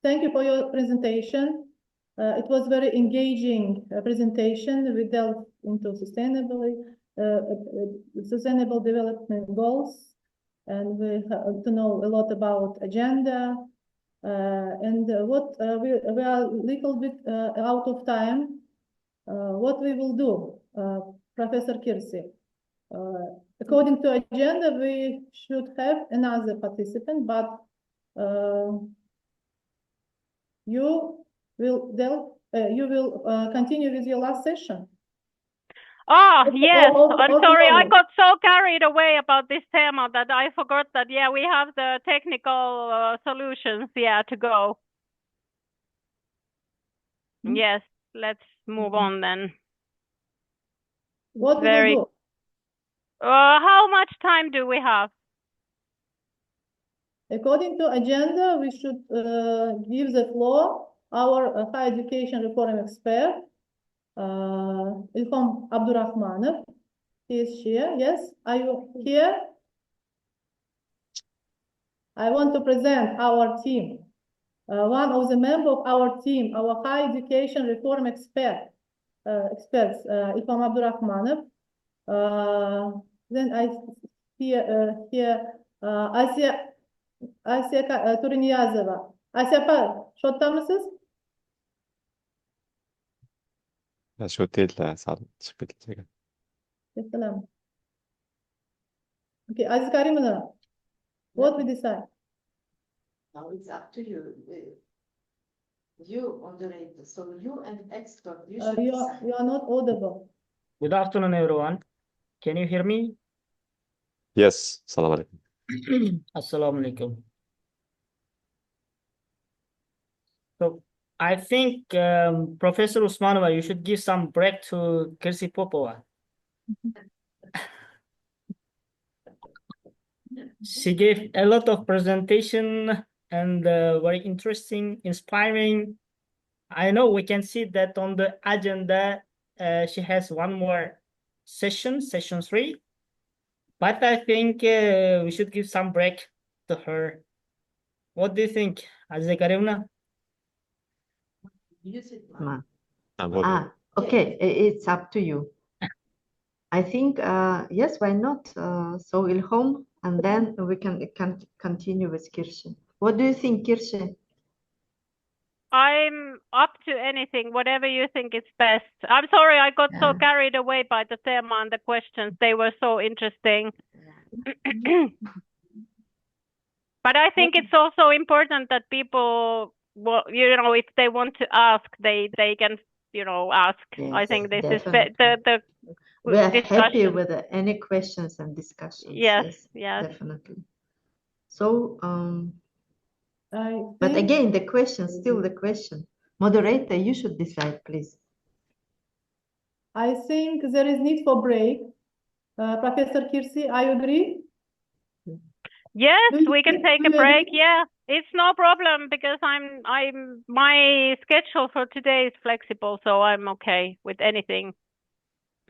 Thank you for your presentation. It was very engaging presentation. We delved into sustainable development goals, and we have to know a lot about agenda. And what we are a little bit out of time. What we will do, Professor Kirsi? According to agenda, we should have another participant, but you will continue with your last session. Oh, yes. I'm sorry, I got so carried away about this tema that I forgot that, yeah, we have the technical solutions, yeah, to go. Yes, let's move on then. What will you do? How much time do we have? According to agenda, we should give the floor our higher education reform expert, Ilhom Abdurahmanov. He is here. Yes, are you here? I want to present our team. One of the members of our team, our higher education reform experts, Ilhom Abdurahmanov. Then I hear Asya Turiniyazova. Asya, şotta mısınız? شو تيتلا صار شكل Selam. Okay, Aziz Karimova, what we decide? Now it's up to you. You moderator, so you and expert, you should decide. You are not audible. Good afternoon, everyone. Can you hear me? Yes. Salam alaikum. Assalamu alaikum. So I think Professor Usmanova, you should give some break to Kirsi Popova. She gave a lot of presentation and very interesting, inspiring. I know we can see that on the agenda. She has one more session 3. But I think we should give some break to her. What do you think, Aziza Karimna? Okay, it's up to you. I think, yes, why not? So Ilhom, and then we can continue with Kirsi. What do you think, Kirsi? I'm up to anything, whatever you think is best. I'm sorry, I got so carried away by the theme and the questions. They were so interesting. But I think it's also important that people, well, you know, if they want to ask, they can, you know, ask. Yes, I think this definitely. is the We are happy discussion. with any questions and discussions. Yes. Definitely. So, I but think again, the question, still the question. Moderator, you should decide, please. I think there is need for break. Professor Kirsi, I agree. Yes, Do you- we can do take a you break. agree? Yeah, it's no problem because my schedule for today is flexible, so I'm okay with anything.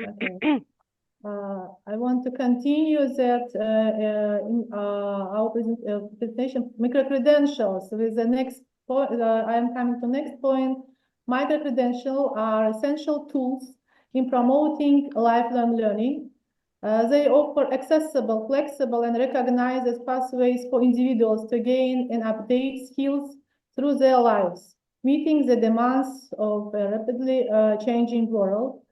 Okay. I want to continue that in our presentation, micro-credentials with the next point. I am coming to next point. Micro-credentials are essential tools in promoting lifelong learning. They offer accessible, flexible, and recognized as pathways for individuals to gain and update skills through their lives, meeting the demands of a rapidly changing world.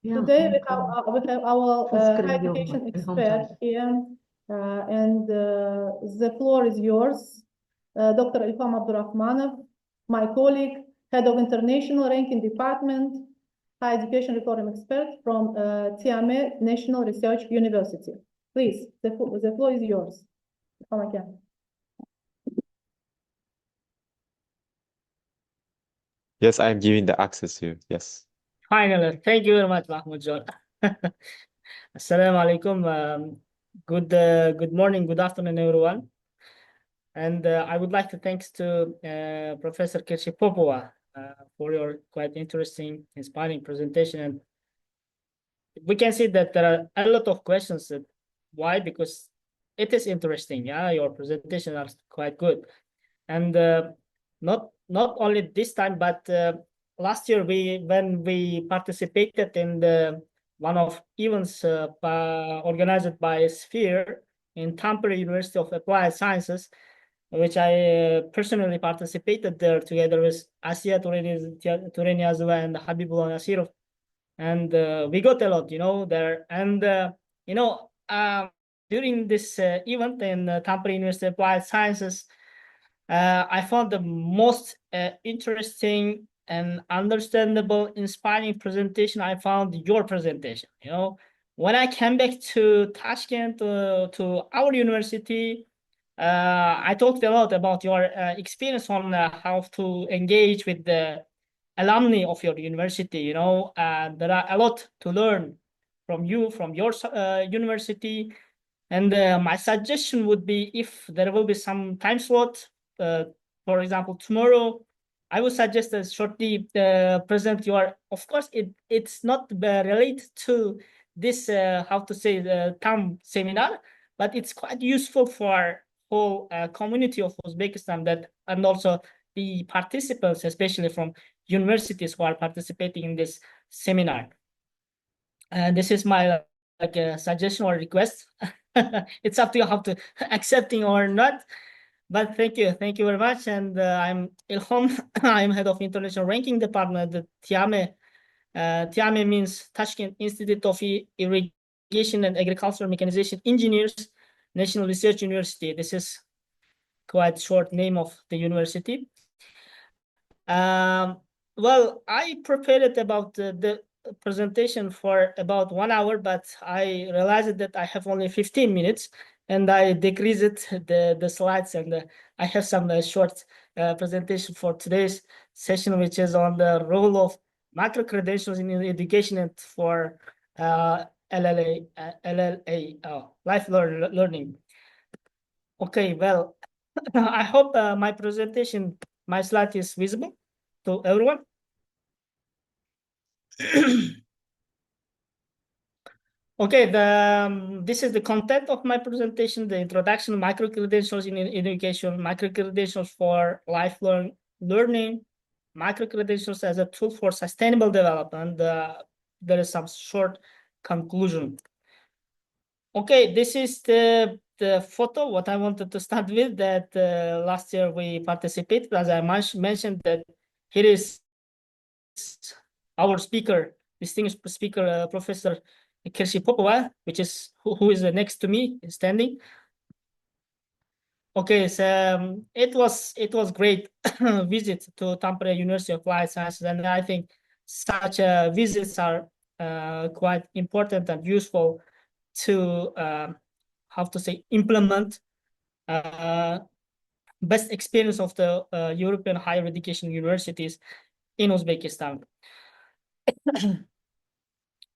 Today we have our higher education expert here, and the floor is yours, Dr. Ilhom Abdurahmanov, my colleague, head of international ranking department, higher education reform expert from TIIAME National Research University. Please, the floor is yours. Yes, I am giving the access to you. Yes. Finally, thank you very much, Mahmoud John. Assalamu alaikum. Good morning, good afternoon, everyone. And I would like to thanks to Professor Kirsi Popova for your quite interesting, inspiring presentation. And we can see that there are a lot of questions. Why? Because it is interesting. Yeah, your presentation are quite good. And not only this time, but last year when we participated in one of events organized by Sphere in Tampere University of Applied Sciences, which I personally participated there together with Asiya Tureniazova and Habibullah Nasirov, and we got a lot, you know, there. And you know, during this event in Tampere University of Applied Sciences, I found the most interesting and understandable, inspiring presentation. I found your presentation. You know, when I came back to Tashkent to our university, I talked a lot about your experience on how to engage with the alumni of your university. You know, there are a lot to learn from you, from your university. And my suggestion would be, if there will be some time slot, for example, tomorrow, I would suggest that shortly present your, of course, it's not related to this, how to say, the TAM seminar, but it's quite useful for whole community of Uzbekistan, that, and also the participants, especially from universities who are participating in this seminar. And this is my like a suggestion or request. It's up to you how to accepting or not. But thank you very much. And I'm Ilhom. I'm head of international ranking department at TIIAME. TIIAME means Tashkent Institute of Irrigation and Agricultural Mechanization Engineers, National Research University. This is quite short name of the university. Well, I prepared about presentation for about 1 hour, but I realized that I have only 15 minutes, and I decreased the slides, and I have some short presentation for today's session, which is on the role of micro credentials in education and for LLA, lifelong learning. Okay, well, I hope my presentation, my slide is visible to everyone. Okay, this is the content of my presentation, the introduction, micro-credentials in education, micro-credentials for lifelong learning, micro-credentials as a tool for sustainable development. There is some short conclusion. Okay, this is the photo, what I wanted to start with, that last year we participated. As I mentioned, that here is our speaker, distinguished speaker, Professor Kirsi Popova, which is who is next to me standing. Okay, so it was great visit to Tampere University of Applied Sciences, and I think such visits are quite important and useful to how to say implement best experience of the European higher education universities in Uzbekistan.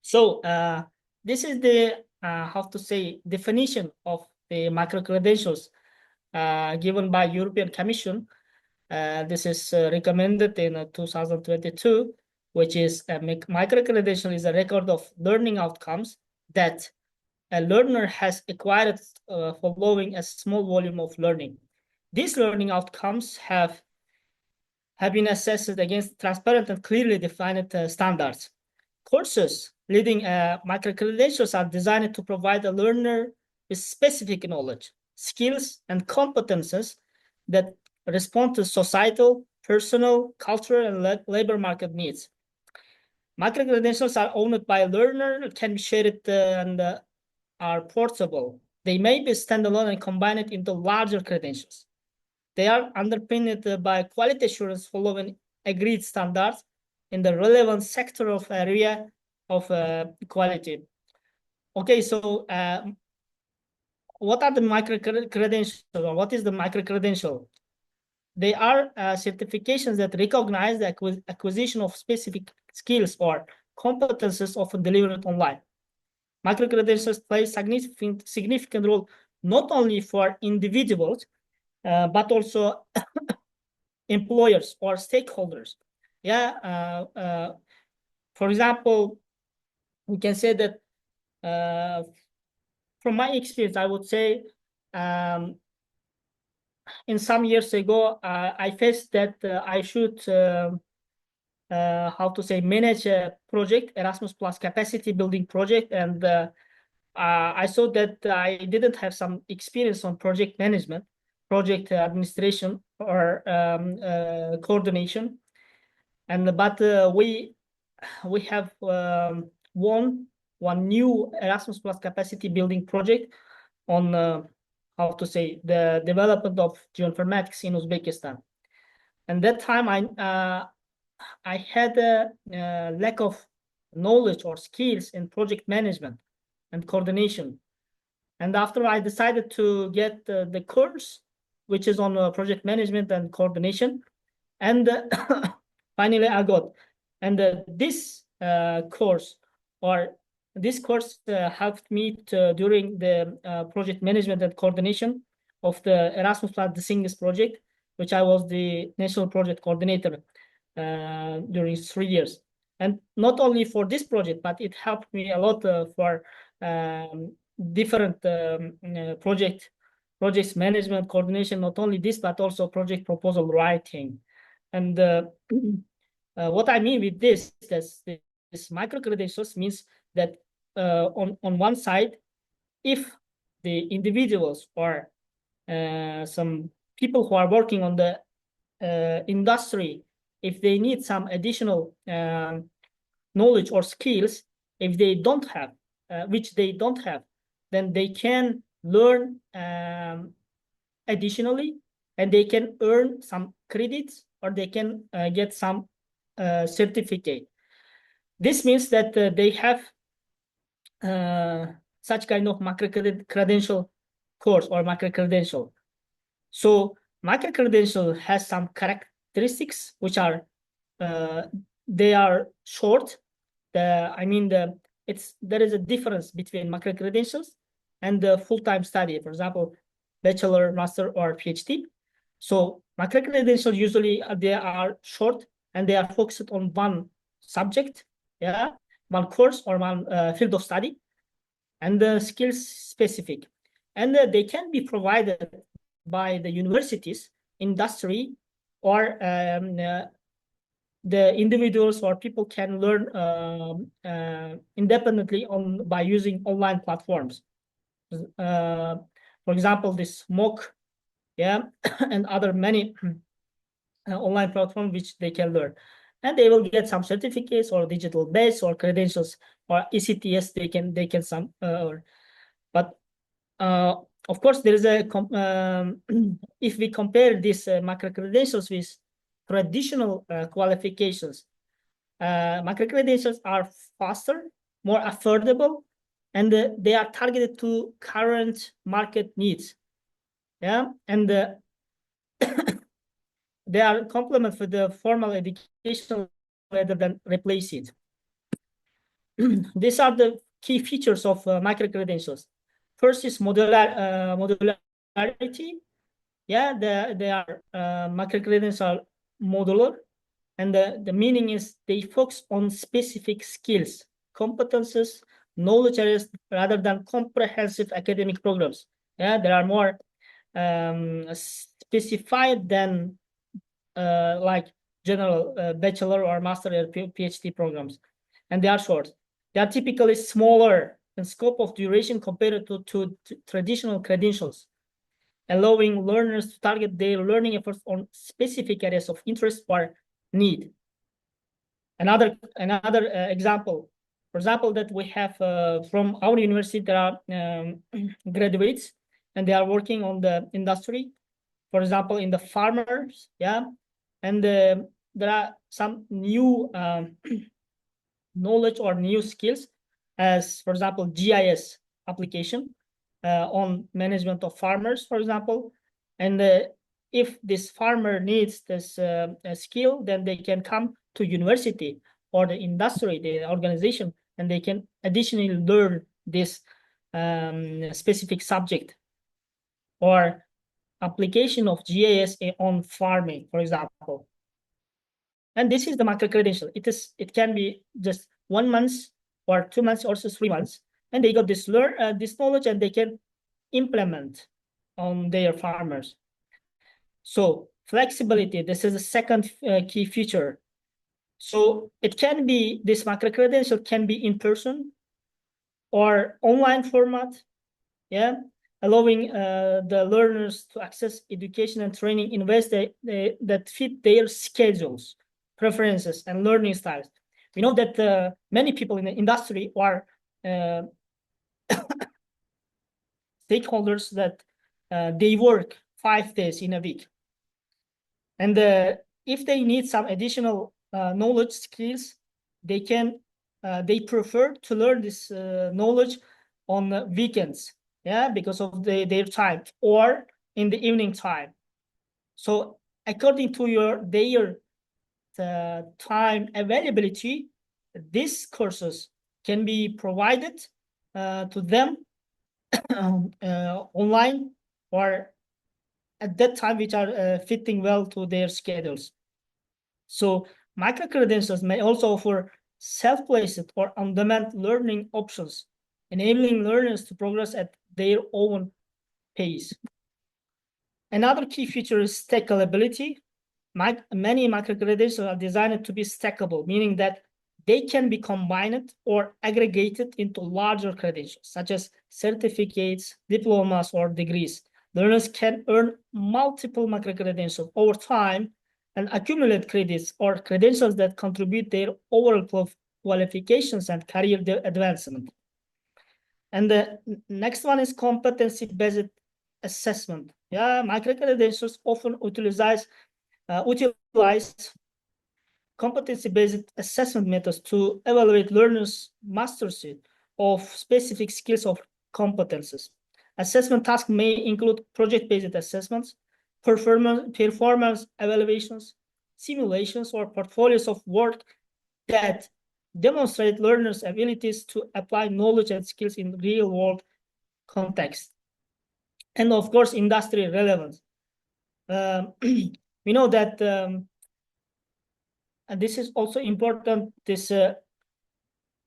So this is the how to say definition of the micro credentials given by European Commission. This is recommended in 2022, which is a micro credential is a record of learning outcomes that a learner has acquired following a small volume of learning. These learning outcomes have been assessed against transparent and clearly defined standards. Courses leading micro-credentials are designed to provide a learner with specific knowledge, skills, and competences that respond to societal, personal, cultural, and labor market needs. Micro-credentials are owned by a learner, can be shared and are portable. They may be standalone and combined into larger credentials. They are underpinned by quality assurance following agreed standards in the relevant sector of area of quality. Okay, so what are the micro-credentials, or what is the micro-credential? They are certifications that recognize the acquisition of specific skills or competences often delivered online. Micro-credentials play a significant role not only for individuals, but also employers or stakeholders. Yeah, for example, we can say that from my experience, I would say in some years ago, I faced that I should, how to say, manage a project, Erasmus Plus capacity building project. And I saw that I didn't have some experience on project management, project administration, or coordination. But we have won one new Erasmus Plus capacity building project on how to say the development of geoinformatics in Uzbekistan. And that time I had a lack of knowledge or skills in project management and coordination. And after I decided to get the course, which is on project management and coordination, and finally I got. And this course helped me during the project management and coordination of the Erasmus Plus Distinguished project, which I was the national project coordinator during 3 years. And not only for this project, but it helped me a lot for different projects management, coordination, not only this, but also project proposal writing. And what I mean with this micro-credentials means that on one side, if the individuals or some people who are working on the industry, if they need some additional knowledge or skills, if they don't have, which they don't have, then they can learn additionally, and they can earn some credits, or they can get some certificate. This means that they have such kind of micro-credential course or micro-credential. So micro-credential has some characteristics which are they are short. There is a difference between micro-credentials and the full-time study. For example, bachelor, master, or PhD. So micro-credentials usually they are short and they are focused on one subject, one course or one field of study, and the skills specific. And they can be provided by the universities, industry, or the individuals or people can learn independently by using online platforms. For example, this MOOC, and other many online platforms which they can learn. And they will get some certificates or digital badge or credentials or ECTS they can some but of course there is a if we compare these micro credentials with traditional qualifications, micro credentials are faster, more affordable, and they are targeted to current market needs, and they are complement for the formal education rather than replace it. These are the key features of micro-credentials. First is modularity. They are micro-credentials are modular, and the meaning is they focus on specific skills, competences, knowledge areas rather than comprehensive academic programs. They are more specified than like general bachelor or master or PhD programs, and they are short. They are typically smaller in scope of duration compared to traditional credentials, allowing learners to target their learning efforts on specific areas of interest or need. Another example, for example, that we have from our university, there are graduates and they are working on the industry, for example, in the farmers, and there are some new knowledge or new skills, as for example GIS application on management of farmers, for example. And if this farmer needs this skill, then they can come to university or the industry, the organization, and they can additionally learn this specific subject or application of GIS on farming, for example. And this is the micro credential. It can be just 1 month or 2 months, also 3 months, and they got this this knowledge and they can implement on their farmers. So flexibility, this is the second key feature. So it can be, this micro credential can be in person or online format, allowing the learners to access education and training in ways that fit their schedules, preferences, and learning styles. We know that many people in the industry are stakeholders that they work 5 days in a week. And if they need some additional knowledge skills, they prefer to learn this knowledge on weekends, because of their time, or in the evening time. So according to their time availability, these courses can be provided to them online or at that time, which are fitting well to their schedules. So micro-credentials may also offer self-paced or on-demand learning options, enabling learners to progress at their own pace. Another key feature is stackability. Many micro-credentials are designed to be stackable, meaning that they can be combined or aggregated into larger credentials, such as certificates, diplomas, or degrees. Learners can earn multiple micro-credentials over time and accumulate credits or credentials that contribute their overall qualifications and career advancement. And the next one is competency-based assessment. Micro-credentials often utilize competency-based assessment methods to evaluate learners' mastery of specific skills or competences. Assessment tasks may include project-based assessments, performance evaluations, simulations, or portfolios of work that demonstrate learners' abilities to apply knowledge and skills in real-world context. And of course, industry relevance. We know that, and this is also important, this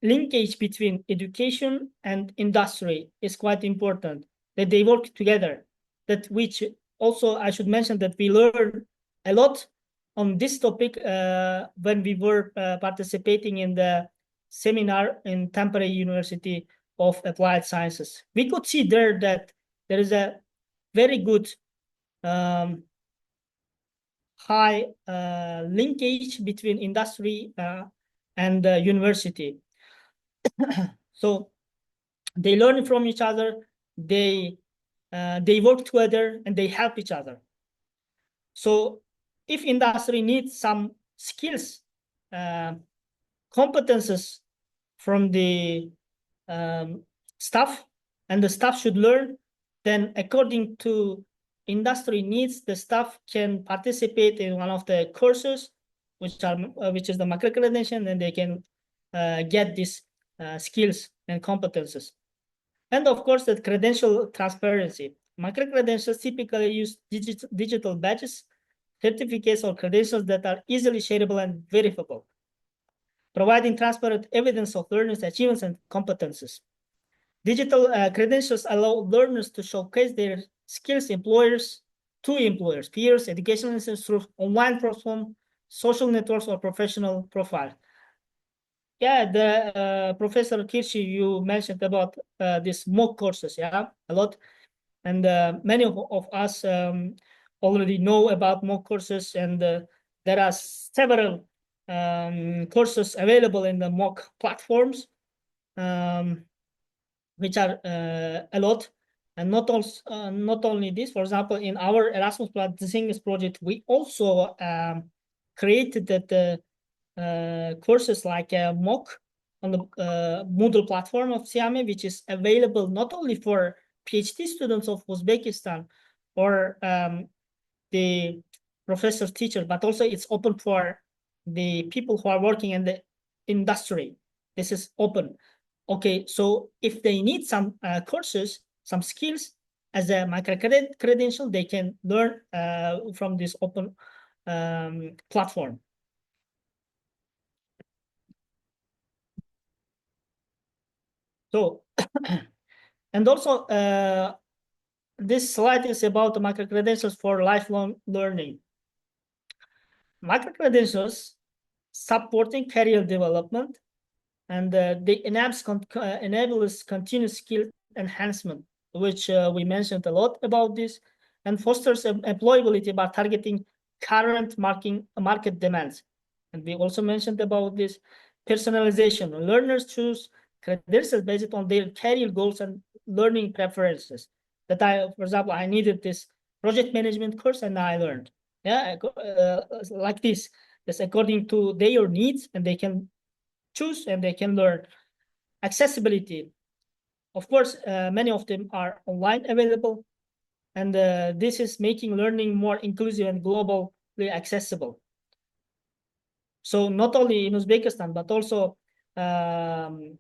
linkage between education and industry is quite important, that they work together. That which also I should mention that we learned a lot on this topic when we were participating in the seminar in Tampere University of Applied Sciences. We could see there that there is a very good high linkage between industry and university. So they learn from each other, they work together, and they help each other. So if industry needs some skills, competences from the staff, and the staff should learn, then according to industry needs, the staff can participate in one of the courses, which is the macro credential, and they can get these skills and competences. And of course, the credential transparency. Macro credentials typically use digital badges, certificates, or credentials that are easily shareable and verifiable, providing transparent evidence of learners' achievements and competences. Digital credentials allow learners to showcase their skills to employers, peers, educational institutions through online platform, social networks, or professional profile. Yeah, the Professor Kirsi, you mentioned about these MOOC courses, yeah, a lot. And many of us already know about MOOC courses, and there are several courses available in the MOOC platforms, which are a lot. And not only this, for example, in our Erasmus Distinguished project, we also created that courses like MOOC on the Moodle platform of TIIAME, which is available not only for PhD students of Uzbekistan or the professors, teachers, but also it's open for the people who are working in the industry. This is open. Okay, so if they need some courses, some skills as a micro credential, they can learn from this open platform. So, and also this slide is about the micro credentials for lifelong learning. Micro credentials supporting career development, and they enables continuous skill enhancement, which we mentioned a lot about this, and fosters employability by targeting current market demands. And we also mentioned about this personalization. Learners choose credentials based on their career goals and learning preferences. That for example, I needed this project management course and I learned. Yeah, like this. It's according to their needs, and they can choose and they can learn. Accessibility. Of course, many of them are online available, and this is making learning more inclusive and globally accessible. So not only in Uzbekistan, but also I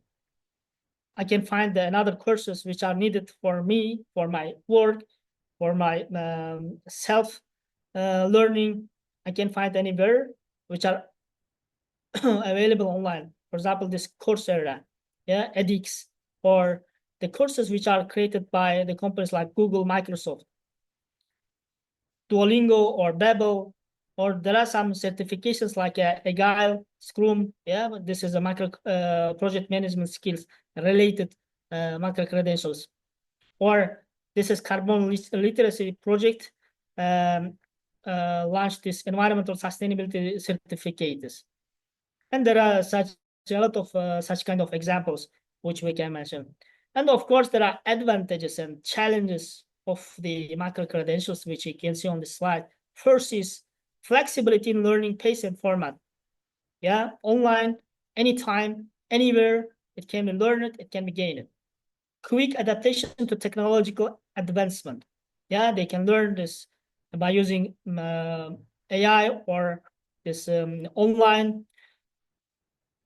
can find another courses which are needed for me, for my work, for my self learning. I can find anywhere which are available online. For example, this Coursera, yeah, edX, or the courses which are created by the companies like Google, Microsoft, Duolingo, or Babbel, or there are some certifications like Agile, Scrum. Yeah, but this is a macro project management skills related macro credentials. Or this is Carbon Literacy Project launched this environmental sustainability certificates. And there are a lot of such kind of examples which we can mention. And of course, there are advantages and challenges of the macro credentials, which you can see on the slide. First is flexibility in learning pace and format. Yeah, online, anytime, anywhere, it can be learned, it can be gained. Quick adaptation to technological advancement. Yeah, they can learn this by using AI or this online,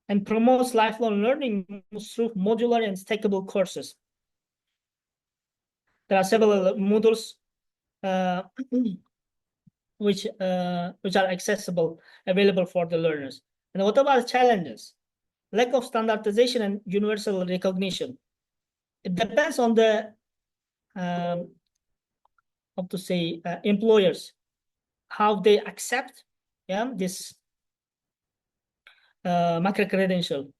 and promotes lifelong learning through modular and stackable courses. There are several modules which are accessible, available for the learners. And what about challenges? Lack of standardization and universal recognition. It depends on the how to say employers, how they accept this macro credential.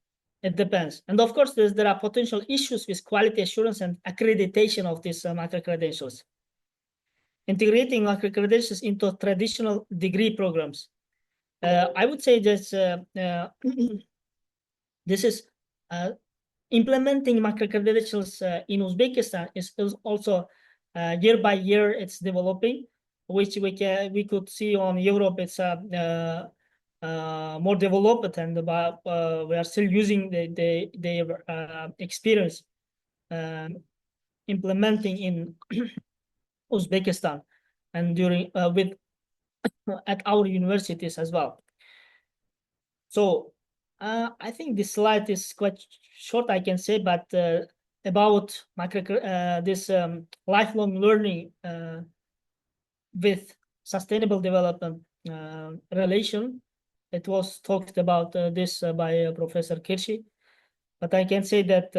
It depends. And of course, there are potential issues with quality assurance and accreditation of these macro credentials. Integrating macro credentials into traditional degree programs. I would say that this is implementing macro credentials in Uzbekistan is also year by year it's developing, which we could see on Europe. It's more developed, and we are still using their experience implementing in Uzbekistan and during with at our universities as well. So I think this slide is quite short, I can say, but about this lifelong learning with sustainable development relation. It was talked about this by Professor Kirsi, but I can say that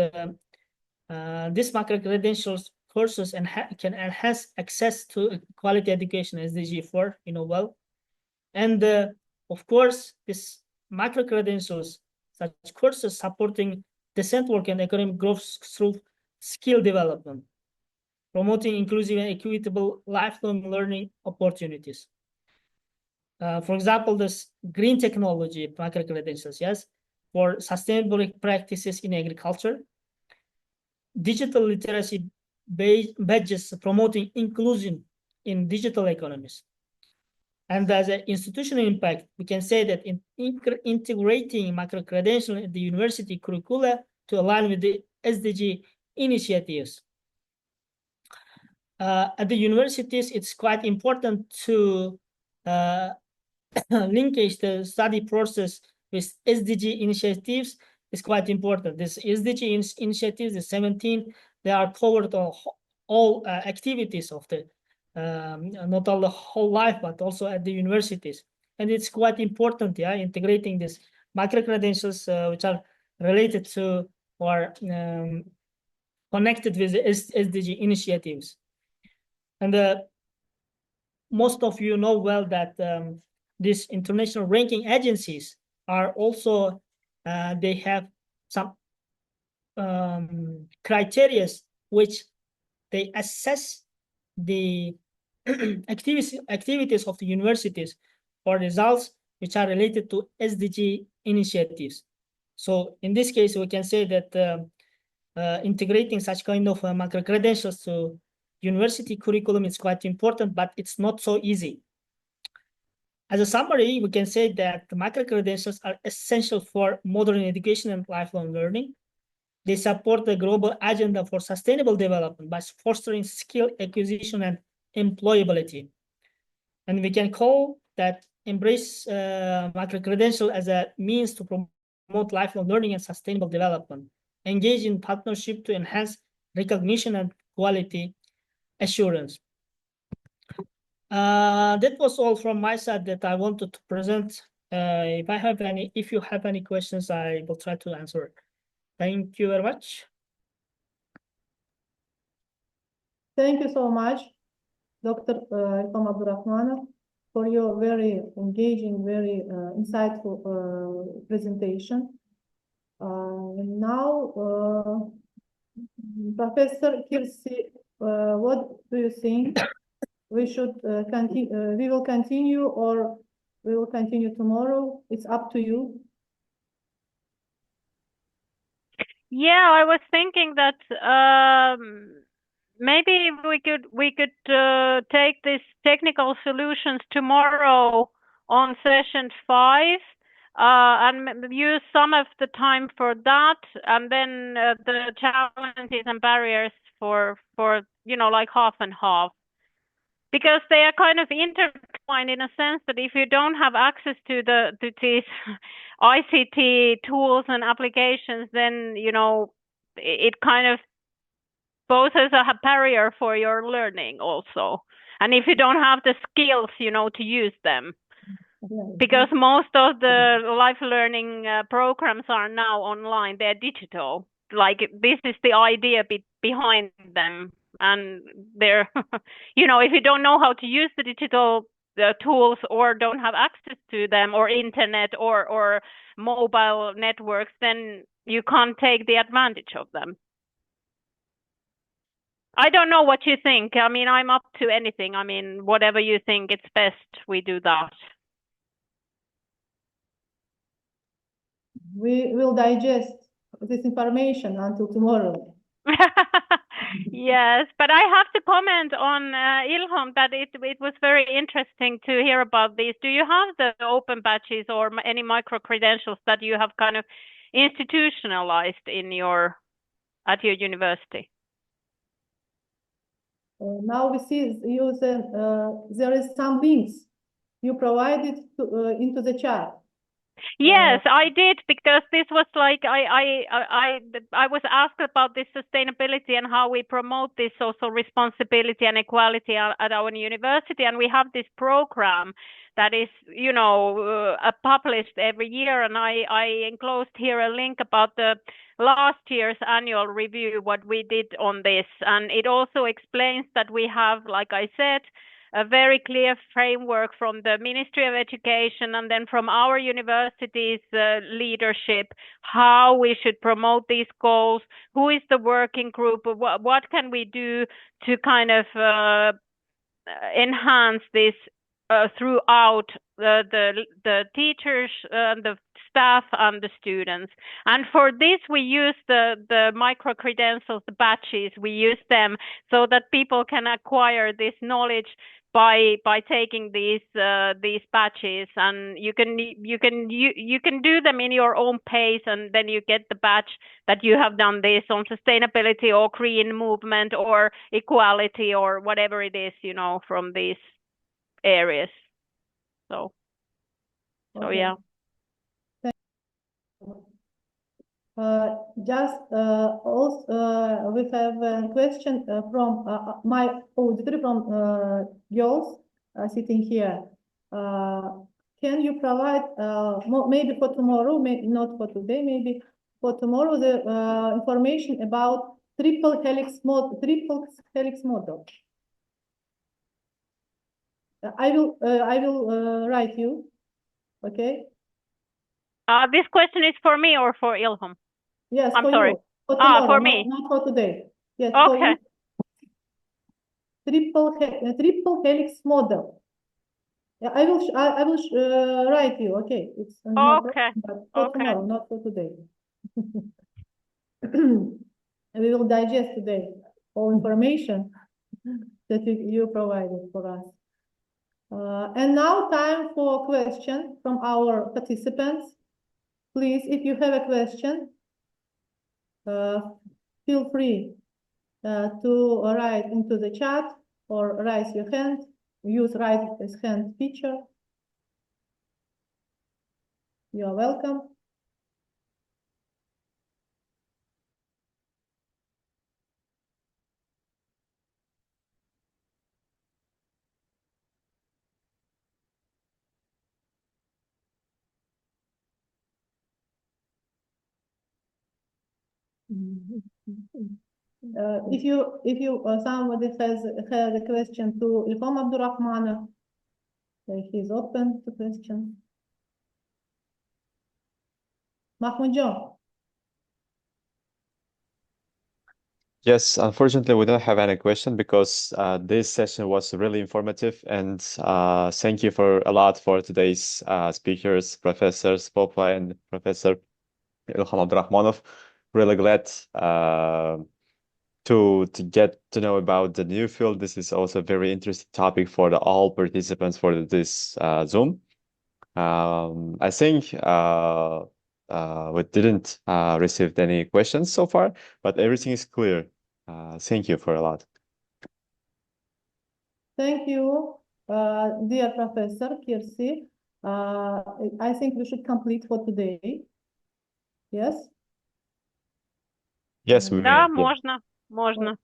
this macro credentials courses can enhance access to quality education, SDG 4, well. And of course, this macro credentials, such courses supporting decent work and economic growth through skill development, promoting inclusive and equitable lifelong learning opportunities. For example, this green technology macro credentials, yes, for sustainable practices in agriculture, digital literacy badges promoting inclusion in digital economies. And as an institutional impact, we can say that in integrating macro credential in the university curricula to align with the SDG initiatives. At the universities, it's quite important to linkage the study process with SDG initiatives is quite important. This SDG initiatives, the 17, they are covered on all activities of the not only the whole life, but also at the universities. And it's quite important, integrating this macro credentials which are related to or connected with the SDG initiatives. And most of you know well that these international ranking agencies are also, they have some criteria which they assess the activities of the universities or results which are related to SDG initiatives. So in this case, we can say that integrating such kind of macro credentials to university curriculum is quite important, but it's not so easy. As a summary, we can say that the macro credentials are essential for modern education and lifelong learning. They support the global agenda for sustainable development by fostering skill acquisition and employability. And we can call that embrace macro credential as a means to promote lifelong learning and sustainable development. Engage in partnership to enhance recognition and quality assurance. That was all from my side that I wanted to present. If you have any questions, I will try to answer it. Thank you very much. Thank you so much, Dr. Ilhom Abdurahmanov, for your very engaging, very insightful presentation. Now, Professor Kirsi, what do you think? We should continue. We will continue, or we will continue tomorrow. It's up to you. Yeah, I was thinking that maybe we could take these technical solutions tomorrow on session 5. and use some of the time for that, and then the challenges and barriers for like half and half, because they are kind of intertwined in a sense that if you don't have access to these ICT tools and applications, then it kind of poses a barrier for your learning also, and if you don't have the skills to use them. Because most of the life learning programs are now online, they're digital. Like, this is the idea behind them. And they're, if you don't know how to use the digital tools or don't have access to them, or internet or mobile networks, then you can't take the advantage of them. I don't know what you think. I mean, I'm up to anything. I mean, whatever you think it's best, we do that. We will digest this information until tomorrow. Yes, but I have to comment on Ilhom that it was very interesting to hear about this. Do you have the open badges or any micro credentials that you have kind of institutionalized at your university? Now we see there is some links you provided into the chat. Yes, I did, because this was like I was asked about this sustainability and how we promote this social responsibility and equality at our university, and we have this program that is published every year, and I enclosed here a link about the last year's annual review, what we did on this, and it also explains that we have, like I said, a very clear framework from the Ministry of Education and then from our university's leadership, how we should promote these goals, who is the working group, what can we do to kind of enhance this throughout the teachers, the staff and the students. And for this we use the micro credentials, the badges, we use them so that people can acquire this knowledge by taking these badges, and you can do them in your own pace, and then you get the badge that you have done this on sustainability or green movement or equality or whatever it is, from these areas. So Okay. Yeah. Also, we have a question from my auditor, from girls sitting here. Can you provide, maybe for tomorrow, maybe not for today, maybe for tomorrow, the information about triple helix model? I will write you. Okay. This question is for me or for Ilhom? Yes, I'm for sorry. you. For tomorrow, For me. not for today. Yes. Okay. Triple helix model. Yeah, I will write you. Okay. It's no Okay. problem, but for Okay. tomorrow, not for today. We will digest today all information that you provided for us. And now time for question from our participants. Please, if you have a question, feel free to write into the chat or raise your hand. Use raise hand feature. You are welcome. If you somebody has a question to Ilhom Abdurahmanov, he's open to questions. Mahmoudjon. Yes, unfortunately, we don't have any question because this session was really informative, and thank you a lot for today's speakers, Professors Popova and Professor Ilhom Abdurahmanov. Really glad to get to know about the new field. This is also a very interesting topic for all participants for this Zoom. I think we didn't receive any questions so far, but everything is clear. Thank you for a lot. Thank you, dear Professor Kirsi. I think we should complete for today. Yes? Yes, we Да, may. можно. Можно,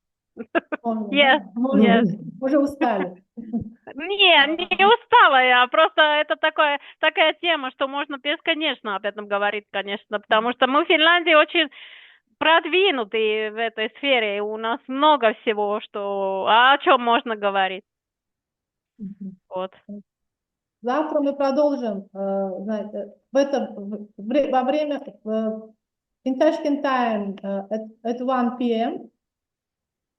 Yes, да? Можно. yes. Уже устали. Не устала я, просто это такая тема, что можно бесконечно об этом говорить, конечно, потому что мы в Финляндии очень продвинутые в этой сфере, и у нас много всего, о чем можно говорить. Вот. Завтра мы продолжим, знаете, во время in Tashkent time at 1 p.m.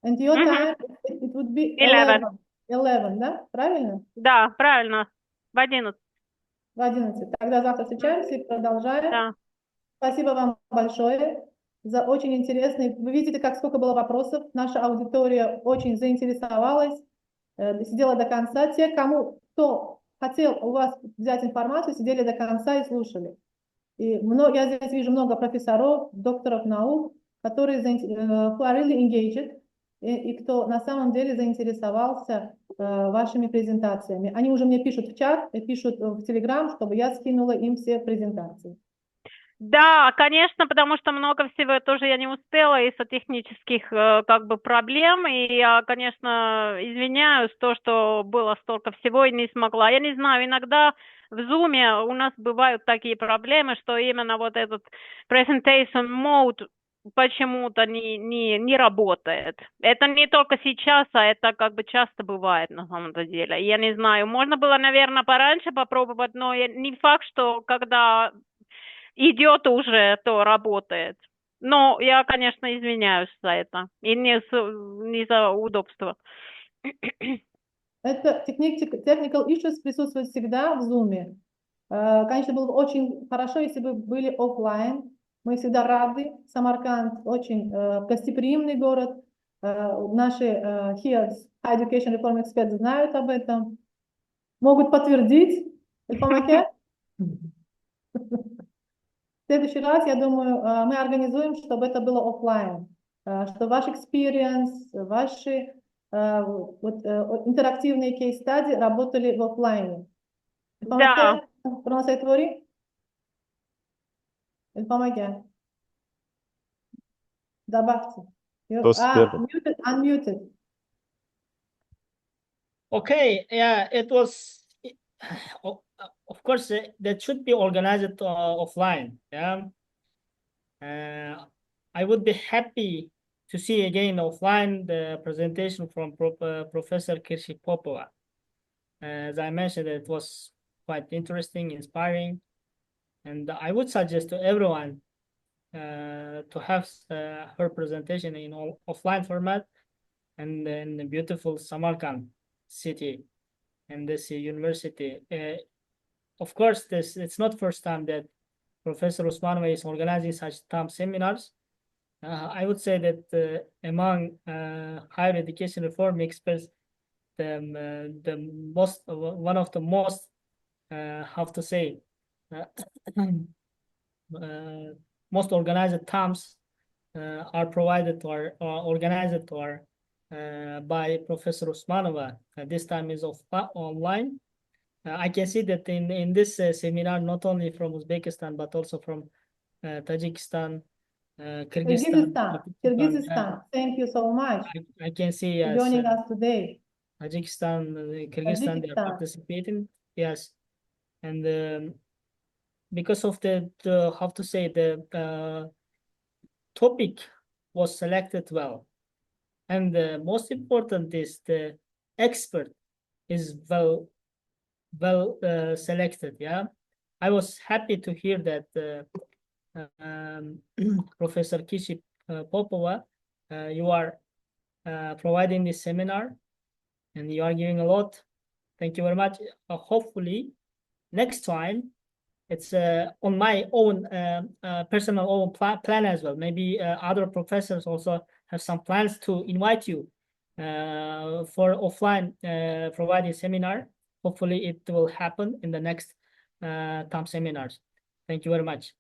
and your time it would be 11, да? Правильно? Да, правильно. В 11. В 11. Тогда завтра встречаемся и продолжаем. Да. Спасибо вам большое за очень интересный. Вы видите, сколько было вопросов. Наша аудитория очень заинтересовалась, сидела до конца. Те, кто хотел у вас взять информацию, сидели до конца и слушали. И я здесь вижу много профессоров, докторов наук, которые who are really engaged, и кто на самом деле заинтересовался вашими презентациями. Они уже мне пишут в чат, пишут в Telegram, чтобы я скинула им все презентации. Да, конечно, потому что много всего тоже я не успела из-за технических проблем, и я, конечно, извиняюсь, что было столько всего и не смогла. Я не знаю, иногда в Zoom у нас бывают такие проблемы, что именно вот этот presentation mode почему-то не работает. Это не только сейчас, а это часто бывает на самом деле. Я не знаю, можно было, наверное, пораньше попробовать, но не факт, что когда идет уже, то работает. Но я, конечно, извиняюсь за это. И не за удобство. Это technical issues присутствует всегда в Zoom. Конечно, было бы очень хорошо, если бы были офлайн. Мы всегда рады. Самарканд очень гостеприимный город. Наши HERE, High Education Reform Experts, знают об этом. Могут подтвердить. Ilhom Abdurahmanov? В следующий раз, я думаю, мы организуем, чтобы это было офлайн, что ваш experience, ваши интерактивные кейс-стади работали в офлайне. Да. Добавьте. Unmuted. Okay, yeah, it was, of course, that should be organized offline. Yeah, I would be happy to see again offline the presentation from Professor Kirsi Popova. As I mentioned, it was quite interesting, inspiring, and I would suggest to everyone to have her presentation in offline format, and in the beautiful Samarkand city and this university. Of course, it's not first time that Professor Usmanova is organizing such TAM seminars. I would say that among higher education reform experts, one of the most most organized TAMs are provided or organized or by Professor Usmanova. This time is online. I can see that in this seminar, not only from Uzbekistan, but also from Tajikistan, Kyrgyzstan. Thank you so much. I can see for joining us today. Tajikistan, Kyrgyzstan, they are participating. Yes, and because of the topic was selected well, and the most important is the expert is well selected. Yeah, I was happy to hear that Professor Kirsi Popova, you are providing this seminar, and you are giving a lot. Thank you very much. Hopefully, next time it's on my own personal plan as well. Maybe other professors also have some plans to invite you for offline providing seminar. Hopefully it will happen in the next TAM seminars. Thank you very much.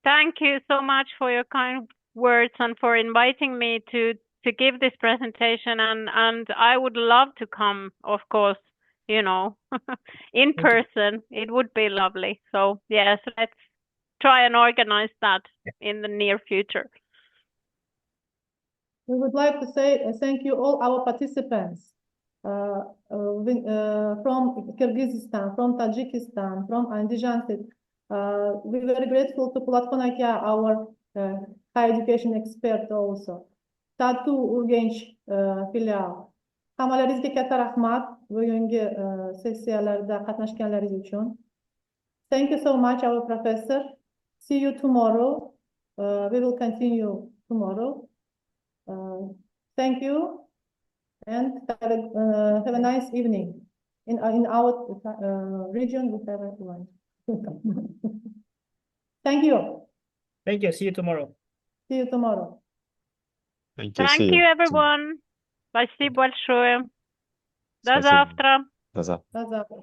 Thank you so much for your kind words and for inviting me to give this presentation. And I would love to come, of course, you know, in person. It would be lovely. So yes, let's try and organize that in the near future. We would like to say thank you all our participants from Kyrgyzstan, from Tajikistan, from Andijan state. We're very grateful to Platform Aka, our higher education expert also. Tatu Urgenç filial. Hamalaringizga katta rahmat bugungi sessiyalarda qatnashganlaringiz uchun. Thank you so much, our professor. See you tomorrow. We will continue tomorrow. Thank you, and have a nice evening. In our region, we have everyone. Thank you. Thank you. See you tomorrow. See you tomorrow. Thank you. Thank you, everyone. Спасибо большое. До завтра. До завтра. До завтра.